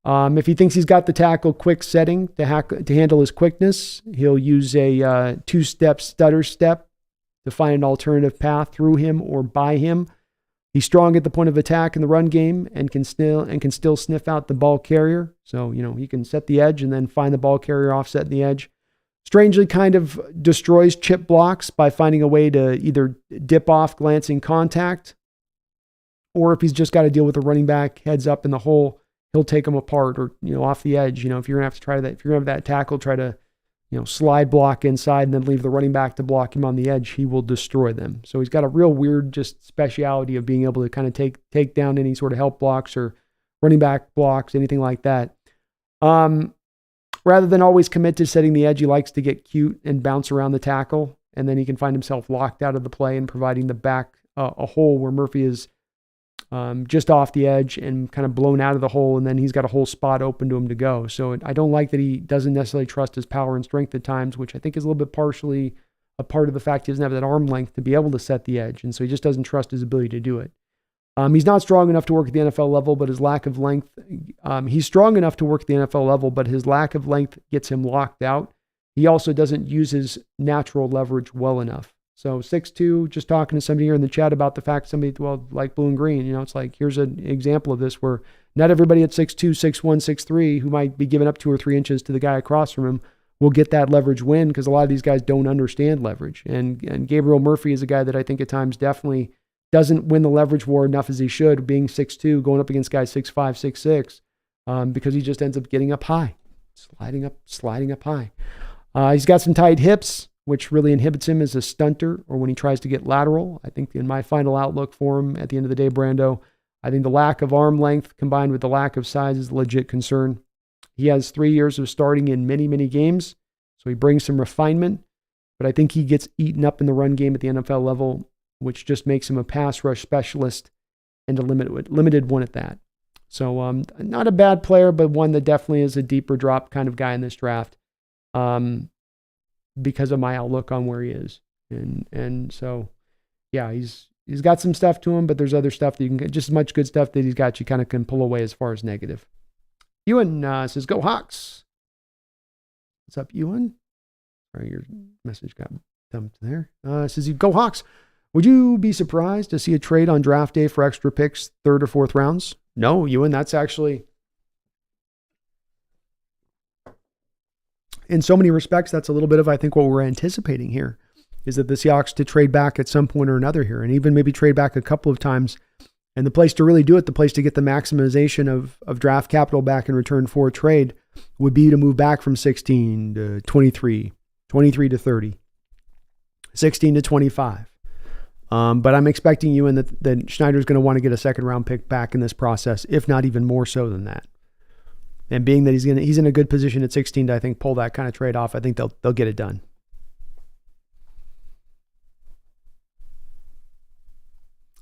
If he thinks he's got the tackle quick setting to handle his quickness, he'll use a two-step stutter step to find an alternative path through him or by him. He's strong at the point of attack in the run game and can still sniff out the ball carrier. So, he can set the edge and then find the ball carrier offset the edge. Strangely kind of destroys chip blocks by finding a way to either dip off glancing contact, or if he's just got to deal with a running back heads up in the hole, he'll take them apart or, off the edge. If you're going to have to try that, if you're going to have that tackle, try to slide block inside and then leave the running back to block him on the edge, he will destroy them. So he's got a real weird just speciality of being able to kind of take down any sort of help blocks or running back blocks, anything like that. Rather than always commit to setting the edge, he likes to get cute and bounce around the tackle, and then he can find himself locked out of the play and providing the back a hole where Murphy is just off the edge and kind of blown out of the hole, and then he's got a whole spot open to him to go. So I don't like that he doesn't necessarily trust his power and strength at times, which I think is a little bit partially a part of the fact he doesn't have that arm length to be able to set the edge, and so he just doesn't trust his ability to do it. He's not strong enough to work at the NFL level, but his lack of length, he's strong enough to work at the NFL level, but his lack of length gets him locked out. He also doesn't use his natural leverage well enough. So 6'2", just talking to somebody here in the chat about the fact like blue and green, it's like, here's an example of this where not everybody at 6'2", 6'1", 6'3", who might be giving up 2 or 3 inches to the guy across from him will get that leverage win, because a lot of these guys don't understand leverage. And Gabriel Murphy is a guy that I think at times definitely doesn't win the leverage war enough as he should, being 6'2", going up against guys 6'5", 6'6", because he just ends up getting up high, sliding up high. He's got some tight hips, which really inhibits him as a stunter or when he tries to get lateral. I think in my final outlook for him at the end of the day, Brando, I think the lack of arm length combined with the lack of size is a legit concern. He has 3 years of starting in many, many games, so he brings some refinement, but I think he gets eaten up in the run game at the NFL level, which just makes him a pass rush specialist and a limited one at that. So not a bad player, but one that definitely is a deeper drop kind of guy in this draft. Because of my outlook on where he is. And so, yeah, he's got some stuff to him, but there's other stuff that you can get, just as much good stuff that he's got, you kind of can pull away as far as negative. Ewan says, go Hawks. What's up, Ewan? Sorry, your message got dumped there. Says, go Hawks. Would you be surprised to see a trade on draft day for extra picks, 3rd or 4th rounds? No, Ewan, that's actually... in so many respects, that's a little bit of, I think, what we're anticipating here, is that the Seahawks to trade back at some point or another here, and even maybe trade back a couple of times. And the place to really do it, the place to get the maximization of draft capital back in return for a trade would be to move back from 16 to 23, 23 to 30, 16 to 25. But I'm expecting you that Schneider's going to want to get a 2nd round pick back in this process, if not even more so than that. And being that he's in a good position at 16 to, I think, pull that kind of trade off, I think they'll get it done.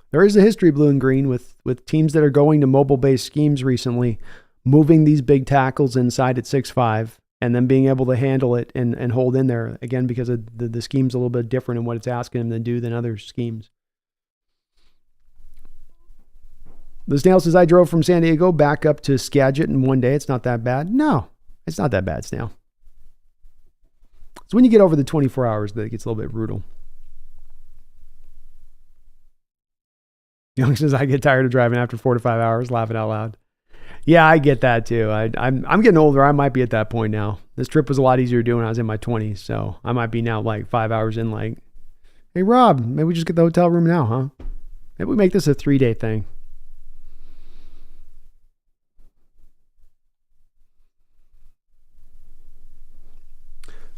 There is a history, blue and green, with teams that are going to mobile-based schemes recently, moving these big tackles inside at 6'5", and then being able to handle it and hold in there again, because of the scheme's a little bit different in what it's asking him to do than other schemes. The Snail says, I drove from San Diego back up to Skagit in one day. It's not that bad. No, it's not that bad, Snail. It's when you get over the 24 hours that it gets a little bit brutal. Young says, I get tired of driving after 4 to 5 hours, laughing out loud. Yeah, I get that too. I'm getting older. I might be at that point now. This trip was a lot easier to do when I was in my 20s. So I might be now like 5 hours in, like, hey, Rob, maybe we just get the hotel room now, huh? Maybe we make this a 3-day thing.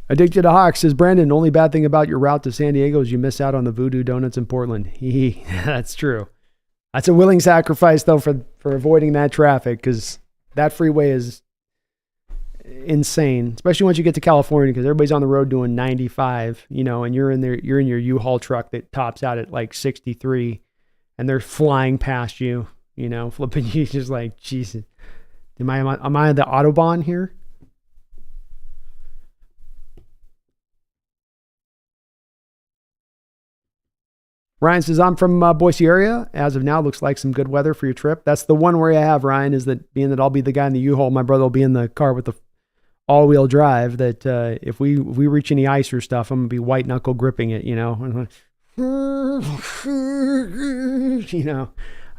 Addicted to Hawks says, Brandon, only bad thing about your route to San Diego is you miss out on the Voodoo Donuts in Portland. That's true. That's a willing sacrifice, though, for avoiding that traffic, because that freeway is insane, especially once you get to California, because everybody's on the road doing 95, and you're in your U-Haul truck that tops out at like 63, and they're flying past you, flipping you, just like, Jesus, am I on the Autobahn here? Ryan says, I'm from Boise area. As of now, looks like some good weather for your trip. That's the one worry I have, Ryan, is that being that I'll be the guy in the U-Haul, my brother will be in the car with the all-wheel drive, that if we reach any ice or stuff, I'm going to be white knuckle gripping it, I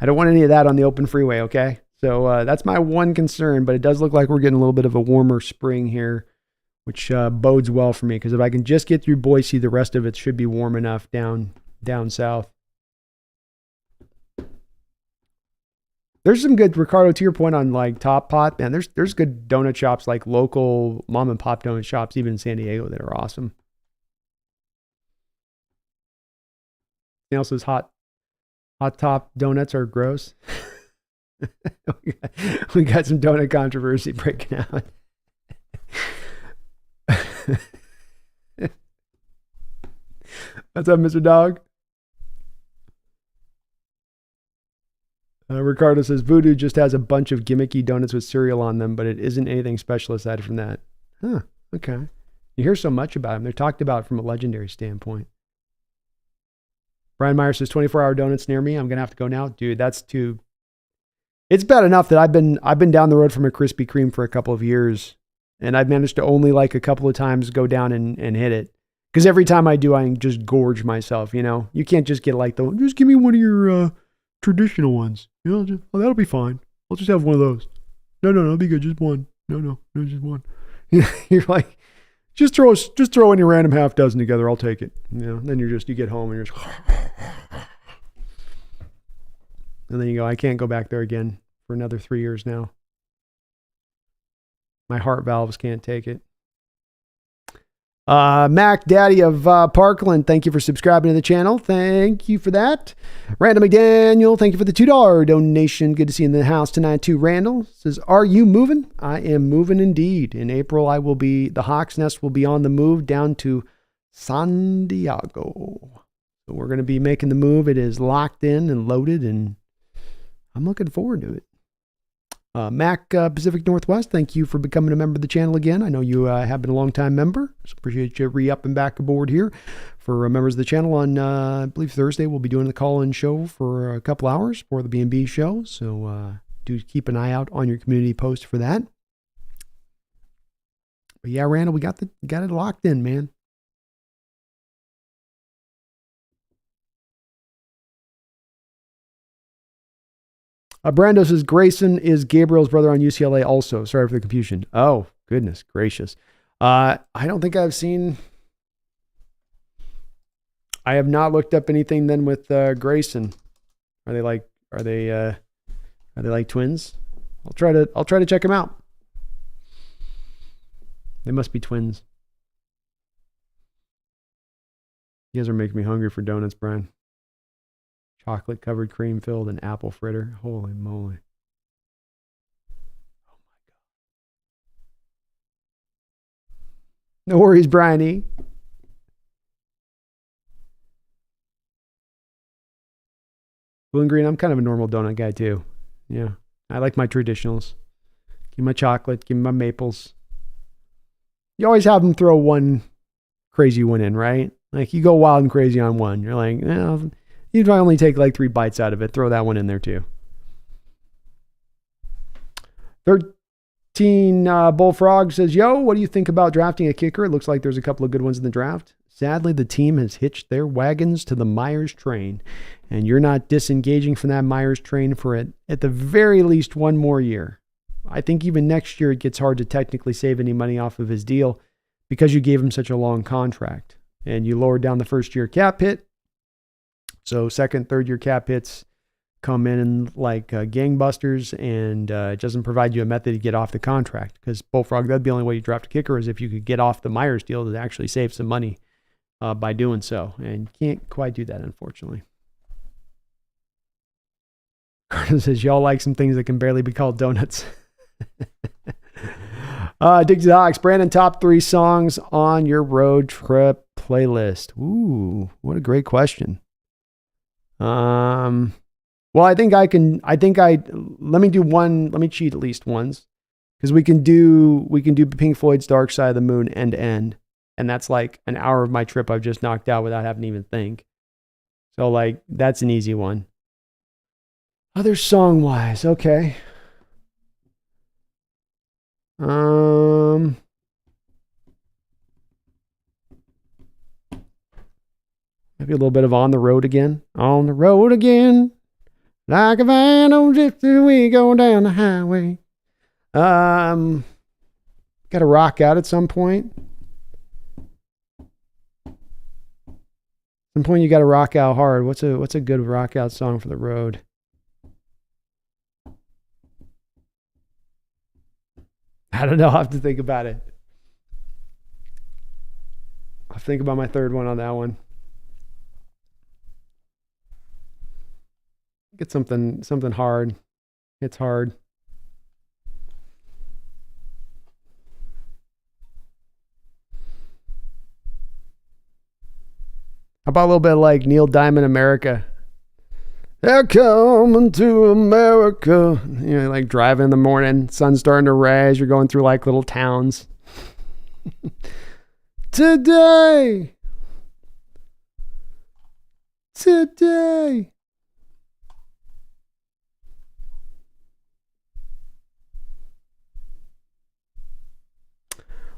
don't want any of that on the open freeway, okay? So that's my one concern, but it does look like we're getting a little bit of a warmer spring here, which bodes well for me, because if I can just get through Boise, the rest of it should be warm enough down south. There's some good, Ricardo, to your point on like Top Pot, man, there's good donut shops, like local mom and pop donut shops, even in San Diego, that are awesome. Anything else says hot top donuts are gross. we got some donut controversy breaking out. What's up, Mr. Dog? Ricardo says, Voodoo just has a bunch of gimmicky donuts with cereal on them, but it isn't anything special aside from that. Huh, okay. You hear so much about them. They're talked about from a legendary standpoint. Brian Meyer says, 24-hour donuts near me. I'm going to have to go now. Dude, that's too... It's bad enough that I've been down the road from a Krispy Kreme for a couple of years, and I've managed to only like a couple of times go down and hit it. Because every time I do, I just gorge myself, You can't just get like just give me one of your traditional ones. That'll be fine. I'll just have one of those. No, it'll be good. Just one. No, just one. You're like, just throw any random half dozen together. I'll take it. Then you get home and you're just, and then you go, I can't go back there again for another 3 years now. My heart valves can't take it. Mac Daddy of Parkland, thank you for subscribing to the channel. Thank you for that. Randall McDaniel, thank you for the $2 donation. Good to see you in the house tonight too. Randall says, are you moving? I am moving indeed. In April, the Hawks Nest will be on the move down to San Diego. So we're going to be making the move. It is locked in and loaded, and I'm looking forward to it. Mac Pacific Northwest, thank you for becoming a member of the channel again. I know you have been a long-time member, so appreciate you re-upping back aboard here. For members of the channel on, I believe Thursday, we'll be doing the call-in show for a couple hours for the B&B show, so do keep an eye out on your community post for that. But yeah, Randall, we got it locked in, man. Brando says, Grayson is Gabriel's brother on UCLA also. Sorry for the confusion. Oh, goodness gracious. I don't think I have not looked up anything then with Grayson. Are they like twins? I'll try to check them out. They must be twins. You guys are making me hungry for donuts, Brian. Chocolate covered, cream filled, and apple fritter. Holy moly. Oh my God. No worries, Brian E. Blue and green, I'm kind of a normal donut guy too. Yeah. I like my traditionals. Give me my chocolate, give me my maples. you always have them throw one crazy one in, right? Like you go wild and crazy on one. You're like, you'd only take like 3 bites out of it. Throw that one in there too. 13 Bullfrog says, yo, what do you think about drafting a kicker? It looks like there's a couple of good ones in the draft. Sadly, the team has hitched their wagons to the Myers train, and you're not disengaging from that Myers train for it at the very least one more year. I think even next year it gets hard to technically save any money off of his deal because you gave him such a long contract and you lowered down the first year cap hit. So second, third year cap hits come in like gangbusters, and it doesn't provide you a method to get off the contract because Bullfrog, that'd be the only way you draft a kicker is if you could get off the Myers deal to actually save some money by doing so. And you can't quite do that, unfortunately. Carter says, y'all like some things that can barely be called donuts. Dig to the Hawks. Brandon, top 3 songs on your road trip playlist. Ooh, what a great question. Well, let me do one. Let me cheat at least once because we can do Pink Floyd's Dark Side of the Moon end to end. And that's like an hour of my trip I've just knocked out without having to even think. So like, that's an easy one. Other song wise. Okay. Maybe a little bit of On the Road Again. On the road again. Like a van on gypsy, we go down the highway. Got to rock out at some point. At some point you got to rock out hard. What's a good rock out song for the road? I don't know. I'll have to think about it. I'll think about my third one on that one. Get something hard. It's hard. How about a little bit like Neil Diamond, America? They're coming to America. You know, like driving in the morning, sun's starting to rise. You're going through like little towns. Today.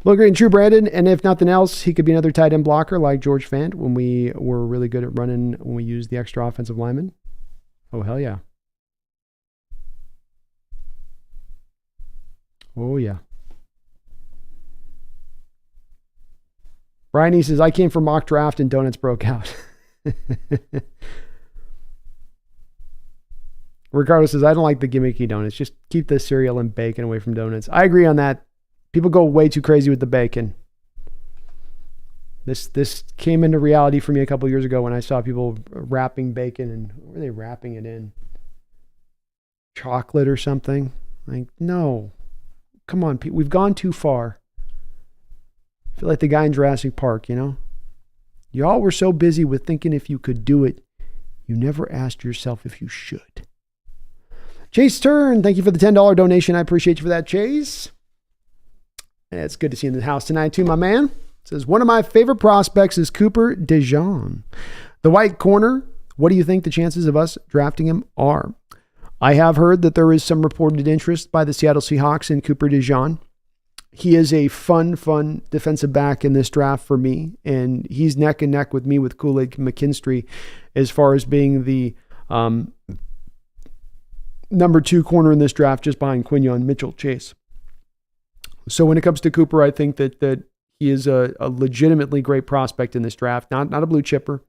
Look great and true, Brandon. And if nothing else, he could be another tight end blocker like George Fant when we were really good at running when we used the extra offensive lineman. Oh, hell yeah. Oh, yeah. Brian, he says, I came from mock draft and donuts broke out. Ricardo says, I don't like the gimmicky donuts. Just keep the cereal and bacon away from donuts. I agree on that. People go way too crazy with the bacon. This came into reality for me a couple years ago when I saw people wrapping bacon, and what were they wrapping it in? Chocolate or something? Like, no. Come on, we've gone too far. I feel like the guy in Jurassic Park, you know? Y'all were so busy with thinking if you could do it, you never asked yourself if you should. Chase Turn, thank you for the $10 donation. I appreciate you for that, Chase. It's good to see you in the house tonight too, my man. It says, one of my favorite prospects is Cooper DeJean. The white corner, what do you think the chances of us drafting him are? I have heard that there is some reported interest by the Seattle Seahawks in Cooper DeJean. He is a fun defensive back in this draft for me, and he's neck and neck with me with Kool-Aid McKinstry as far as being the number 2 corner in this draft, just behind Quinyon Mitchell-Chase. So when it comes to Cooper, I think that he is a legitimately great prospect in this draft, not a blue chipper.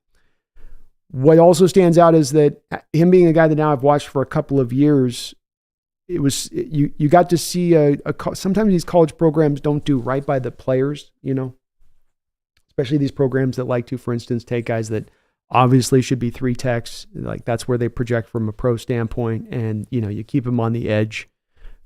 What also stands out is that him being a guy that now I've watched for a couple of years, it was you got to see sometimes these college programs don't do right by the players, you know, especially these programs that like to, for instance, take guys that obviously should be 3 techs, like that's where they project from a pro standpoint, and you know you keep them on the edge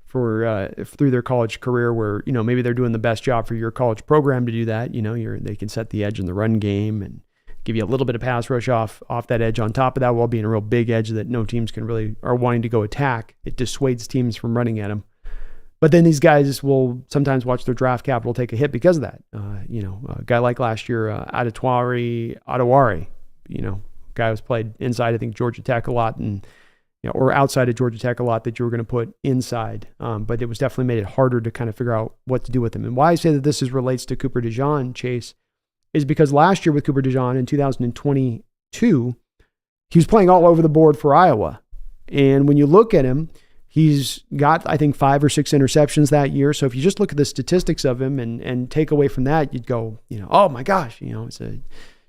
for through their college career, where you know maybe they're doing the best job for your college program to do that. You know, they can set the edge in the run game and give you a little bit of pass rush off that edge on top of that, while being a real big edge that no teams can really are wanting to go attack. It dissuades teams from running at them. But then these guys will sometimes watch their draft capital take a hit because of that. A guy like last year, Adewari, guy was played inside, I think, Georgia Tech a lot, and or outside of Georgia Tech a lot that you were going to put inside. But it was definitely made it harder to kind of figure out what to do with him. And why I say that this relates to Cooper DeJean, Chase, is because last year with Cooper DeJean in 2022, he was playing all over the board for Iowa. And when you look at him, he's got, I think, 5 or 6 interceptions that year. So if you just look at the statistics of him and take away from that, you'd go, oh my gosh, it's a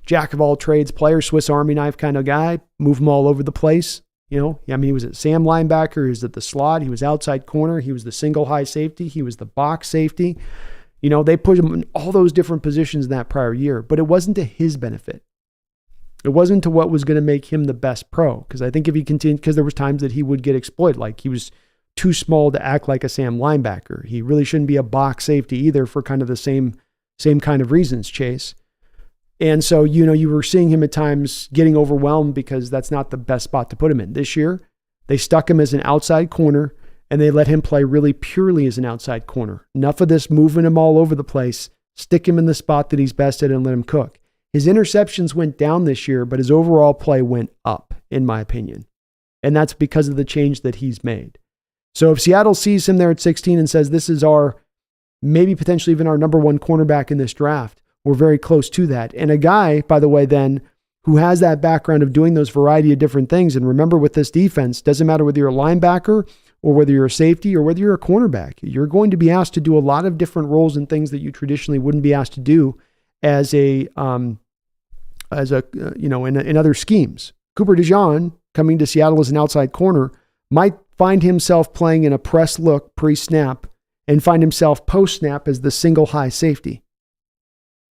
jack of all trades player, Swiss Army knife kind of guy, move him all over the place. He was at Sam linebacker, he was at the slot, he was outside corner, he was the single high safety, he was the box safety. They put him in all those different positions in that prior year, but it wasn't to his benefit. It wasn't to what was going to make him the best pro. Because I think if he continued, because there was times that he would get exploited, like he was too small to act like a Sam linebacker. He really shouldn't be a box safety either for kind of the same kind of reasons, Chase. And so, you were seeing him at times getting overwhelmed because that's not the best spot to put him in. This year, they stuck him as an outside corner and they let him play really purely as an outside corner. Enough of this moving him all over the place, stick him in the spot that he's best at and let him cook. His interceptions went down this year, but his overall play went up, in my opinion. And that's because of the change that he's made. So if Seattle sees him there at 16 and says, this is maybe potentially even our number 1 cornerback in this draft, we're very close to that. And a guy, by the way, then, who has that background of doing those variety of different things. And remember, with this defense, doesn't matter whether you're a linebacker or whether you're a safety or whether you're a cornerback, you're going to be asked to do a lot of different roles and things that you traditionally wouldn't be asked to do in other schemes. Cooper DeJean, coming to Seattle as an outside corner, might find himself playing in a press look pre-snap and find himself post-snap as the single high safety.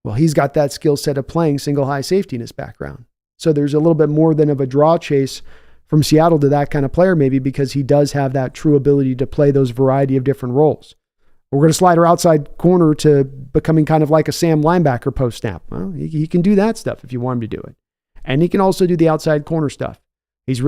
Well, he's got that skill set of playing single high safety in his background. So there's a little bit more than of a draw chase from Seattle to that kind of player, maybe because he does have that true ability to play those variety of different roles. We're going to slide our outside corner to becoming kind of like a Sam linebacker post-snap. Well, he can do that stuff if you want him to do it. And he can also do the outside corner stuff. He's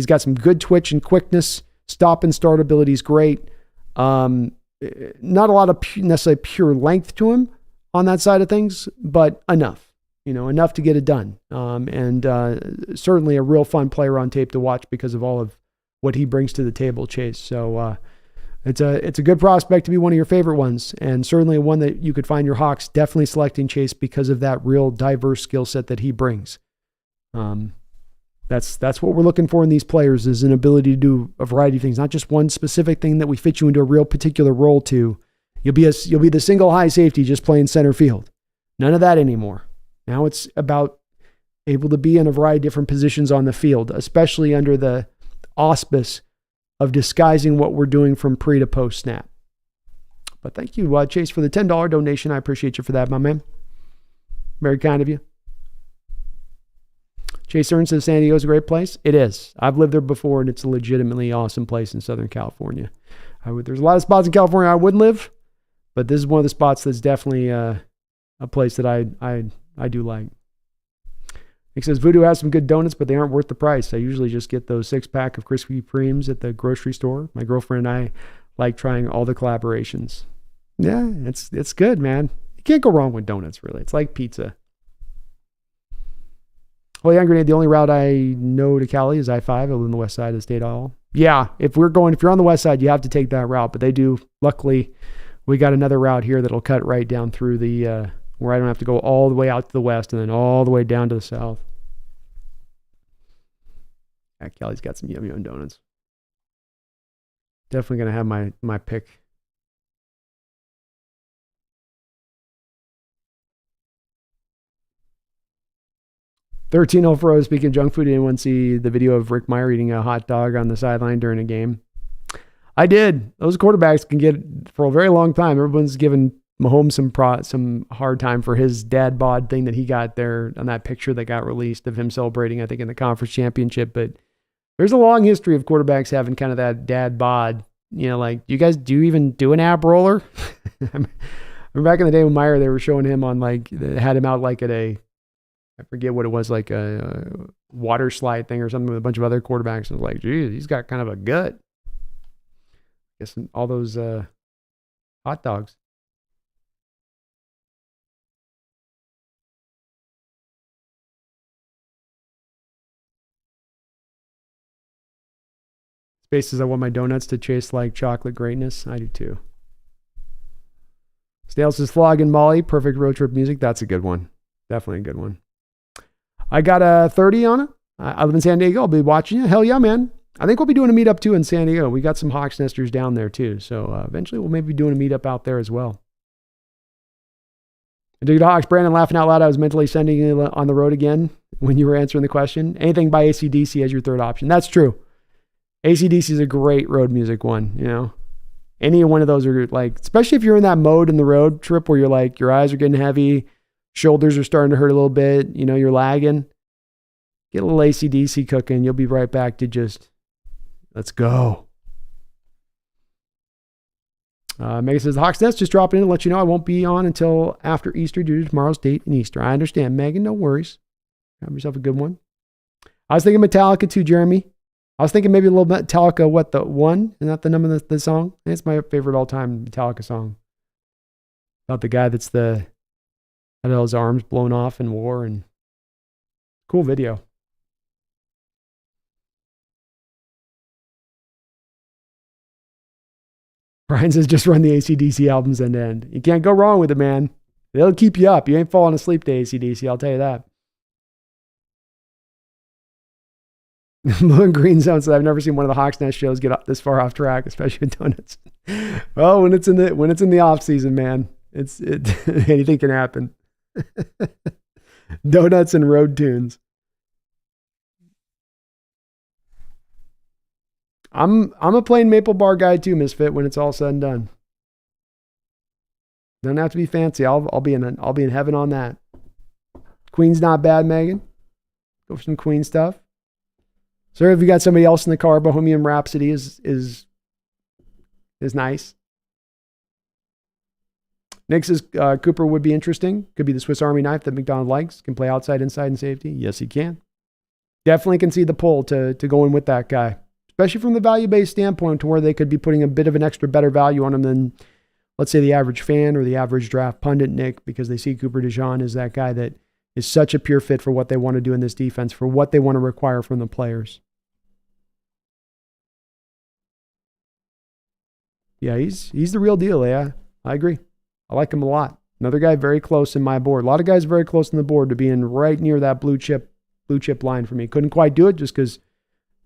got some good twitch and quickness. Stop and start ability is great. Not a lot of necessarily pure length to him on that side of things, but enough to get it done. Certainly a real fun player on tape to watch because of all of what he brings to the table, Chase. So, it's a good prospect to be one of your favorite ones, and certainly one that you could find your Hawks definitely selecting, Chase, because of that real diverse skill set that he brings. That's what we're looking for in these players, is an ability to do a variety of things, not just one specific thing that we fit you into a real particular role to. You'll be the single high safety just playing center field. None of that anymore. Now it's about able to be in a variety of different positions on the field, especially under the auspice of disguising what we're doing from pre to post snap. But thank you, Chase, for the $10 donation. I appreciate you for that, my man. Very kind of you. Chase Ernst says San Diego's a great place. It is. I've lived there before, and it's a legitimately awesome place in Southern California. There's a lot of spots in California I wouldn't live, but this is one of the spots that's definitely a place that I do like. He says, Voodoo has some good donuts, but they aren't worth the price. I usually just get those 6-pack of Krispy Kremes at the grocery store. My girlfriend and I like trying all the collaborations. Yeah, it's good, man. You can't go wrong with donuts, really. It's like pizza. Holy Hand Grenade, the only route I know to Cali is I-5. I live on the west side of the state hall. Yeah, if you're on the west side, you have to take that route, but they do. Luckily, we got another route here that'll cut right down through the where I don't have to go all the way out to the west and then all the way down to the south. Yeah, Kelly's got some yum donuts. Definitely going to have my pick. $13.04, speaking of junk food, did anyone see the video of Rick Meyer eating a hot dog on the sideline during a game? I did. Those quarterbacks can get, for a very long time, everyone's giving Mahomes some hard time for his dad bod thing that he got there on that picture that got released of him celebrating, I think, in the conference championship. But there's a long history of quarterbacks having kind of that dad bod. Like, you guys do even do an ab roller? I remember back in the day with Meyer, they were showing him on, like, they had him out like at I forget what it was, like a water slide thing or something with a bunch of other quarterbacks. And I was like, geez, he's got kind of a gut. I guess all those Hot dogs. Space says I want my donuts to taste like chocolate greatness. I do too. Snail says Flogging Molly, perfect road trip music. That's a good one. Definitely a good one. I got a 30 on it. I live in San Diego. I'll be watching you. Hell yeah, man. I think we'll be doing a meetup too in San Diego. We got some Hawks Nesters down there too. So eventually we'll maybe be doing a meetup out there as well. Dude Hawks, Brandon laughing out loud. I was mentally sending you on the road again when you were answering the question. Anything by AC/DC as your third option. That's true. AC/DC is a great road music one, you know. Any one of those are like, especially if you're in that mode in the road trip where you're like, your eyes are getting heavy, shoulders are starting to hurt a little bit, you know, you're lagging. Get a little AC/DC cooking. You'll be right back to just, let's go. Megan says, the Hawks Nest just dropping in to let you know I won't be on until after Easter due to tomorrow's date in Easter. I understand, Megan. No worries. Have yourself a good one. I was thinking Metallica too, Jeremy. I was thinking maybe a little Metallica, what, the one? Isn't that the name of the song? It's my favorite all-time Metallica song. About the guy that's had all his arms blown off in war, and cool video. Brian says, just run the AC/DC albums end to end. You can't go wrong with it, man. They'll keep you up. You ain't falling asleep to AC/DC, I'll tell you that. Blue and Green Zone says, I've never seen one of the Hawks Nest shows get up this far off track, especially with donuts. Well, when it's in the off season, man, anything can happen. Donuts and road tunes. I'm a plain maple bar guy too, Misfit, when it's all said and done. Don't have to be fancy. I'll be in heaven on that. Queen's not bad, Megan. Go for some Queen stuff. Sir, if you got somebody else in the car, Bohemian Rhapsody is nice. Nick says Cooper would be interesting. Could be the Swiss Army knife that McDonald likes. Can play outside, inside, and safety. Yes, he can. Definitely can see the pull to go in with that guy, especially from the value-based standpoint, to where they could be putting a bit of an extra better value on him than, let's say, the average fan or the average draft pundit, Nick, because they see Cooper DeJean as that guy that is such a pure fit for what they want to do in this defense, for what they want to require from the players. Yeah, he's the real deal. Yeah, I agree. I like him a lot. Another guy very close in my board. A lot of guys very close in the board to being right near that blue chip line for me. Couldn't quite do it just because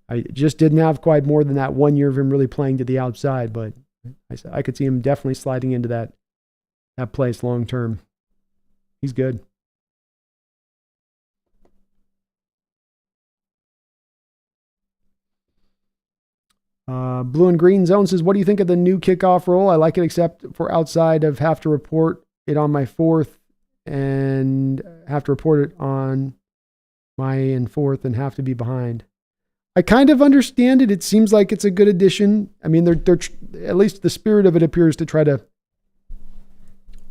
I just didn't have quite more than that 1 year of him really playing to the outside. But I could see him definitely sliding into that place long term. He's good. Blue and Green Zone says, what do you think of the new kickoff rule? I like it, except for outside of have to report it on my fourth and have to report it on my and fourth and have to be behind. I kind of understand it. It seems like it's a good addition. I mean, they're at least the spirit of it appears to try to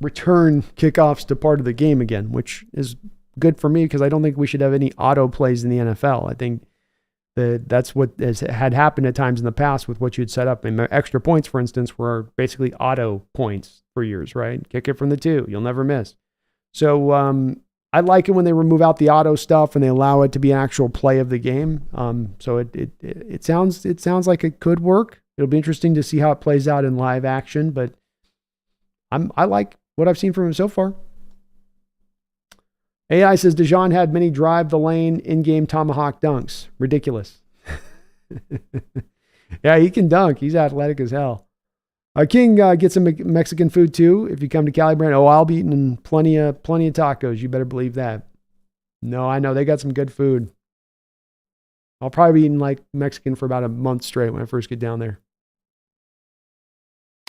return kickoffs to part of the game again, which is good for me because I don't think we should have any auto plays in the NFL. I think that's what had happened at times in the past with what you'd set up. And extra points, for instance, were basically auto points for years, right? Kick it from the 2. You'll never miss. So I like it when they remove out the auto stuff and they allow it to be an actual play of the game. So it sounds like it could work. It'll be interesting to see how it plays out in live action, but I like what I've seen from him so far. AI says DeJean had many drive the lane in-game tomahawk dunks. Ridiculous. Yeah, he can dunk. He's athletic as hell. King gets some Mexican food too. If you come to Cali, Brand, I'll be eating plenty of tacos. You better believe that. No, I know they got some good food. I'll probably be eating like Mexican for about a month straight when I first get down there.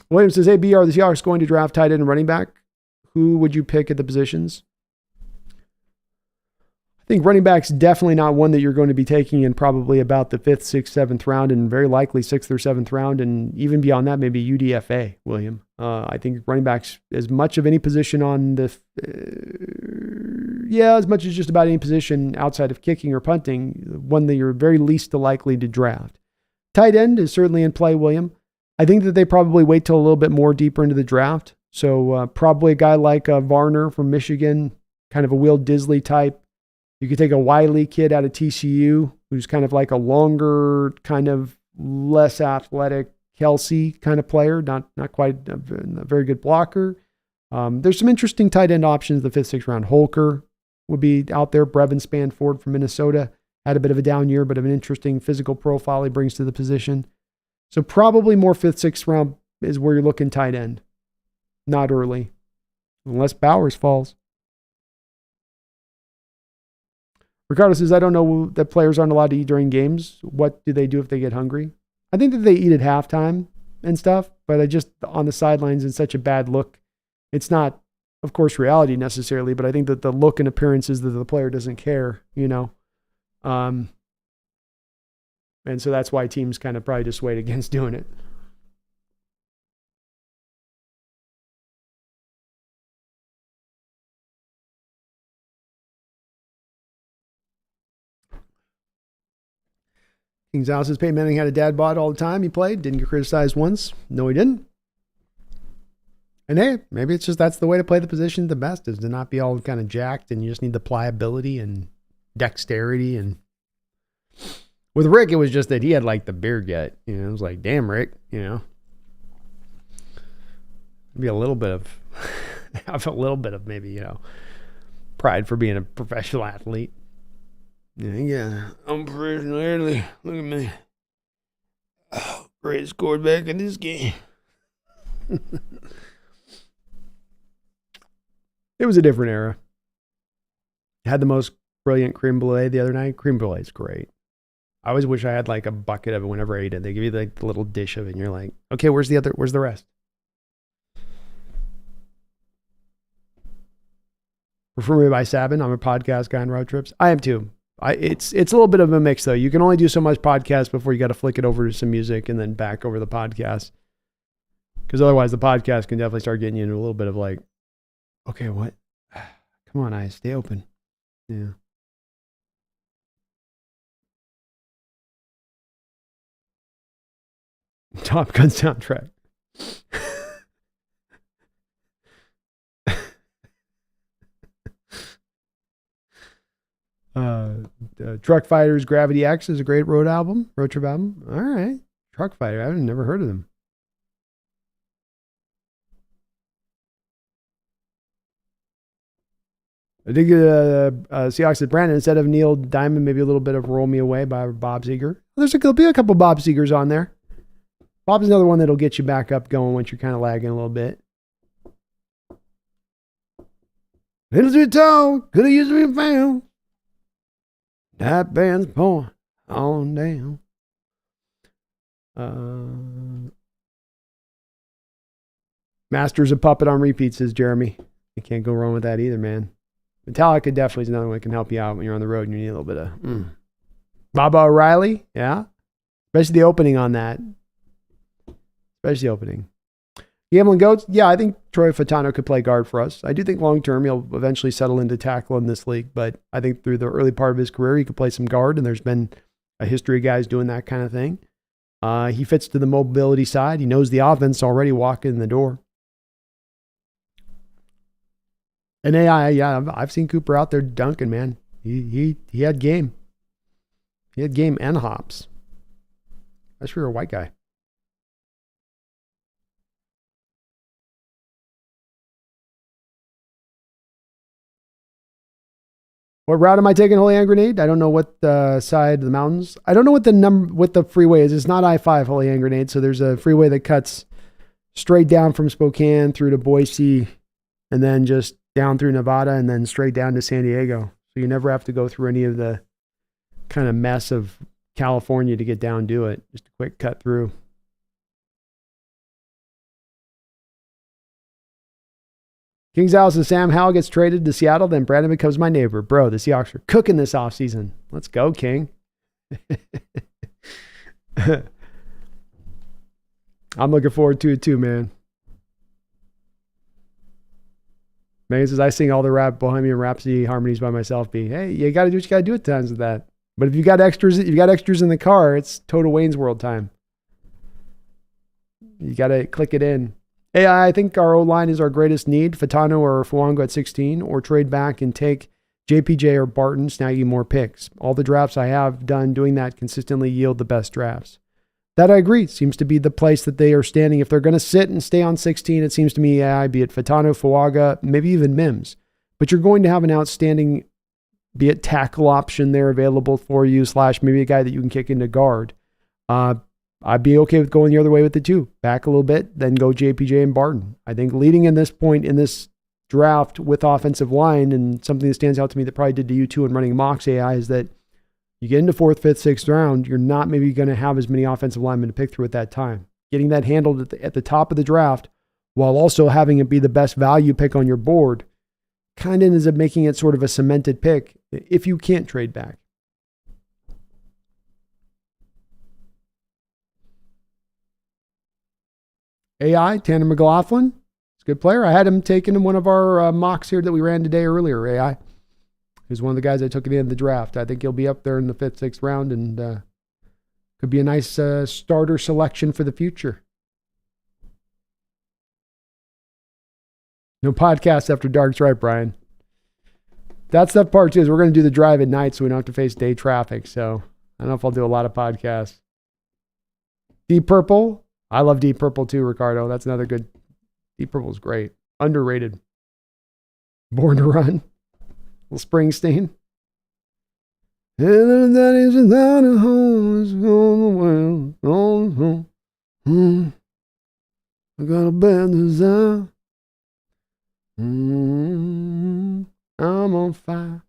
William says, hey, BR, the Seahawks going to draft tight end and running back. Who would you pick at the positions? I think running back's definitely not one that you're going to be taking in probably about the 5th, 6th, 7th round, and very likely 6th or 7th round, and even beyond that, maybe UDFA, William. I think running back's as much of any position on the, as much as just about any position outside of kicking or punting, one that you're very least likely to draft. Tight end is certainly in play, William. I think that they probably wait till a little bit more deeper into the draft. So probably a guy like Varner from Michigan, kind of a Will Disley type. You could take a Wiley kid out of TCU, who's kind of like a longer, kind of less athletic Kelsey kind of player, not quite a very good blocker. There's some interesting tight end options. The 5th, 6th round Holker would be out there. Brevin Spanford from Minnesota had a bit of a down year, but of an interesting physical profile he brings to the position. So probably more 5th, 6th round is where you're looking tight end. Not early, unless Bowers falls. Ricardo says, I don't know that players aren't allowed to eat during games. What do they do if they get hungry? I think that they eat at halftime and stuff, but I just, on the sidelines, in such a bad look. It's not, of course, reality necessarily, but I think that the look and appearance is that the player doesn't care, you know. And so that's why teams kind of probably dissuade against doing it. King's House says Peyton Manning had a dad bod all the time. He played, didn't get criticized once. No, he didn't. And hey, maybe it's just that's the way to play the position the best, is to not be all kind of jacked, and you just need the pliability and dexterity. And with Rick, it was just that he had like the beard gut. You know, it was like, damn, Rick, you know. Maybe a little bit of, have a little bit of maybe, you know, pride for being a professional athlete. Yeah, I'm a professional athlete. Look at me. Oh, greatest quarterback in this game. It was a different era. Had the most brilliant creme brulee the other night. Creme brulee is great. I always wish I had like a bucket of it whenever I eat it. They give you like the little dish of it, and you're like, okay, where's the rest? Refer me by Sabin. I'm a podcast guy on road trips. I am too. It's a little bit of a mix though. You can only do so much podcast before you got to flick it over to some music and then back over the podcast. Because otherwise the podcast can definitely start getting you into a little bit of like, okay, what? Come on, eyes, stay open. Yeah. Top Gun soundtrack. Truck Fighters Gravity X is a great road trip album. All right. Truck Fighter. I've never heard of them. I think Seahawks at Brandon, instead of Neil Diamond, maybe a little bit of Roll Me Away by Bob Seger. There'll be a couple Bob Segers on there. Bob's another one that'll get you back up going once you're kind of lagging a little bit. Little too tall, could have used to be found. That band's pouring on down. Masters of Puppet on repeat, says Jeremy. You can't go wrong with that either, man. Metallica definitely is another one that can help you out when you're on the road and you need a little bit of Baba O'Reilly, yeah. Especially the opening on that. Especially the opening. Gambling Goats, yeah, I think Troy Fatano could play guard for us. I do think long term he'll eventually settle into tackle in this league, but I think through the early part of his career he could play some guard, and there's been a history of guys doing that kind of thing. He fits to the mobility side. He knows the offense already walking in the door. And AI, yeah, I've seen Cooper out there dunking, man. He had game. He had game and hops. That's for a white guy. What route am I taking, Holy Hand Grenade? I don't know what side of the mountains. I don't know what the freeway is. It's not I-5, Holy Hand Grenade. So there's a freeway that cuts straight down from Spokane through to Boise, and then just down through Nevada, and then straight down to San Diego. So you never have to go through any of the kind of mess of California to get down to it. Just a quick cut through. King's House and Sam Howell gets traded to Seattle, then Brandon becomes my neighbor. Bro, the Seahawks are cooking this offseason. Let's go, King. I'm looking forward to it too, man. Megan says, I sing all the Bohemian Rhapsody harmonies by myself. Hey, you got to do what you got to do at times with that. But if you got extras in the car, it's total Wayne's World time. You got to click it in. AI, I think our O-line is our greatest need. Fatano or Fuanga at 16, or trade back and take JPJ or Barton, snagging more picks. All the drafts I have done doing that consistently yield the best drafts. That I agree. Seems to be the place that they are standing. If they're going to sit and stay on 16, it seems to me AI, be it Fatano, Fuaga, maybe even Mims. But you're going to have an outstanding, be it tackle option there available for you, / maybe a guy that you can kick into guard. I'd be okay with going the other way with the two. Back a little bit, then go JPJ and Barton. I think leading in this point in this draft with offensive line, and something that stands out to me that probably did to you too in running mocks AI, is that you get into 4th, 5th, 6th round, you're not maybe going to have as many offensive linemen to pick through at that time. Getting that handled at the top of the draft while also having it be the best value pick on your board kind of ends up making it sort of a cemented pick if you can't trade back. AI, Tanner McLaughlin, he's a good player. I had him taken in one of our mocks here that we ran today earlier, AI. He's one of the guys I took at the end of the draft. I think he'll be up there in the 5th, 6th round, and could be a nice starter selection for the future. No podcast after dark's right, Brian. That's the part too, is we're going to do the drive at night so we don't have to face day traffic. So I don't know if I'll do a lot of podcasts. Deep Purple. I love Deep Purple too, Ricardo. That's another good. Deep Purple is great. Underrated. Born to Run. Little Springsteen. That is without a home is on the world. I got a bad desire. I'm on fire.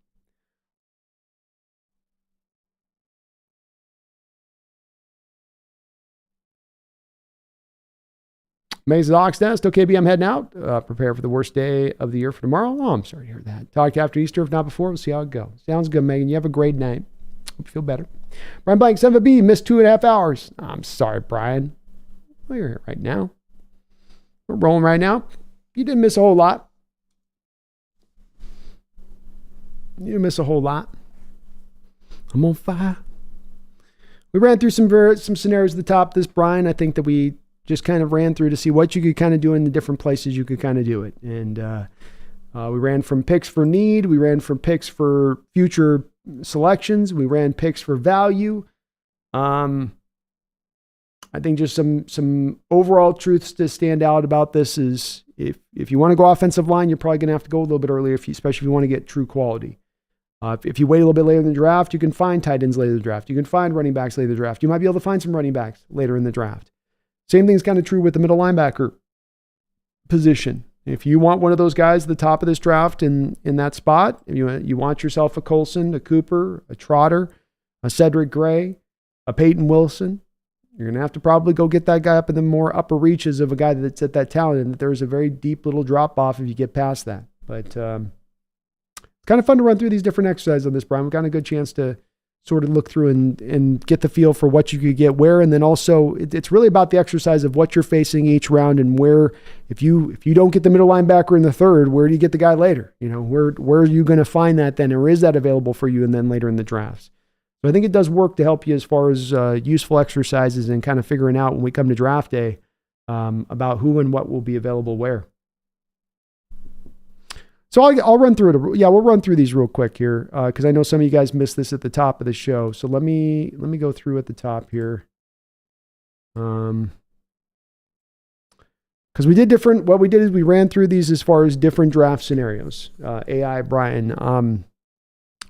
TheSeahawksNest. Okay, B, I'm heading out. Prepare for the worst day of the year for tomorrow. Oh, I'm sorry to hear that. Talk to you after Easter, if not before. We'll see how it goes. Sounds good, Megan. You have a great night. Hope you feel better. Brian Blank, 7B, missed 2.5 hours. I'm sorry, Brian. Well, you're here right now. We're rolling right now. You didn't miss a whole lot. You didn't miss a whole lot. I'm on fire. We ran through some scenarios at the top of this, Brian. I think that we just kind of ran through to see what you could kind of do in the different places you could kind of do it. And we ran from picks for need. We ran from picks for future selections. We ran picks for value. I think just some overall truths to stand out about this is if you want to go offensive line, you're probably going to have to go a little bit earlier, especially if you want to get true quality. If you wait a little bit later in the draft, you can find tight ends later in the draft. You can find running backs later in the draft. You might be able to find some running backs later in the draft. Same thing's kind of true with the middle linebacker position. If you want one of those guys at the top of this draft in that spot, if you want yourself a Colson, a Cooper, a Trotter, a Cedric Gray, a Peyton Wilson, you're going to have to probably go get that guy up in the more upper reaches of a guy that's at that talent, and that there's a very deep little drop off if you get past that. But it's kind of fun to run through these different exercises on this, Brian. We've got a good chance to sort of look through and get the feel for what you could get where. And then also it's really about the exercise of what you're facing each round and where, if you don't get the middle linebacker in the 3rd, where do you get the guy later? Where are you going to find that then? Or is that available for you? And then later in the drafts. So I think it does work to help you as far as useful exercises and kind of figuring out when we come to draft day about who and what will be available where. So I'll run through it. Yeah, we'll run through these real quick here because I know some of you guys missed this at the top of the show. So let me go through at the top here. Because we did different. What we did is we ran through these as far as different draft scenarios. AI Brian.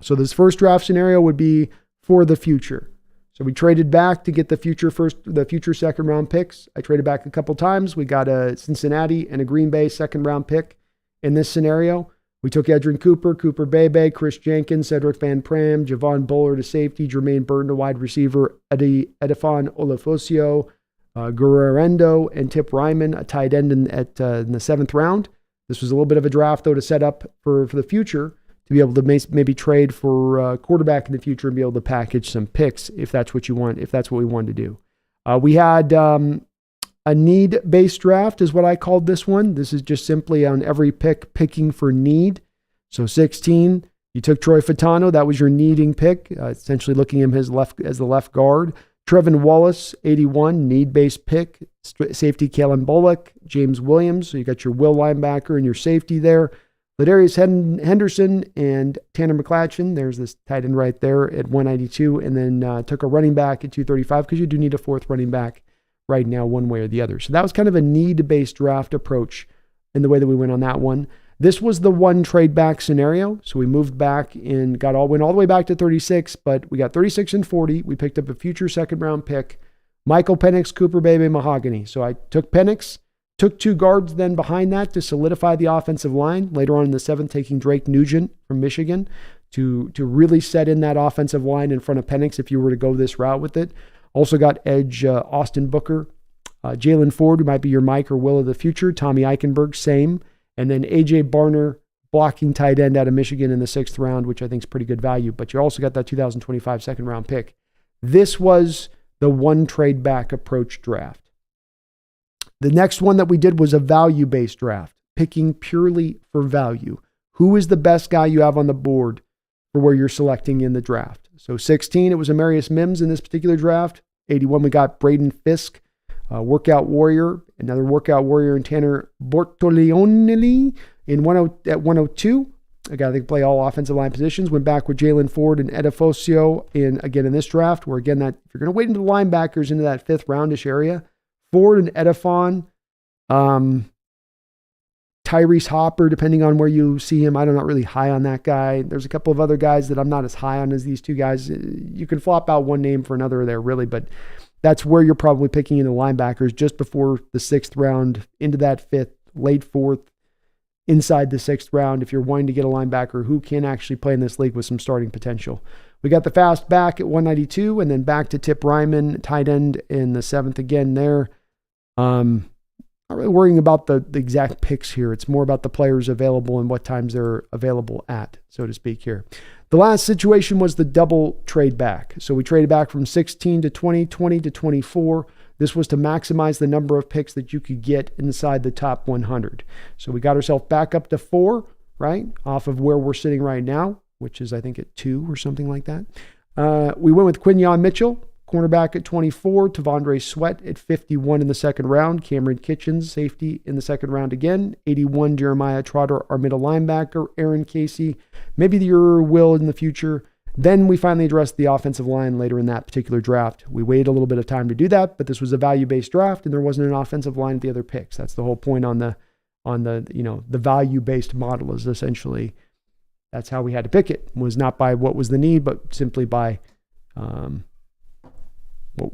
So this first draft scenario would be for the future. So we traded back to get the future 2nd round picks. I traded back a couple times. We got a Cincinnati and a Green Bay 2nd round pick. In this scenario, we took Edrin Cooper, Cooper Bebe, Chris Jenkins, Cedric Van Pram, Javon Buller to safety, Jermaine Burton to wide receiver, Edifon Olafosio, Guerrero, and Tip Ryman, a tight end in the 7th round. This was a little bit of a draft, though, to set up for the future to be able to maybe trade for quarterback in the future and be able to package some picks if that's what you want, if that's what we wanted to do. We had a need-based draft is what I called this one. This is just simply on every pick, picking for need. So 16, you took Troy Fatano. That was your needing pick, essentially looking at him as the left guard. Trevin Wallace, 81, need-based pick. Safety, Kalen Bullock, James Williams. So you got your will linebacker and your safety there. Ladarius Henderson and Tanner McClatchin. There's this tight end right there at 192. And then took a running back at 235 because you do need a fourth running back right now, one way or the other. So that was kind of a need-based draft approach in the way that we went on that one. This was the one trade back scenario. So we moved back and went all the way back to 36, but we got 36 and 40. We picked up a future second round pick, Michael Penix, Cooper Bebe, Mahogany. So I took Penix, took two guards then behind that to solidify the offensive line. Later on in the 7th, taking Drake Nugent from Michigan to really set in that offensive line in front of Penix if you were to go this route with it. Also got edge Austin Booker, Jalen Ford, who might be your Mike or Will of the future, Tommy Eichenberg, same. And then A.J. Barner, blocking tight end out of Michigan in the 6th round, which I think is pretty good value. But you also got that 2025 second round pick. This was the one trade back approach draft. The next one that we did was a value-based draft, picking purely for value. Who is the best guy you have on the board for where you're selecting in the draft? So 16, it was Amarius Mims in this particular draft. 81, we got Braden Fisk, workout warrior, another workout warrior in Tanner Bortolini at 102. A guy that can play all offensive line positions. Went back with Jalen Ford and Edifosio in this draft, where again, that if you're going to wait into the linebackers into that 5th roundish area, Ford and Edifon, Tyrese Hopper, depending on where you see him. I'm not really high on that guy. There's a couple of other guys that I'm not as high on as these two guys. You can flop out one name for another there, really, but that's where you're probably picking in the linebackers just before the 6th round, into that 5th, late 4th, inside the 6th round, if you're wanting to get a linebacker who can actually play in this league with some starting potential. We got the fast back at 192, and then back to Tip Ryman, tight end in the 7th again there. Not really worrying about the exact picks here. It's more about the players available and what times they're available at, so to speak here. The last situation was the double trade back. So we traded back from 16 to 20, 20 to 24. This was to maximize the number of picks that you could get inside the top 100. So we got ourselves back up to 4, right? Off of where we're sitting right now, which is I think at 2 or something like that. We went with Quinyon Mitchell, cornerback at 24, Tavondre Sweat at 51 in the 2nd round, Cameron Kitchens, safety in the 2nd round again, 81, Jeremiah Trotter, our middle linebacker, Aaron Casey, maybe your Will in the future. Then we finally addressed the offensive line later in that particular draft. We waited a little bit of time to do that, but this was a value-based draft and there wasn't an offensive line at the other picks. That's the whole point on the value-based model is essentially that's how we had to pick it. It was not by what was the need, but simply by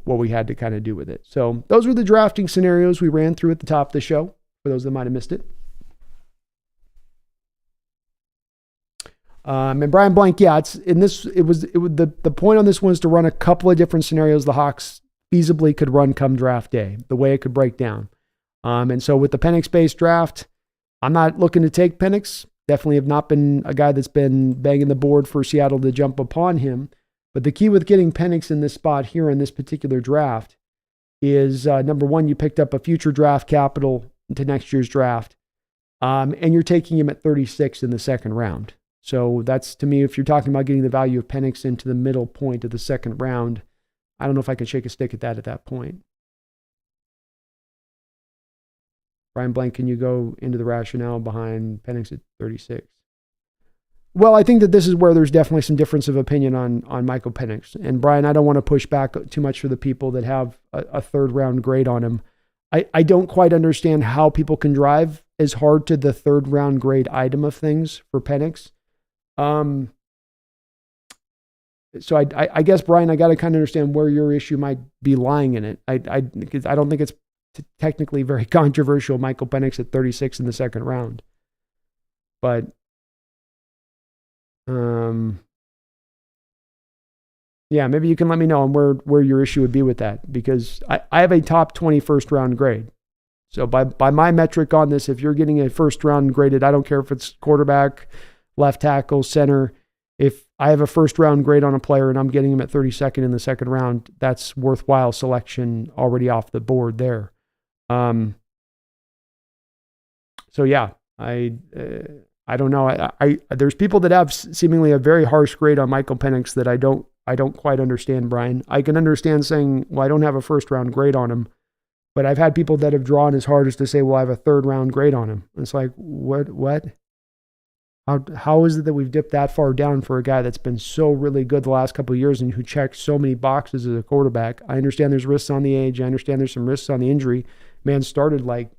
what we had to kind of do with it. So those were the drafting scenarios we ran through at the top of the show, for those that might have missed it. And Brian Blank, the point on this one is to run a couple of different scenarios the Hawks feasibly could run come draft day, the way it could break down. And so with the Penix-based draft, I'm not looking to take Penix. Definitely have not been a guy that's been banging the board for Seattle to jump upon him. But the key with getting Penix in this spot here in this particular draft is, number one, you picked up a future draft capital into next year's draft, and you're taking him at 36 in the 2nd round. So that's, to me, if you're talking about getting the value of Penix into the middle point of the 2nd round, I don't know if I can shake a stick at that point. Brian Blank, can you go into the rationale behind Penix at 36? Well, I think that this is where there's definitely some difference of opinion on Michael Penix. And Brian, I don't want to push back too much for the people that have a 3rd round grade on him. I don't quite understand how people can drive as hard to the 3rd round grade item of things for Penix. So I guess, Brian, I got to kind of understand where your issue might be lying in it. Because I don't think it's technically very controversial, Michael Penix at 36 in the 2nd round. But yeah, maybe you can let me know on where your issue would be with that, because I have a top 20 1st round grade. So by my metric on this, if you're getting a 1st round graded, I don't care if it's quarterback, left tackle, center. If I have a 1st round grade on a player and I'm getting him at 32nd in the 2nd round, that's worthwhile selection already off the board there. So yeah, I don't know. There's people that have seemingly a very harsh grade on Michael Penix that I don't I don't quite understand, Brian. I can understand saying, well, I don't have a first round grade on him, but I've had people that have drawn as hard as to say, well, I have a third round grade on him. It's like, what? How is it that we've dipped that far down for a guy that's been so really good the last couple of years and who checked so many boxes as a quarterback? I understand there's risks on the age. I understand there's some risks on the injury. Man started like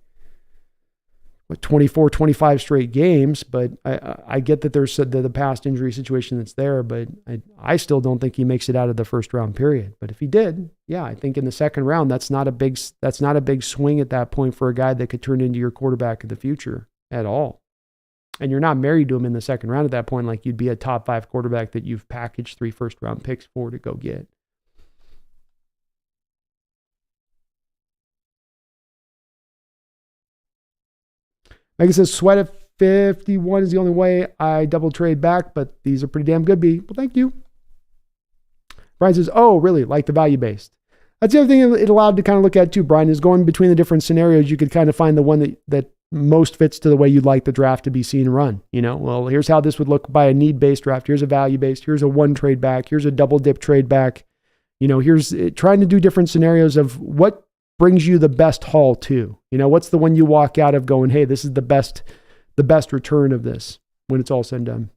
24, 25 straight games, but I get that there's the past injury situation that's there, but I still don't think he makes it out of the first round period. But if he did, yeah, I think in the second round, that's not a big swing at that point for a guy that could turn into your quarterback of the future at all. And you're not married to him in the second round at that point, like you'd be a top 5 quarterback that you've packaged 3 first round picks for to go get. Megan says, sweat at 51 is the only way I double trade back, but these are pretty damn good, B. Well, thank you. Brian says, oh, really? Like the value-based. That's the other thing it allowed to kind of look at too, Brian, is going between the different scenarios. You could kind of find the one that most fits to the way you'd like the draft to be seen run. Well, here's how this would look by a need-based draft. Here's a value-based. Here's a one trade back. Here's a double dip trade back. Here's trying to do different scenarios of what brings you the best haul too. What's the one you walk out of going, hey, this is the best return of this when it's all said and done.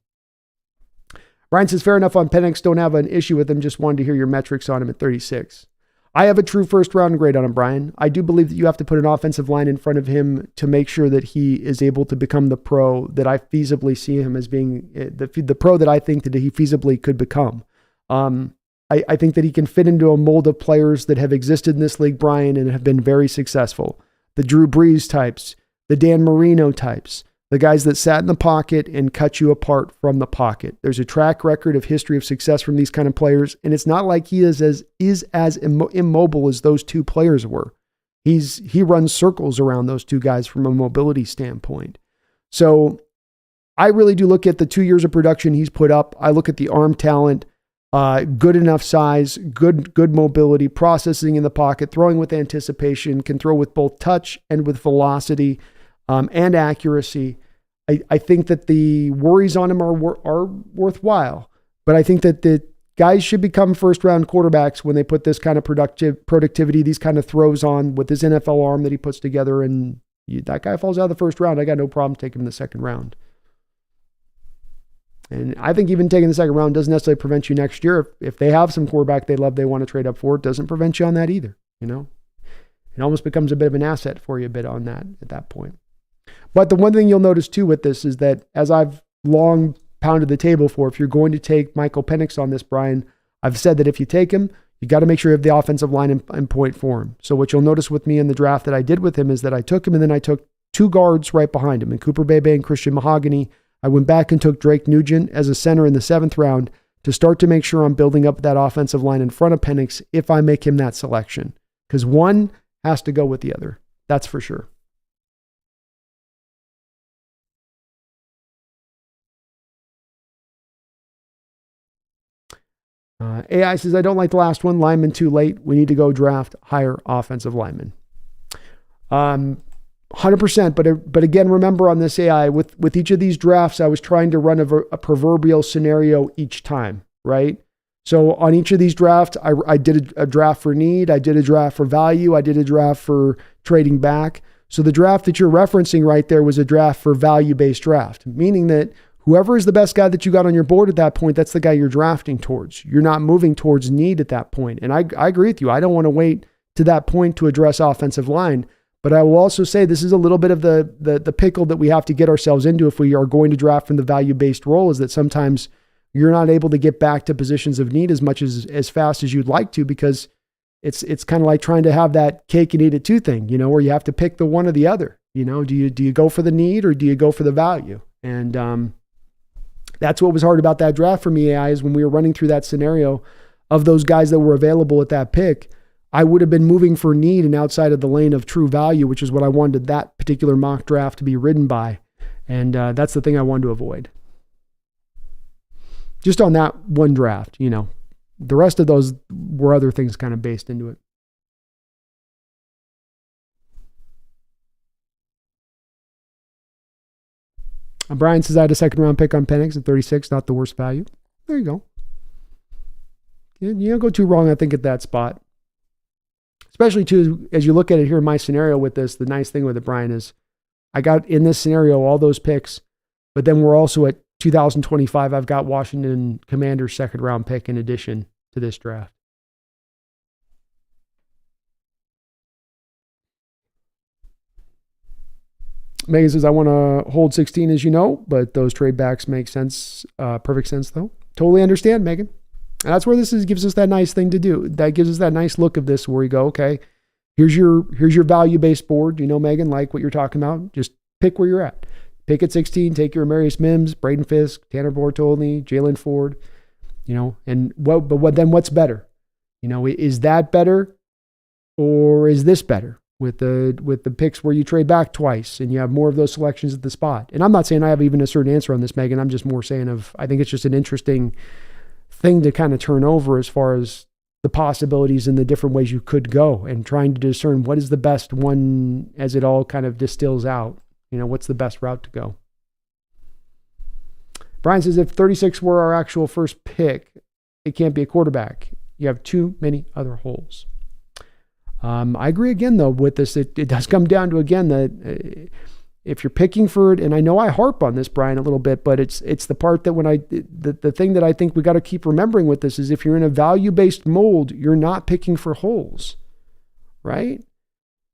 Brian says, fair enough on Penix. Don't have an issue with him. Just wanted to hear your metrics on him at 36. I have a true first round grade on him, Brian. I do believe that you have to put an offensive line in front of him to make sure that he is able to become the pro that I feasibly see him as being, the pro that I think that he feasibly could become. I think that he can fit into a mold of players that have existed in this league, Brian, and have been very successful. The Drew Brees types, the Dan Marino types, the guys that sat in the pocket and cut you apart from the pocket. There's a track record of history of success from these kind of players, and it's not like he is as immobile as those two players were. He runs circles around those two guys from a mobility standpoint. So I really do look at the 2 years of production he's put up. I look at the arm talent, good enough size, good mobility, processing in the pocket, throwing with anticipation, can throw with both touch and with velocity. And accuracy. I think that the worries on him are worthwhile, but I think that the guys should become first round quarterbacks when they put this kind of productivity, these kind of throws on with his NFL arm that he puts together, and that guy falls out of the first round. I got no problem taking him in the second round. And I think even taking the second round doesn't necessarily prevent you next year. If they have some quarterback they love, they want to trade up for, it doesn't prevent you on that either. It almost becomes a bit of an asset for you a bit on that at that point. But the one thing you'll notice too with this is that, as I've long pounded the table for, if you're going to take Michael Penix on this, Brian, I've said that if you take him, you got to make sure you have the offensive line in point for him. So what you'll notice with me in the draft that I did with him is that I took him and then I took 2 guards right behind him, and Cooper Bebe and Christian Mahogany. I went back and took Drake Nugent as a center in the 7th round to start to make sure I'm building up that offensive line in front of Penix if I make him that selection. Because one has to go with the other. That's for sure. AI says, I don't like the last one. Lineman too late. We need to go draft higher offensive linemen. 100%. But again, remember on this AI, with each of these drafts, I was trying to run a proverbial scenario each time, right? So on each of these drafts, I did a draft for need. I did a draft for value. I did a draft for trading back. So the draft that you're referencing right there was a draft for value-based draft, meaning that whoever is the best guy that you got on your board at that point, that's the guy you're drafting towards. You're not moving towards need at that point. And I agree with you. I don't want to wait to that point to address offensive line. But I will also say this is a little bit of the pickle that we have to get ourselves into if we are going to draft from the value-based role, is that sometimes you're not able to get back to positions of need as much as fast as you'd like to, because it's kind of like trying to have that cake and eat it too thing, where you have to pick the one or the other. Do you go for the need or do you go for the value? And that's what was hard about that draft for me, AI, is when we were running through that scenario of those guys that were available at that pick, I would have been moving for need and outside of the lane of true value, which is what I wanted that particular mock draft to be ridden by. And that's the thing I wanted to avoid. Just on that one draft, the rest of those were other things kind of based into it. Brian says, I had a second round pick on Penix at 36, not the worst value. There you go. you don't go too wrong, I think, at that spot. Especially too, as you look at it here in my scenario with this, the nice thing with it, Brian, is I got in this scenario all those picks, but then we're also at 2025. I've got Washington Commanders second round pick in addition to this draft. Megan says, I want to hold 16, as you know, but those trade backs make sense. Perfect sense, though. Totally understand, Megan. And that's where this gives us that nice thing to do. That gives us that nice look of this where we go, okay, here's your value-based board. You know, Megan, like what you're talking about. Just pick where you're at. Pick at 16, take your Amarius Mims, Braden Fisk, Tanner Bortolini, Jalen Ford, you know, and then what's better? You know, is that better or is this better with the picks where you trade back twice and you have more of those selections at the spot? And I'm not saying I have even a certain answer on this, Megan. I'm just more saying I think it's just an interesting thing to kind of turn over as far as the possibilities and the different ways you could go and trying to discern what is the best one as it all kind of distills out. You know, what's the best route to go? Brian says, if 36 were our actual first pick, it can't be a quarterback. You have too many other holes. I agree again, though, with this. It does come down to, again, that if you're picking for it, and I know I harp on this, Brian, a little bit, but it's the part that the thing that I think we got to keep remembering with this is if you're in a value-based mold, you're not picking for holes, right?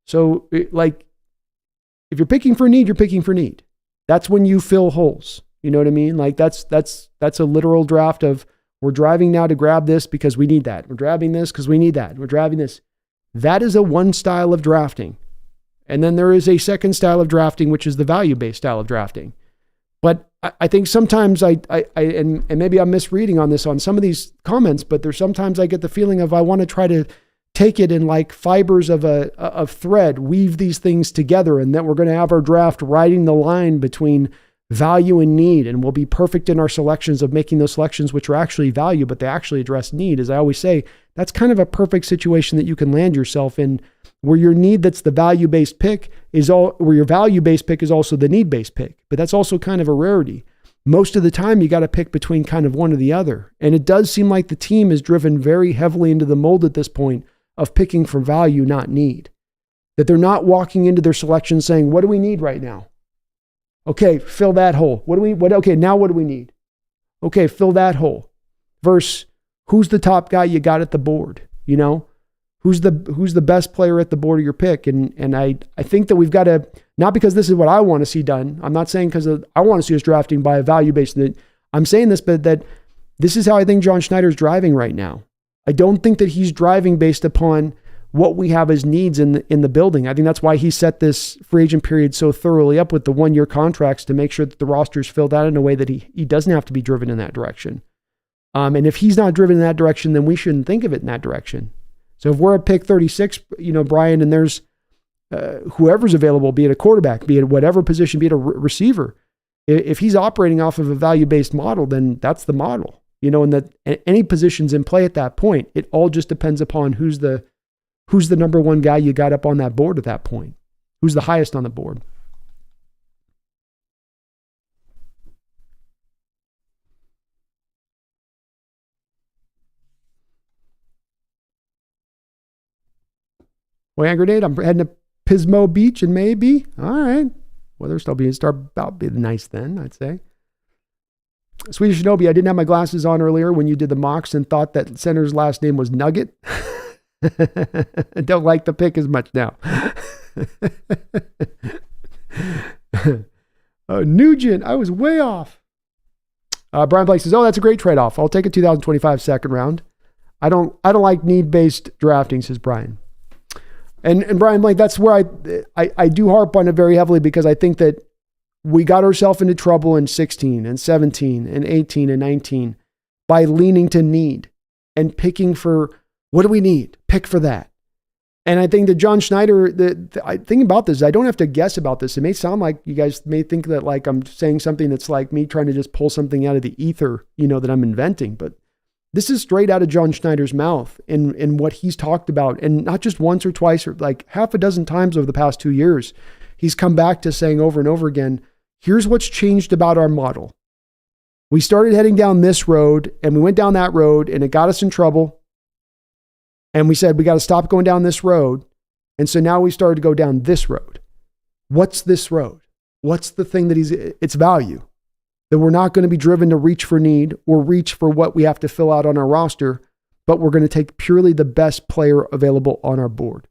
So, if you're picking for need, you're picking for need. That's when you fill holes. You know what I mean? Like that's a literal draft of we're driving now to grab this because we need that. We're driving this because we need that. We're driving this. That is a one style of drafting. And then there is a second style of drafting, which is the value-based style of drafting. But I think sometimes and maybe I'm misreading on this on some of these comments, but there's sometimes I get the feeling of I want to try to take it in like fibers of thread, weave these things together, and that we're going to have our draft riding the line between value and need, and we'll be perfect in our selections of making those selections which are actually value, but they actually address need. As I always say, that's kind of a perfect situation that you can land yourself in, where your need that's the value-based pick where your value-based pick is also the need-based pick. But that's also kind of a rarity. Most of the time, you got to pick between kind of one or the other. And it does seem like the team is driven very heavily into the mold at this point of picking for value, not need. That they're not walking into their selection saying, what do we need right now? Okay, fill that hole. Okay, now what do we need? Okay, fill that hole. Versus who's the top guy you got at the board? You know, who's the best player at the board of your pick? And I think that we've got to, not because this is what I want to see done. I'm not saying because I want to see us drafting by a value-based. I'm saying this, but that this is how I think John Schneider's driving right now. I don't think that he's driving based upon what we have as needs in the building. I think that's why he set this free agent period so thoroughly up with the 1-year contracts to make sure that the roster is filled out in a way that he doesn't have to be driven in that direction. And if he's not driven in that direction, then we shouldn't think of it in that direction. So if we're at pick 36, you know, Brian, and there's whoever's available, be it a quarterback, be it whatever position, be it a receiver, if he's operating off of a value-based model, then that's the model. You know, and that any positions in play at that point, it all just depends upon who's the number one guy you got up on that board at that point. Who's the highest on the board? Well, hand grenade, I'm heading to Pismo Beach in Maybe. All right. Weather still about being nice then, I'd say. Swedish Shinobi, I didn't have my glasses on earlier when you did the mocks and thought that center's last name was Nugget. I don't like the pick as much now. Nugent, I was way off. Brian Blake says, "Oh, that's a great trade-off. I'll take a 2025 second round. I don't like need-based drafting," says Brian. And Brian Blake, that's where I do harp on it very heavily, because I think that we got ourselves into trouble in 16 and 17 and 18 and 19 by leaning to need and picking for what do we need? Pick for that. And I think that John Schneider, I think about this, I don't have to guess about this. It may sound like you guys may think that like I'm saying something that's like me trying to just pull something out of the ether, you know, that I'm inventing. But this is straight out of John Schneider's mouth in what he's talked about. And not just once or twice or like half a dozen times over the past 2 years. He's come back to saying over and over again, here's what's changed about our model. We started heading down this road and we went down that road and it got us in trouble. And we said, we got to stop going down this road. And so now we started to go down this road. What's this road? What's the thing that it's value? That we're not going to be driven to reach for need or reach for what we have to fill out on our roster, but we're going to take purely the best player available on our board.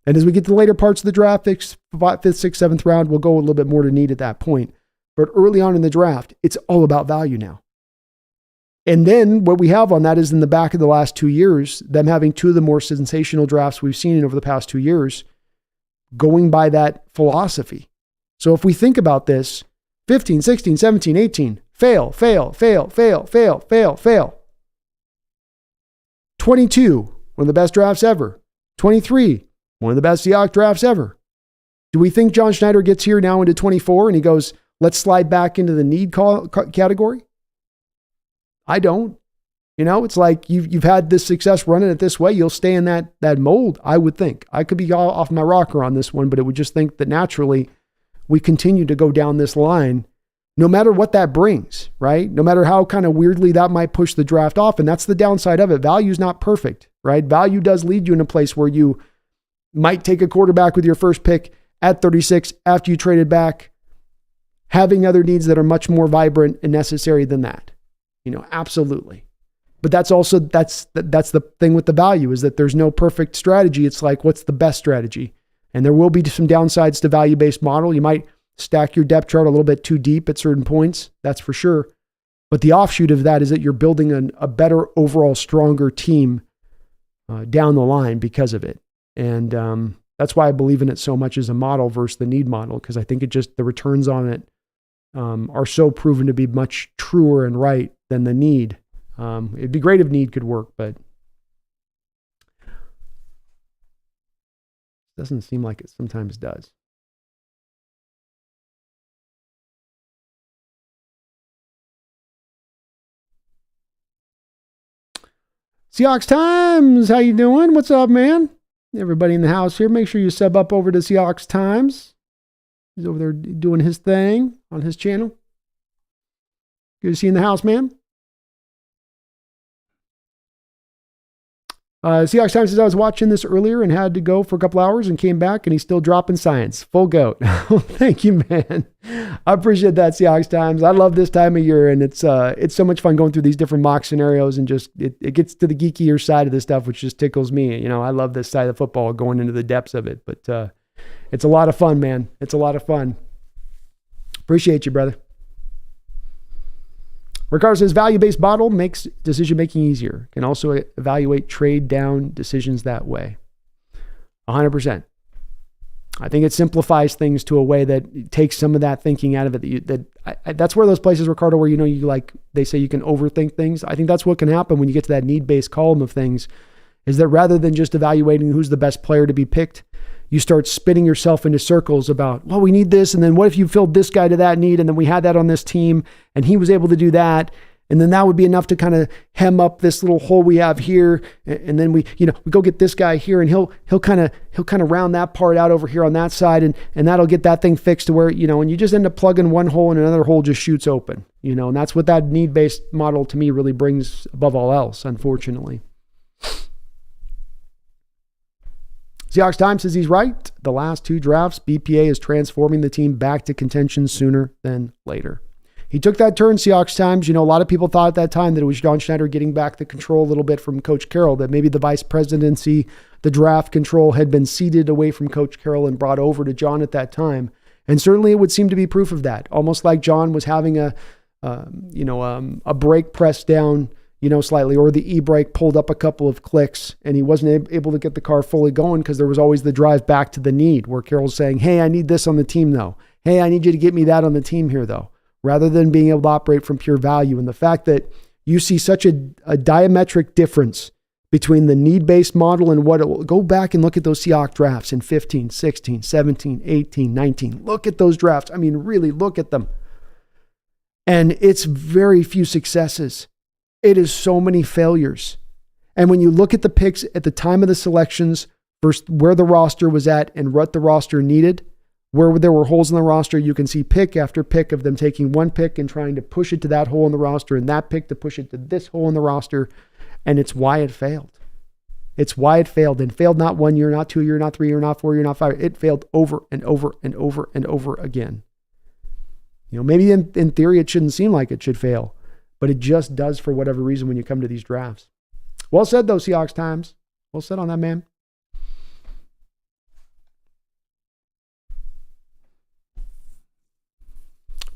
And as we get to the later parts of the draft, 5th, 6th, 7th round, we'll go a little bit more to need at that point. But early on in the draft, it's all about value now. And then what we have on that is in the back of the last 2 years, them having two of the more sensational drafts we've seen over the past 2 years, going by that philosophy. So if we think about this, 15, 16, 17, 18, fail, fail, fail, fail, fail, fail, fail. 22, one of the best drafts ever. 23, one of the best Seahawks drafts ever. Do we think John Schneider gets here now into 24 and he goes, let's slide back into the need category? I don't. It's like you've had this success running it this way. You'll stay in that mold, I would think. I could be off my rocker on this one, but it would just think that naturally we continue to go down this line no matter what that brings, right? No matter how kind of weirdly that might push the draft off. And that's the downside of it. Value is not perfect, right? Value does lead you in a place where you might take a quarterback with your first pick at 36 after you traded back, having other needs that are much more vibrant and necessary than that. Absolutely. But that's the thing with the value is that there's no perfect strategy. It's like, what's the best strategy? And there will be some downsides to value-based model. You might stack your depth chart a little bit too deep at certain points. That's for sure. But the offshoot of that is that you're building a better overall, stronger team down the line because of it. And that's why I believe in it so much as a model versus the need model, because I think the returns on it are so proven to be much truer and right than the need. It'd be great if need could work, but it doesn't seem like it sometimes does. Seahawks Times, how you doing? What's up, man? Everybody in the house here, make sure you sub up over to Seahawks Times. He's over there doing his thing on his channel. Good to see you in the house, man. Seahawks Times says, I was watching this earlier and had to go for a couple hours and came back and he's still dropping science. Full goat. Thank you, man. I appreciate that, Seahawks Times. I love this time of year and it's so much fun going through these different mock scenarios and just it gets to the geekier side of this stuff, which just tickles me. I love this side of football, going into the depths of it, but it's a lot of fun, man. It's a lot of fun. Appreciate you, brother. Ricardo says, value-based model makes decision-making easier. Can also evaluate trade-down decisions that way. 100%. I think it simplifies things to a way that takes some of that thinking out of it. That's where those places, Ricardo, where they say you can overthink things. I think that's what can happen when you get to that need-based column of things, is that rather than just evaluating who's the best player to be picked, you start spinning yourself into circles about, well, we need this. And then what if you filled this guy to that need? And then we had that on this team and he was able to do that. And then that would be enough to kind of hem up this little hole we have here. And then we go get this guy here and he'll kind of round that part out over here on that side. And that'll get that thing fixed to where, and you just end up plugging one hole and another hole just shoots open, and that's what that need-based model to me really brings above all else, unfortunately. Seahawks Times says he's right. The last two drafts, BPA is transforming the team back to contention sooner than later. He took that turn, Seahawks Times. A lot of people thought at that time that it was John Schneider getting back the control a little bit from Coach Carroll, that maybe the vice presidency, the draft control had been ceded away from Coach Carroll and brought over to John at that time. And certainly it would seem to be proof of that. Almost like John was having a brake pressed down, slightly, or the e-brake pulled up a couple of clicks and he wasn't able to get the car fully going because there was always the drive back to the need where Carroll's saying, hey, I need this on the team though. Hey, I need you to get me that on the team here though, rather than being able to operate from pure value. And the fact that you see such a diametric difference between the need-based model and what it will go back and look at those Seahawks drafts in 15, 16, 17, 18, 19. Look at those drafts. I mean, really look at them. And it's very few successes. It is so many failures. And when you look at the picks at the time of the selections versus where the roster was at and what the roster needed, where there were holes in the roster, you can see pick after pick of them taking one pick and trying to push it to that hole in the roster and that pick to push it to this hole in the roster. And it's why it failed. It's why it failed, and failed not 1 year, not 2 year, not 3 year, not 4 year, not 5 year. It failed over and over and over and over again. Maybe in theory it shouldn't seem like it should fail, but it just does for whatever reason when you come to these drafts. Well said though, Seahawks Times. Well said on that, man.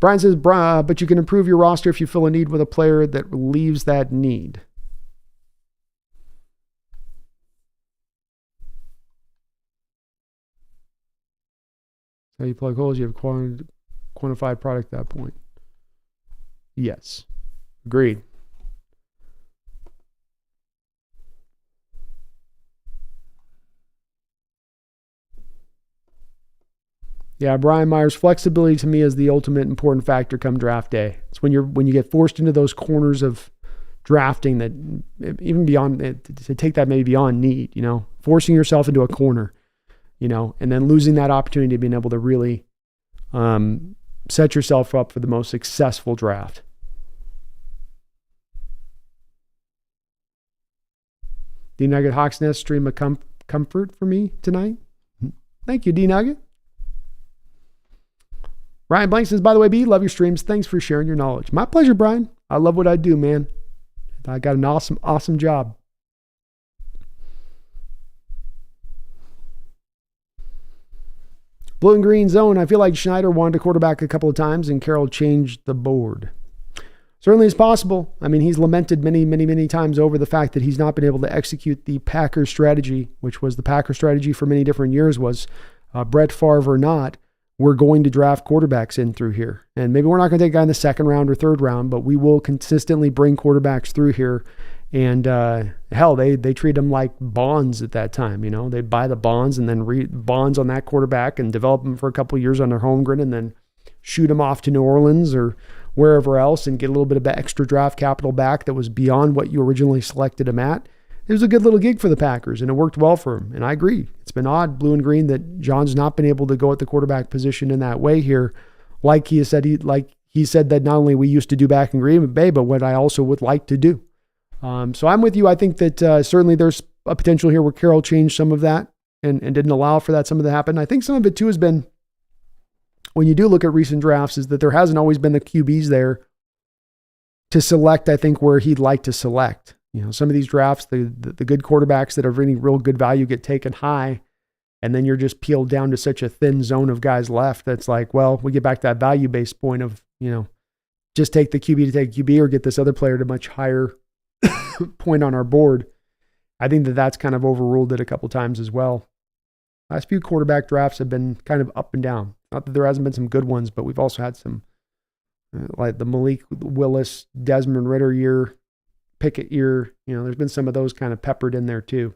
Brian says, but you can improve your roster if you fill a need with a player that relieves that need. How you plug holes, you have quantified product at that point. Yes. Agreed. Yeah, Brian Myers, flexibility to me is the ultimate important factor come draft day. It's when you get forced into those corners of drafting that even beyond, to take that maybe beyond need, forcing yourself into a corner. And then losing that opportunity of being able to really set yourself up for the most successful draft. D Nugget Hawks Nest stream a comfort for me tonight. Thank you, D Nugget. Ryan Blank says, by the way, B, love your streams. Thanks for sharing your knowledge. My pleasure, Brian. I love what I do, man. I got an awesome job. Blue and green zone. I feel like Schneider wanted to quarterback a couple of times and Carroll changed the board. Certainly is possible. I mean, he's lamented many times over the fact that he's not been able to execute the Packers strategy, which was the Packers strategy for many different years was Brett Favre or not, we're going to draft quarterbacks in through here. And maybe we're not going to take a guy in the second round or third round, but we will consistently bring quarterbacks through here. And hell, they treat them like bonds at that time. They buy the bonds and then bonds on that quarterback and develop them for a couple of years on their home grid and then shoot them off to New Orleans or wherever else and get a little bit of extra draft capital back that was beyond what you originally selected them at. It was a good little gig for the Packers and it worked well for them. And I agree. It's been odd, blue and green, that John's not been able to go at the quarterback position in that way here. Like he said that not only we used to do back in Green Bay, but what I also would like to do. So I'm with you. I think that certainly there's a potential here where Carroll changed some of that and didn't allow for some of that to happen. I think some of it too has been, when you do look at recent drafts, is that there hasn't always been the QBs there to select, I think, where he'd like to select. Some of these drafts, the good quarterbacks that are really real good value get taken high, and then you're just peeled down to such a thin zone of guys left that's like, well, we get back to that value-based point of, just take the QB to take QB or get this other player to much higher point on our board. I think that's kind of overruled it a couple times as well. Last few quarterback drafts have been kind of up and down. Not that there hasn't been some good ones, but we've also had some like the Malik Willis, Desmond Ridder year, Pickett year. There's been some of those kind of peppered in there too.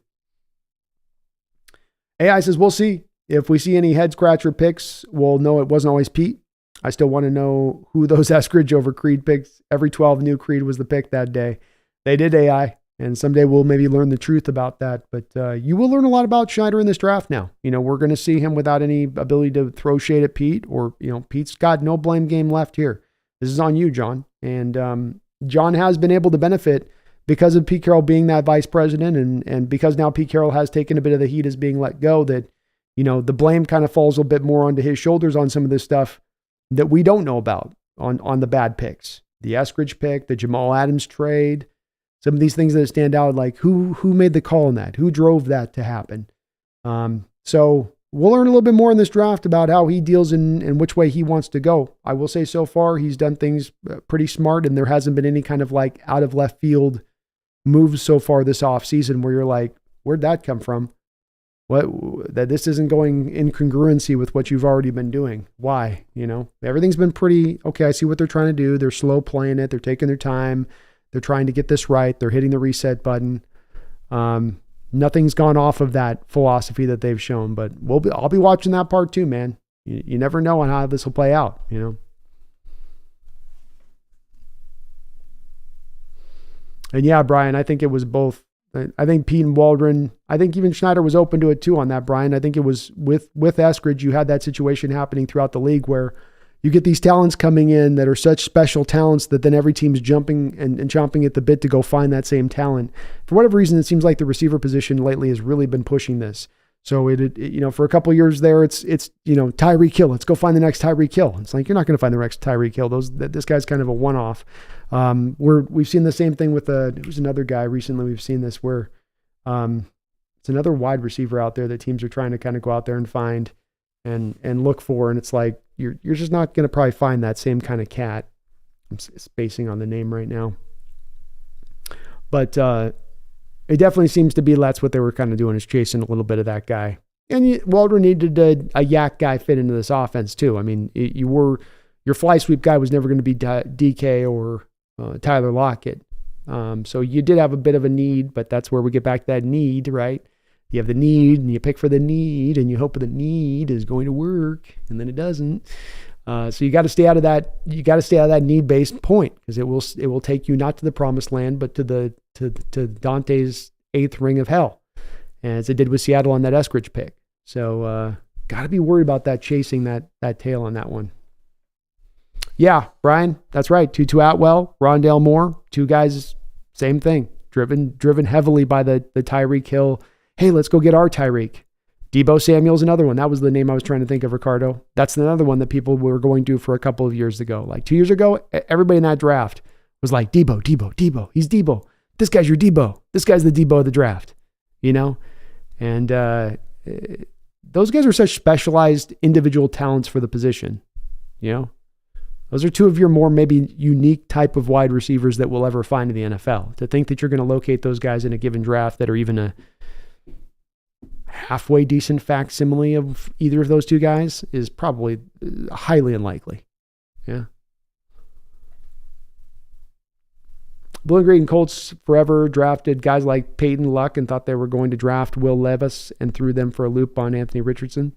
AI says, we'll see. If we see any head scratcher picks, we'll know it wasn't always Pete. I still want to know who those Eskridge over Creed picks. Every 12 knew Creed was the pick that day. They did, AI, and someday we'll maybe learn the truth about that. But you will learn a lot about Schneider in this draft now. We're going to see him without any ability to throw shade at Pete, or, Pete's got no blame game left here. This is on you, John. And John has been able to benefit because of Pete Carroll being that vice president, and because now Pete Carroll has taken a bit of the heat as being let go, that, the blame kind of falls a bit more onto his shoulders on some of this stuff that we don't know about on the bad picks. The Eskridge pick, the Jamal Adams trade, some of these things that stand out, like who made the call on that? Who drove that to happen? So we'll learn a little bit more in this draft about how he deals and which way he wants to go. I will say so far he's done things pretty smart, and there hasn't been any kind of like out of left field moves so far this offseason where you're like, where'd that come from? That this isn't going in congruency with what you've already been doing. Why? Everything's been pretty, okay, I see what they're trying to do. They're slow playing it. They're taking their time. They're trying to get this right. They're hitting the reset button. Nothing's gone off of that philosophy that they've shown, but I'll be watching that part too, man. You never know on how this will play out, And yeah, Brian, I think it was both I think Pete and Waldron, I think even Schneider was open to it too on that, Brian. I think it was with Eskridge, you had that situation happening throughout the league where you get these talents coming in that are such special talents that then every team's jumping and chomping at the bit to go find that same talent. For whatever reason, it seems like the receiver position lately has really been pushing this. So for a couple of years there, it's Tyreek Hill. Let's go find the next Tyreek Hill. It's like, you're not going to find the next Tyreek Hill. This guy's kind of a one-off. We've seen the same thing with who's another guy recently. We've seen this where it's another wide receiver out there that teams are trying to kind of go out there and find and look for. And it's like, you're just not going to probably find that same kind of cat. I'm spacing on the name right now. But it definitely seems to be that's what they were kind of doing, is chasing a little bit of that guy. And Waldron needed a yak guy fit into this offense too. I mean, your fly sweep guy was never going to be DK or Tyler Lockett. So you did have a bit of a need, but that's where we get back to that need, right? You have the need and you pick for the need and you hope the need is going to work, and then it doesn't. So you got to stay out of that. You got to stay out of that need-based point, because it will take you not to the promised land, but to Dante's eighth ring of hell, as it did with Seattle on that Eskridge pick. So got to be worried about that, chasing that tail on that one. Yeah, Brian, that's right. Tutu Atwell, Rondale Moore, two guys, same thing. Driven heavily by the Tyreek Hill. Hey, let's go get our Tyreek. Deebo Samuel's another one. That was the name I was trying to think of, Ricardo. That's another one that people were going to for a couple of years ago. Like 2 years ago, everybody in that draft was like, Deebo. He's Deebo. This guy's your Deebo. This guy's the Deebo of the draft, And those guys are such specialized individual talents for the position, Those are two of your more maybe unique type of wide receivers that we'll ever find in the NFL. To think that you're going to locate those guys in a given draft that are even a halfway decent facsimile of either of those two guys is probably highly unlikely. Yeah. Blue and Green Colts forever drafted guys like Peyton Luck and thought they were going to draft Will Levis and threw them for a loop on Anthony Richardson.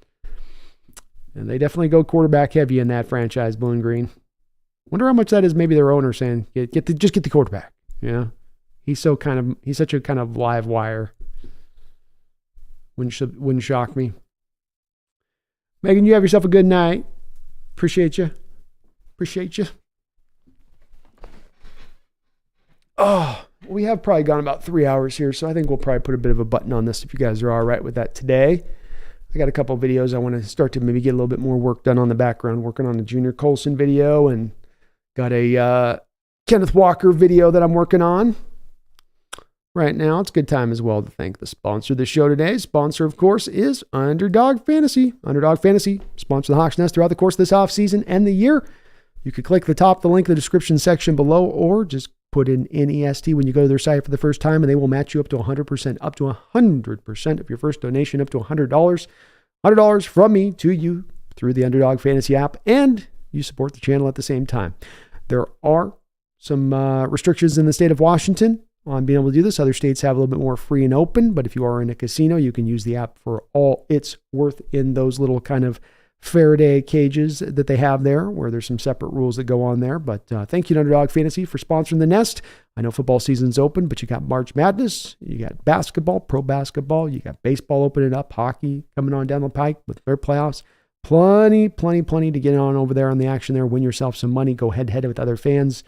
And they definitely go quarterback heavy in that franchise, Blue and Green. Wonder how much that is maybe their owner saying, just get the quarterback. He's such a kind of live wire. Wouldn't shock me. Megan, you have yourself a good night. Appreciate you. Oh, we have probably gone about 3 hours here, so I think we'll probably put a bit of a button on this if you guys are all right with that today. I got a couple of videos I want to start to maybe get a little bit more work done on the background, working on the Junior Colson video, and got a Kenneth Walker video that I'm working on right now. It's a good time as well to thank the sponsor of the show today. Sponsor, of course, is Underdog Fantasy. Underdog Fantasy sponsor the Hawks Nest throughout the course of this offseason and the year. You could click the top of the link in the description section below, or just put in NEST when you go to their site for the first time, and they will match you up to 100% of your first donation, up to $100. $100 from me to you through the Underdog Fantasy app, and you support the channel at the same time. There are some restrictions in the state of Washington on being able to do this. Other states have a little bit more free and open, but if you are in a casino, you can use the app for all it's worth in those little kind of Faraday cages that they have there, where there's some separate rules that go on there. But thank you to Underdog Fantasy for sponsoring the Nest. I know football season's open, but you got March Madness, you got basketball, pro basketball, you got baseball opening up, hockey coming on down the pike with their playoffs. Plenty to get on over there on the action there. Win yourself some money. Go head-to-head with other fans.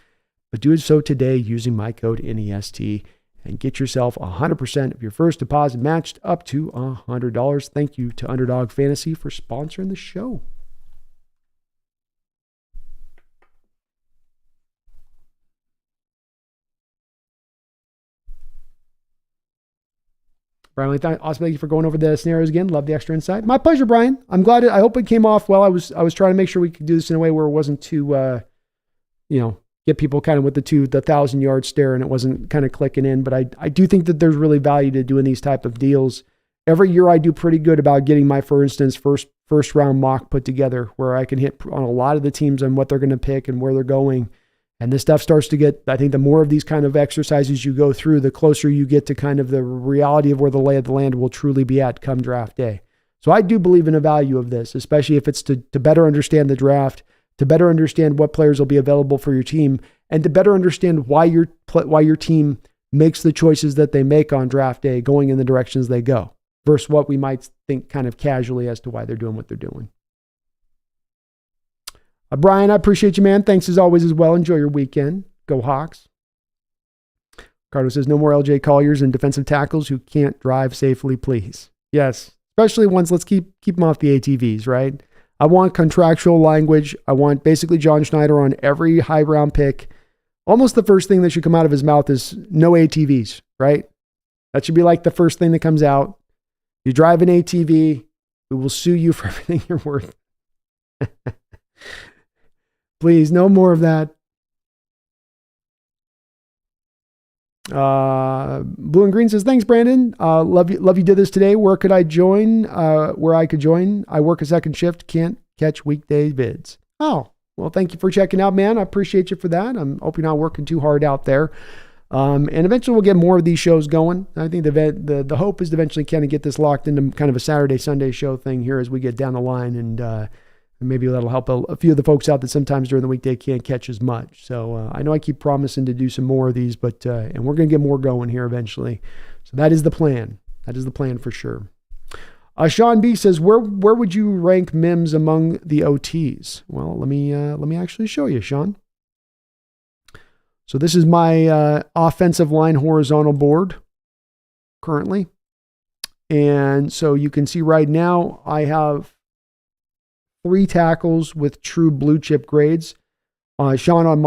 But do so today using my code NEST and get yourself 100% of your first deposit matched up to $100. Thank you to Underdog Fantasy for sponsoring the show. Brian, awesome. Thank you for going over the scenarios again. Love the extra insight. My pleasure, Brian. I'm glad. I hope it came off well. I was trying to make sure we could do this in a way where it wasn't too, get people kind of with the 1,000-yard stare and it wasn't kind of clicking in. But I do think that there's really value to doing these type of deals. Every year I do pretty good about getting my, for instance, first round mock put together where I can hit on a lot of the teams and what they're going to pick and where they're going. And this stuff starts to get, I think the more of these kind of exercises you go through, the closer you get to kind of the reality of where the lay of the land will truly be at come draft day. So I do believe in the value of this, especially if it's to better understand the draft, to better understand what players will be available for your team, and to better understand why your team makes the choices that they make on draft day going in the directions they go versus what we might think kind of casually as to why they're doing what they're doing. Brian, I appreciate you, man. Thanks as always as well. Enjoy your weekend. Go Hawks. Ricardo says, no more LJ Colliers and defensive tackles who can't drive safely, please. Yes, especially ones, let's keep them off the ATVs, right? I want contractual language. I want basically John Schneider on every high round pick. Almost the first thing that should come out of his mouth is no ATVs, right? That should be like the first thing that comes out. You drive an ATV, we will sue you for everything you're worth. Please, no more of that. Blue and Green says, thanks, Brandon. Love you did this today. Where could I join? Where I could join? I work a second shift. Can't catch weekday vids. Oh, well, thank you for checking out, man. I appreciate you for that. I'm hope you're not working too hard out there. And eventually we'll get more of these shows going. I think the hope is to eventually kind of get this locked into kind of a Saturday, Sunday show thing here as we get down the line. And maybe that'll help a few of the folks out that sometimes during the weekday can't catch as much. So I know I keep promising to do some more of these, but and we're going to get more going here eventually. So that is the plan. That is the plan for sure. Sean B says, where would you rank Mims among the OTs? Well, let me actually show you, Sean. So this is my offensive line horizontal board currently. And so you can see right now I have 3 tackles with true blue chip grades. Sean, on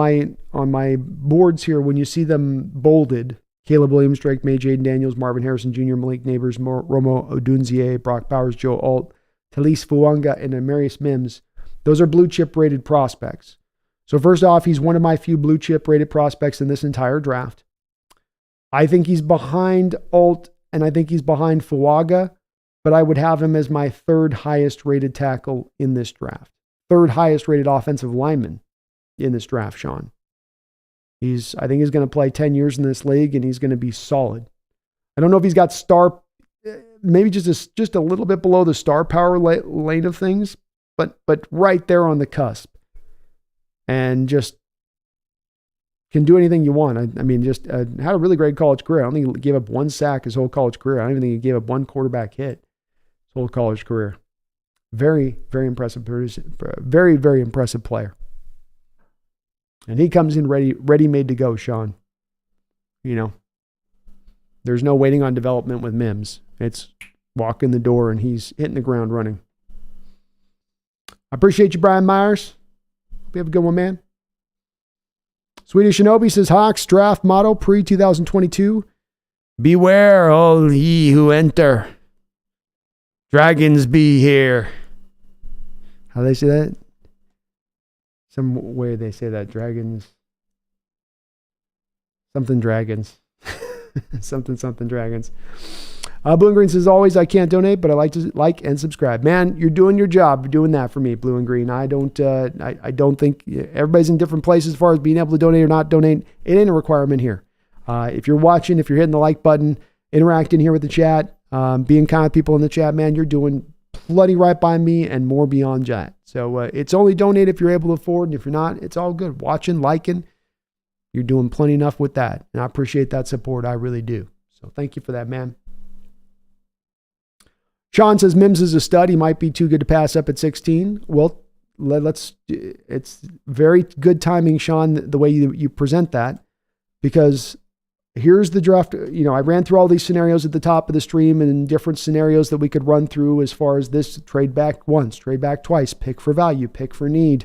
my boards here, when you see them bolded, Caleb Williams, Drake May, Jaden Daniels, Marvin Harrison Jr., Malik Neighbors, Romo Odunzie, Brock Bowers, Joe Alt, Talise Fuanga, and Amarius Mims, those are blue chip rated prospects. So first off, he's one of my few blue chip rated prospects in this entire draft. I think he's behind Alt, and I think he's behind Fuaga, but I would have him as my 3rd highest rated tackle in this draft. 3rd highest rated offensive lineman in this draft, Sean. I think he's going to play 10 years in this league, and he's going to be solid. I don't know if he's got maybe just a little bit below the star power lane of things, but right there on the cusp. And just can do anything you want. I mean, just had a really great college career. I don't think he gave up 1 sack his whole college career. I don't even think he gave up 1 quarterback hit his whole college career. Very, very impressive. Very, very impressive player. And he comes in ready-made to go, Sean. You know, there's no waiting on development with Mims. It's walk in the door and he's hitting the ground running. I appreciate you, Brian Myers. Hope you have a good one, man. Swedish Shinobi says, Hawks draft motto pre-2022. Beware all ye who enter. Dragons be here. How do they say that? Some way they say that. Dragons. Something dragons. something dragons. Blue and Green says, always, I can't donate, but I like to like and subscribe. Man, you're doing your job. You're doing that for me, Blue and Green. I don't think everybody's in different places as far as being able to donate or not donate. It ain't a requirement here. If you're watching, if you're hitting the like button, interacting here with the chat, being kind of people in the chat, man, you're doing plenty right by me and more beyond that. So it's only donate if you're able to afford, and if you're not, it's all good. Watching, liking, you're doing plenty enough with that. And I appreciate that support. I really do. So thank you for that, man. Sean says Mims is a stud. He might be too good to pass up at 16. Well, it's very good timing, Sean, the way you present that, because here's the draft. You know, I ran through all these scenarios at the top of the stream and different scenarios that we could run through as far as this: trade back once, trade back twice, pick for value, pick for need,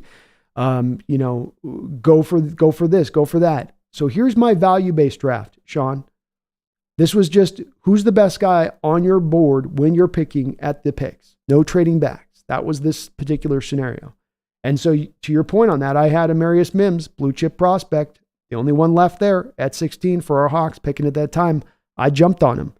you know, go for this, go for that. So here's my value-based draft, Sean. This was just who's the best guy on your board when you're picking at the picks. No trading backs. That was this particular scenario. And so to your point on that, I had Amarius Mims, blue chip prospect, the only one left there at 16 for our Hawks picking at that time. I jumped on him.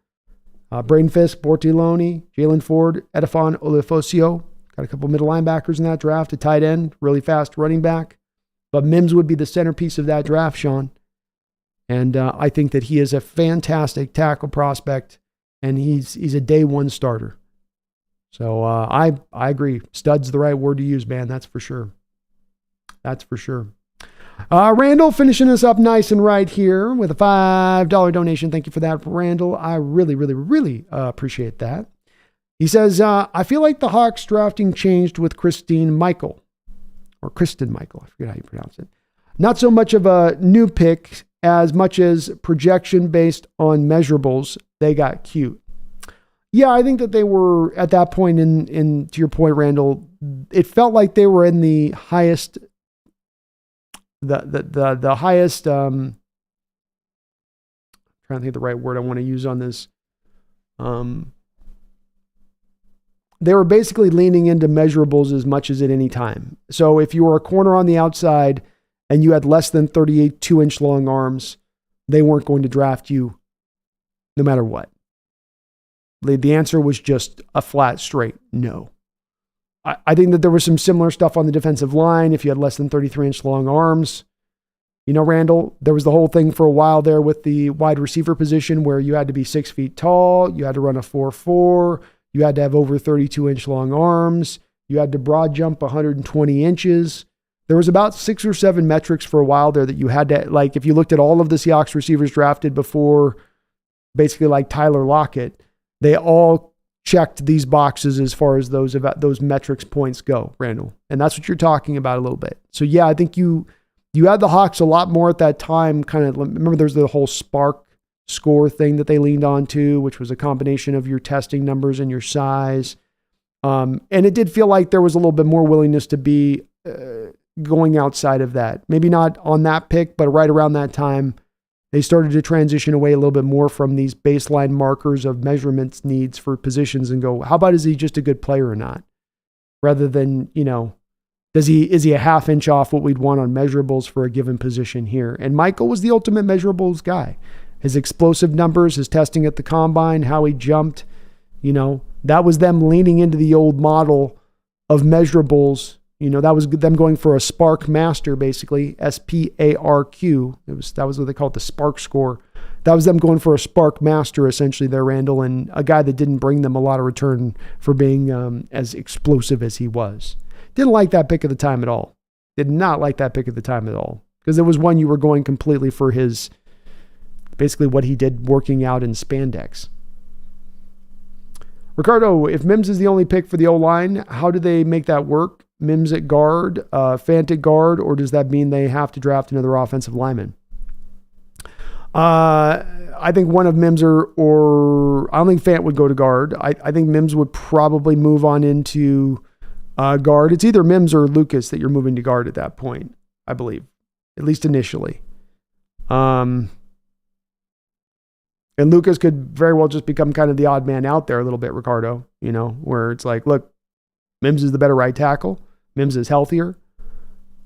Braden Fisk, Bortoloni, Jalen Ford, Edifon Olifosio. Got a couple middle linebackers in that draft, a tight end, really fast running back. But Mims would be the centerpiece of that draft, Sean. And I think that he is a fantastic tackle prospect, and he's a day one starter. So I agree. Stud's the right word to use, man. That's for sure. That's for sure. Randall finishing us up nice and right here with a $5 donation. Thank you for that, Randall. I really, really, really appreciate that. He says, I feel like the Hawks drafting changed with Kristen Michael. I forget how you pronounce it. Not so much of a new pick as much as projection based on measurables. They got cute. Yeah, I think that they were at that point in to your point, Randall, it felt like they were in the highest, the highest, trying to think of the right word I want to use on this. They were basically leaning into measurables as much as at any time. So if you were a corner on the outside and you had less than 38 2-inch long arms, they weren't going to draft you no matter what. The answer was just a flat, straight no. I think that there was some similar stuff on the defensive line. If you had less than 33-inch long arms, you know, Randall, there was the whole thing for a while there with the wide receiver position where you had to be 6 feet tall. You had to run a 4.4. You had to have over 32-inch long arms. You had to broad jump 120 inches. There was about 6 or 7 metrics for a while there that you had to, like, if you looked at all of the Seahawks receivers drafted before, basically like Tyler Lockett, they all checked these boxes as far as those metrics points go, Randall. And that's what you're talking about a little bit. So yeah, I think you had the Hawks a lot more at that time. Kind of remember there's the whole Spark score thing that they leaned on to, which was a combination of your testing numbers and your size. And it did feel like there was a little bit more willingness to be going outside of that. Maybe not on that pick, but right around that time, they started to transition away a little bit more from these baseline markers of measurements needs for positions and go, how about is he just a good player or not? Rather than, you know, is he a half inch off what we'd want on measurables for a given position here? And Michael was the ultimate measurables guy. His explosive numbers, his testing at the combine, how he jumped, you know, that was them leaning into the old model of measurables. You know, that was them going for a Spark Master, basically, SPARQ. That was what they called the Spark score. That was them going for a Spark Master, essentially, there, Randall, and a guy that didn't bring them a lot of return for being as explosive as he was. Didn't like that pick at the time at all. Did not like that pick at the time at all. Because it was one you were going completely for his, basically what he did working out in spandex. Ricardo, if Mims is the only pick for the O-line, how do they make that work? Mims at guard, Fant at guard, or does that mean they have to draft another offensive lineman? I think one of Mims or I don't think Fant would go to guard. I think Mims would probably move on into guard. It's either Mims or Lucas that you're moving to guard at that point, I believe, at least initially. And Lucas could very well just become kind of the odd man out there a little bit, Ricardo, you know, where it's like, look, Mims is the better right tackle. Mims is healthier.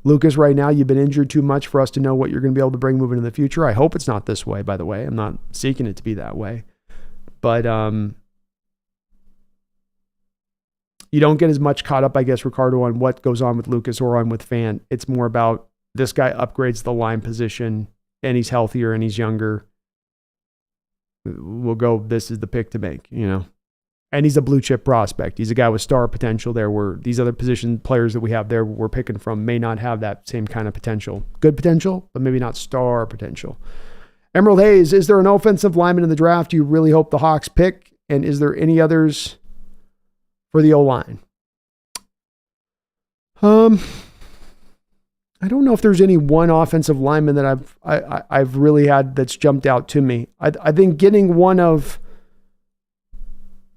Lucas, right now, you've been injured too much for us to know what you're going to be able to bring moving in the future. I hope it's not this way, by the way. I'm not seeking it to be that way. But you don't get as much caught up, I guess, Ricardo, on what goes on with Lucas or on with Fant. It's more about this guy upgrades the line position, and he's healthier and he's younger. We'll go, this is the pick to make, you know. And he's a blue chip prospect. He's a guy with star potential there, where these other position players that we have there we're picking from may not have that same kind of potential. Good potential, but maybe not star potential. Emerald Hayes, is there an offensive lineman in the draft you really hope the Hawks pick? And is there any others for the O-line? I don't know if there's any one offensive lineman that I've really had that's jumped out to me. I think getting one of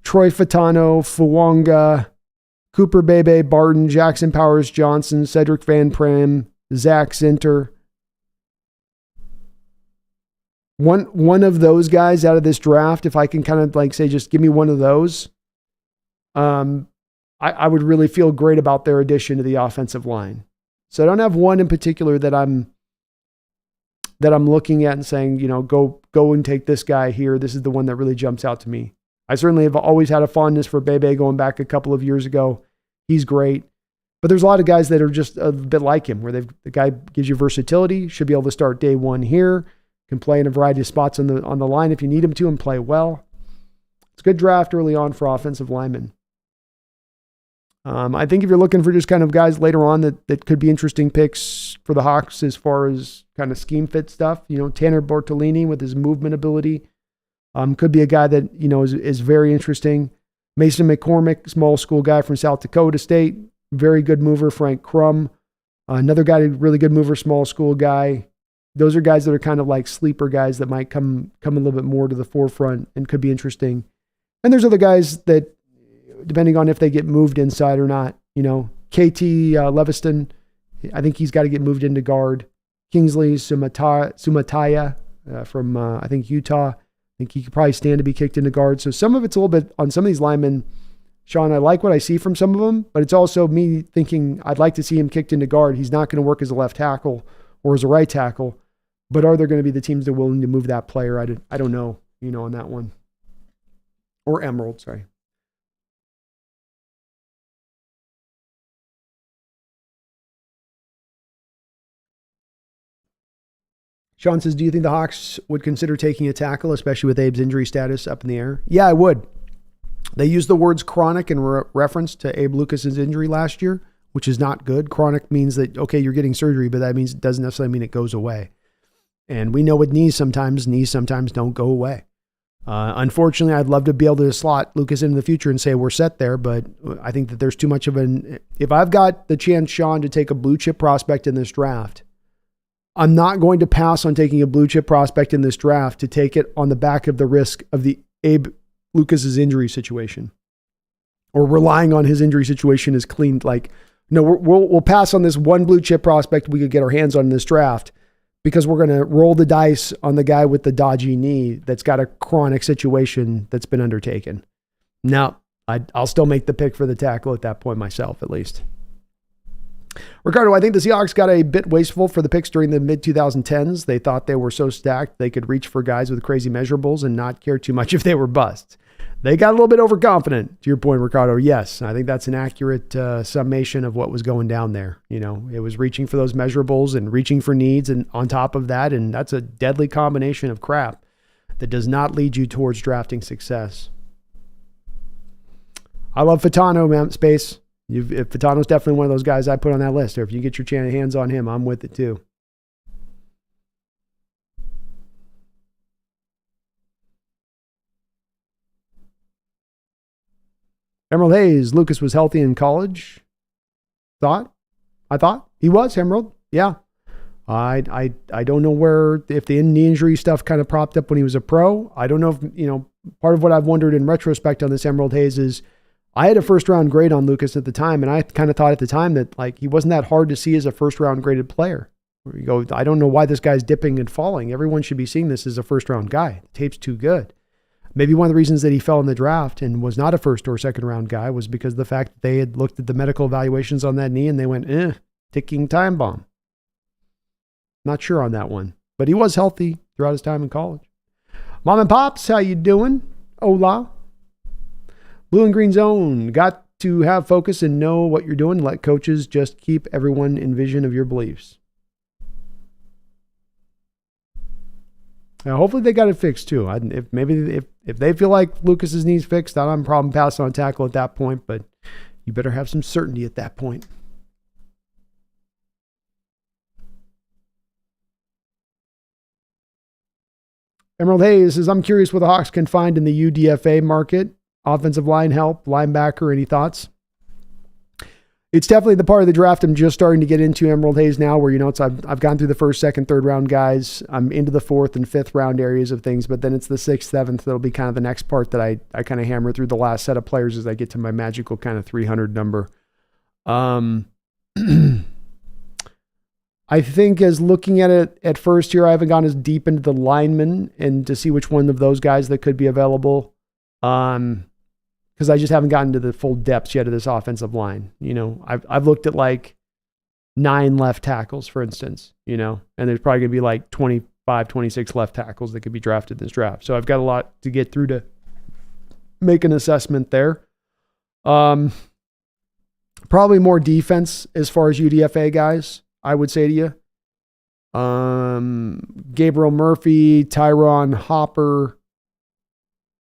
Troy Fatano, Fuwanga, Cooper Bebe, Barton, Jackson Powers Johnson, Cedric Van Pram, Zach Zinter. One of those guys out of this draft, if I can kind of like say, just give me one of those, I would really feel great about their addition to the offensive line. So I don't have one in particular that I'm looking at and saying, you know, go and take this guy here. This is the one that really jumps out to me. I certainly have always had a fondness for Bebe going back a couple of years ago. He's great. But there's a lot of guys that are just a bit like him, where the guy gives you versatility, should be able to start day one here, can play in a variety of spots on the line if you need him to and play well. It's a good draft early on for offensive linemen. I think if you're looking for just kind of guys later on that could be interesting picks for the Hawks as far as kind of scheme fit stuff, Tanner Bortolini with his movement ability could be a guy that, is very interesting. Mason McCormick, small school guy from South Dakota State, very good mover. Frank Crum, another guy, really good mover, small school guy. Those are guys that are kind of like sleeper guys that might come a little bit more to the forefront and could be interesting. And there's other guys that, depending on if they get moved inside or not, KT Leviston, I think he's got to get moved into guard. Kingsley Sumataya from, I think, Utah. I think he could probably stand to be kicked into guard. So some of it's a little bit on some of these linemen. Sean, I like what I see from some of them, but it's also me thinking I'd like to see him kicked into guard. He's not going to work as a left tackle or as a right tackle, but are there going to be the teams that are willing to move that player? I don't know, on that one. Or Emerald, sorry. Sean says, do you think the Hawks would consider taking a tackle, especially with Abe's injury status up in the air? Yeah, I would. They used the words chronic in reference to Abe Lucas's injury last year, which is not good. Chronic means that, okay, you're getting surgery, but that means it doesn't necessarily mean it goes away. And we know with knees sometimes don't go away. Unfortunately, I'd love to be able to slot Lucas into the future and say we're set there, but I think that there's too much of if I've got the chance, Sean, to take a blue chip prospect in this draft, I'm not going to pass on taking a blue chip prospect in this draft to take it on the back of the risk of the Abe Lucas's injury situation, or relying on his injury situation is cleaned. Like, no, we'll pass on this one blue chip prospect we could get our hands on in this draft because we're going to roll the dice on the guy with the dodgy knee that's got a chronic situation that's been undertaken. No, I'll still make the pick for the tackle at that point myself, at least. Ricardo, I think the Seahawks got a bit wasteful for the picks during the mid-2010s. They thought they were so stacked they could reach for guys with crazy measurables and not care too much if they were busts. They got a little bit overconfident, to your point, Ricardo. Yes, I think that's an accurate summation of what was going down there. It was reaching for those measurables and reaching for needs and on top of that, and that's a deadly combination of crap that does not lead you towards drafting success. I love Fatano, man, Space. If Fatano's definitely one of those guys I put on that list, or if you get your hands on him, I'm with it too. Emerald Hayes, Lucas was healthy in college. I thought he was, Emerald. Yeah. I don't know if the knee injury stuff kind of propped up when he was a pro. I don't know if, part of what I've wondered in retrospect on this Emerald Hayes is I had a first round grade on Lucas at the time, and I kind of thought at the time that he wasn't that hard to see as a first round graded player. Where you go, I don't know why this guy's dipping and falling. Everyone should be seeing this as a first round guy. The tape's too good. Maybe one of the reasons that he fell in the draft and was not a first or second round guy was because of the fact that they had looked at the medical evaluations on that knee and they went, ticking time bomb. Not sure on that one, but he was healthy throughout his time in college. Mom and Pops, how you doing? Hola. Blue and Green Zone, got to have focus and know what you're doing. Let coaches just keep everyone in vision of your beliefs. Now, hopefully they got it fixed too. If they feel like Lucas's knee's fixed, I don't have a problem passing on tackle at that point, but you better have some certainty at that point. Emerald Hayes says, I'm curious what the Hawks can find in the UDFA market. Offensive line help, linebacker, any thoughts? It's definitely the part of the draft I'm just starting to get into, Emerald Hayes, now where, I've gone through the first, second, third round guys. I'm into the fourth and fifth round areas of things, but then it's the sixth, seventh. That'll be kind of the next part that I kind of hammer through the last set of players as I get to my magical kind of 300 number. I think as looking at it at first here, I haven't gone as deep into the linemen and to see which one of those guys that could be available. Because I just haven't gotten to the full depths yet of this offensive line. I've looked at 9 left tackles, for instance, and there's probably going to be 25, 26 left tackles that could be drafted in this draft. So I've got a lot to get through to make an assessment there. Probably more defense as far as UDFA guys, I would say to you. Gabriel Murphy, Tyron Hopper,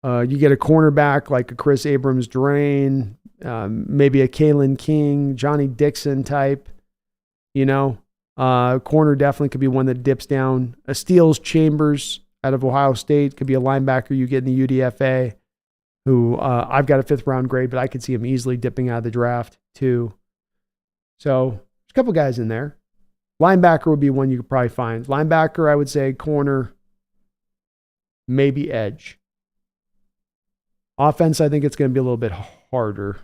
You get a cornerback like a Chris Abrams-Drain, maybe a Kalen King, Johnny Dixon type, corner definitely could be one that dips down. A Steele Chambers out of Ohio State could be a linebacker you get in the UDFA, who I've got a 5th round grade, but I could see him easily dipping out of the draft too. So there's a couple guys in there. Linebacker would be one you could probably find. Linebacker, I would say corner, maybe edge. Offense, I think it's going to be a little bit harder.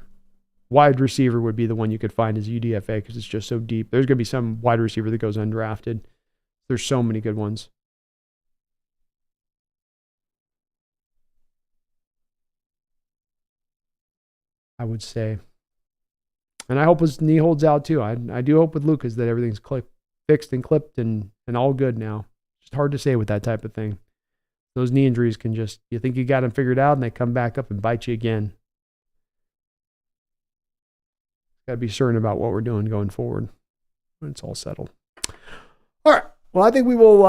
Wide receiver would be the one you could find as UDFA because it's just so deep. There's going to be some wide receiver that goes undrafted. There's so many good ones. I would say. And I hope his knee holds out too. I do hope with Lucas that everything's fixed and clipped and all good now. It's hard to say with that type of thing. Those knee injuries can just, you think you got them figured out and they come back up and bite you again. Got to be certain about what we're doing going forward when it's all settled. All right. Well, I think we will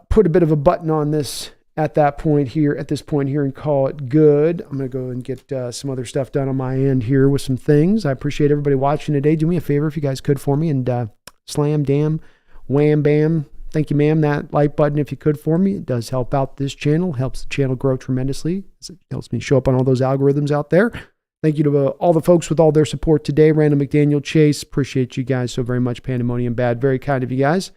put a bit of a button on this at this point here, and call it good. I'm going to go and get some other stuff done on my end here with some things. I appreciate everybody watching today. Do me a favor if you guys could for me and slam, damn, wham, bam. Thank you, ma'am. That like button, if you could for me, it does help out this channel, helps the channel grow tremendously. It helps me show up on all those algorithms out there. Thank you to all the folks with all their support today. Randall McDaniel, Chase, appreciate you guys so very much. Pandemonium Bad, very kind of you guys.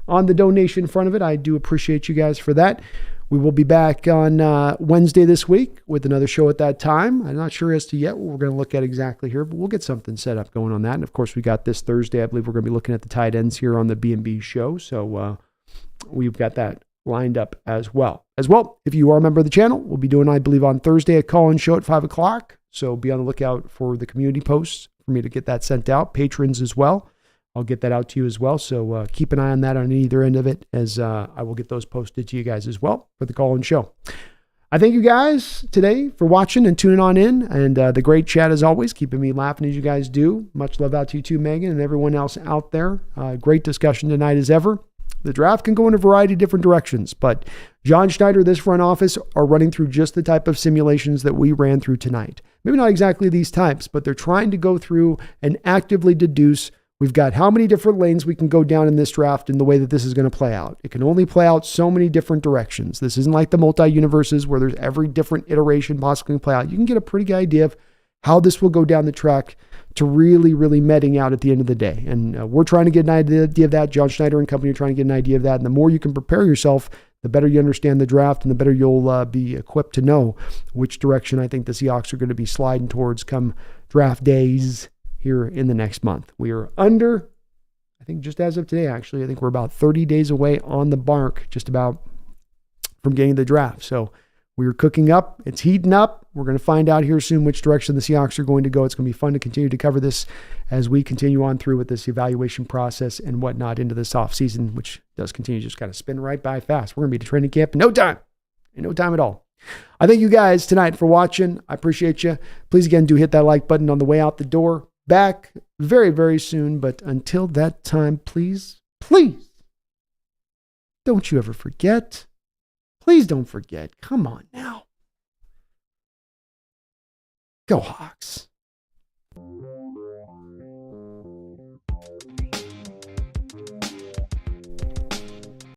On the donation front of it, I do appreciate you guys for that. We will be back on Wednesday this week with another show at that time. I'm not sure as to yet what we're going to look at exactly here, but we'll get something set up going on that. And of course, we got this Thursday. I believe we're going to be looking at the tight ends here on the B&B show. So we've got that lined up as well. If you are a member of the channel, we'll be doing, I believe, on Thursday a call-in show at 5 o'clock. So be on the lookout for the community posts for me to get that sent out. Patrons as well. I'll get that out to you as well. So keep an eye on that on either end of it, as I will get those posted to you guys as well for the call-in show. I thank you guys today for watching and tuning on in, and the great chat as always, keeping me laughing as you guys do. Much love out to you too, Megan, and everyone else out there. Great discussion tonight as ever. The draft can go in a variety of different directions, but John Schneider, this front office, are running through just the type of simulations that we ran through tonight. Maybe not exactly these types, but they're trying to go through and actively deduce we've got how many different lanes we can go down in this draft in the way that this is going to play out. It can only play out so many different directions. This isn't like the multi-universes where there's every different iteration possibly play out. You can get a pretty good idea of how this will go down the track to really, really meting out at the end of the day. And we're trying to get an idea of that. John Schneider and company are trying to get an idea of that. And the more you can prepare yourself, the better you understand the draft and the better you'll be equipped to know which direction I think the Seahawks are going to be sliding towards come draft days here in the next month. We are under, I think just as of today, actually, I think we're about 30 days away on the mark, just about from getting the draft. So we're cooking up. It's heating up. We're going to find out here soon which direction the Seahawks are going to go. It's going to be fun to continue to cover this as we continue on through with this evaluation process and whatnot into this off season, which does continue to just kind of spin right by fast. We're going to be to training camp in no time. In no time at all. I thank you guys tonight for watching. I appreciate you. Please, again, do hit that like button on the way out the door. Back very, very soon. But until that time, please, don't you ever forget. Please don't forget. Come on now. Go Hawks.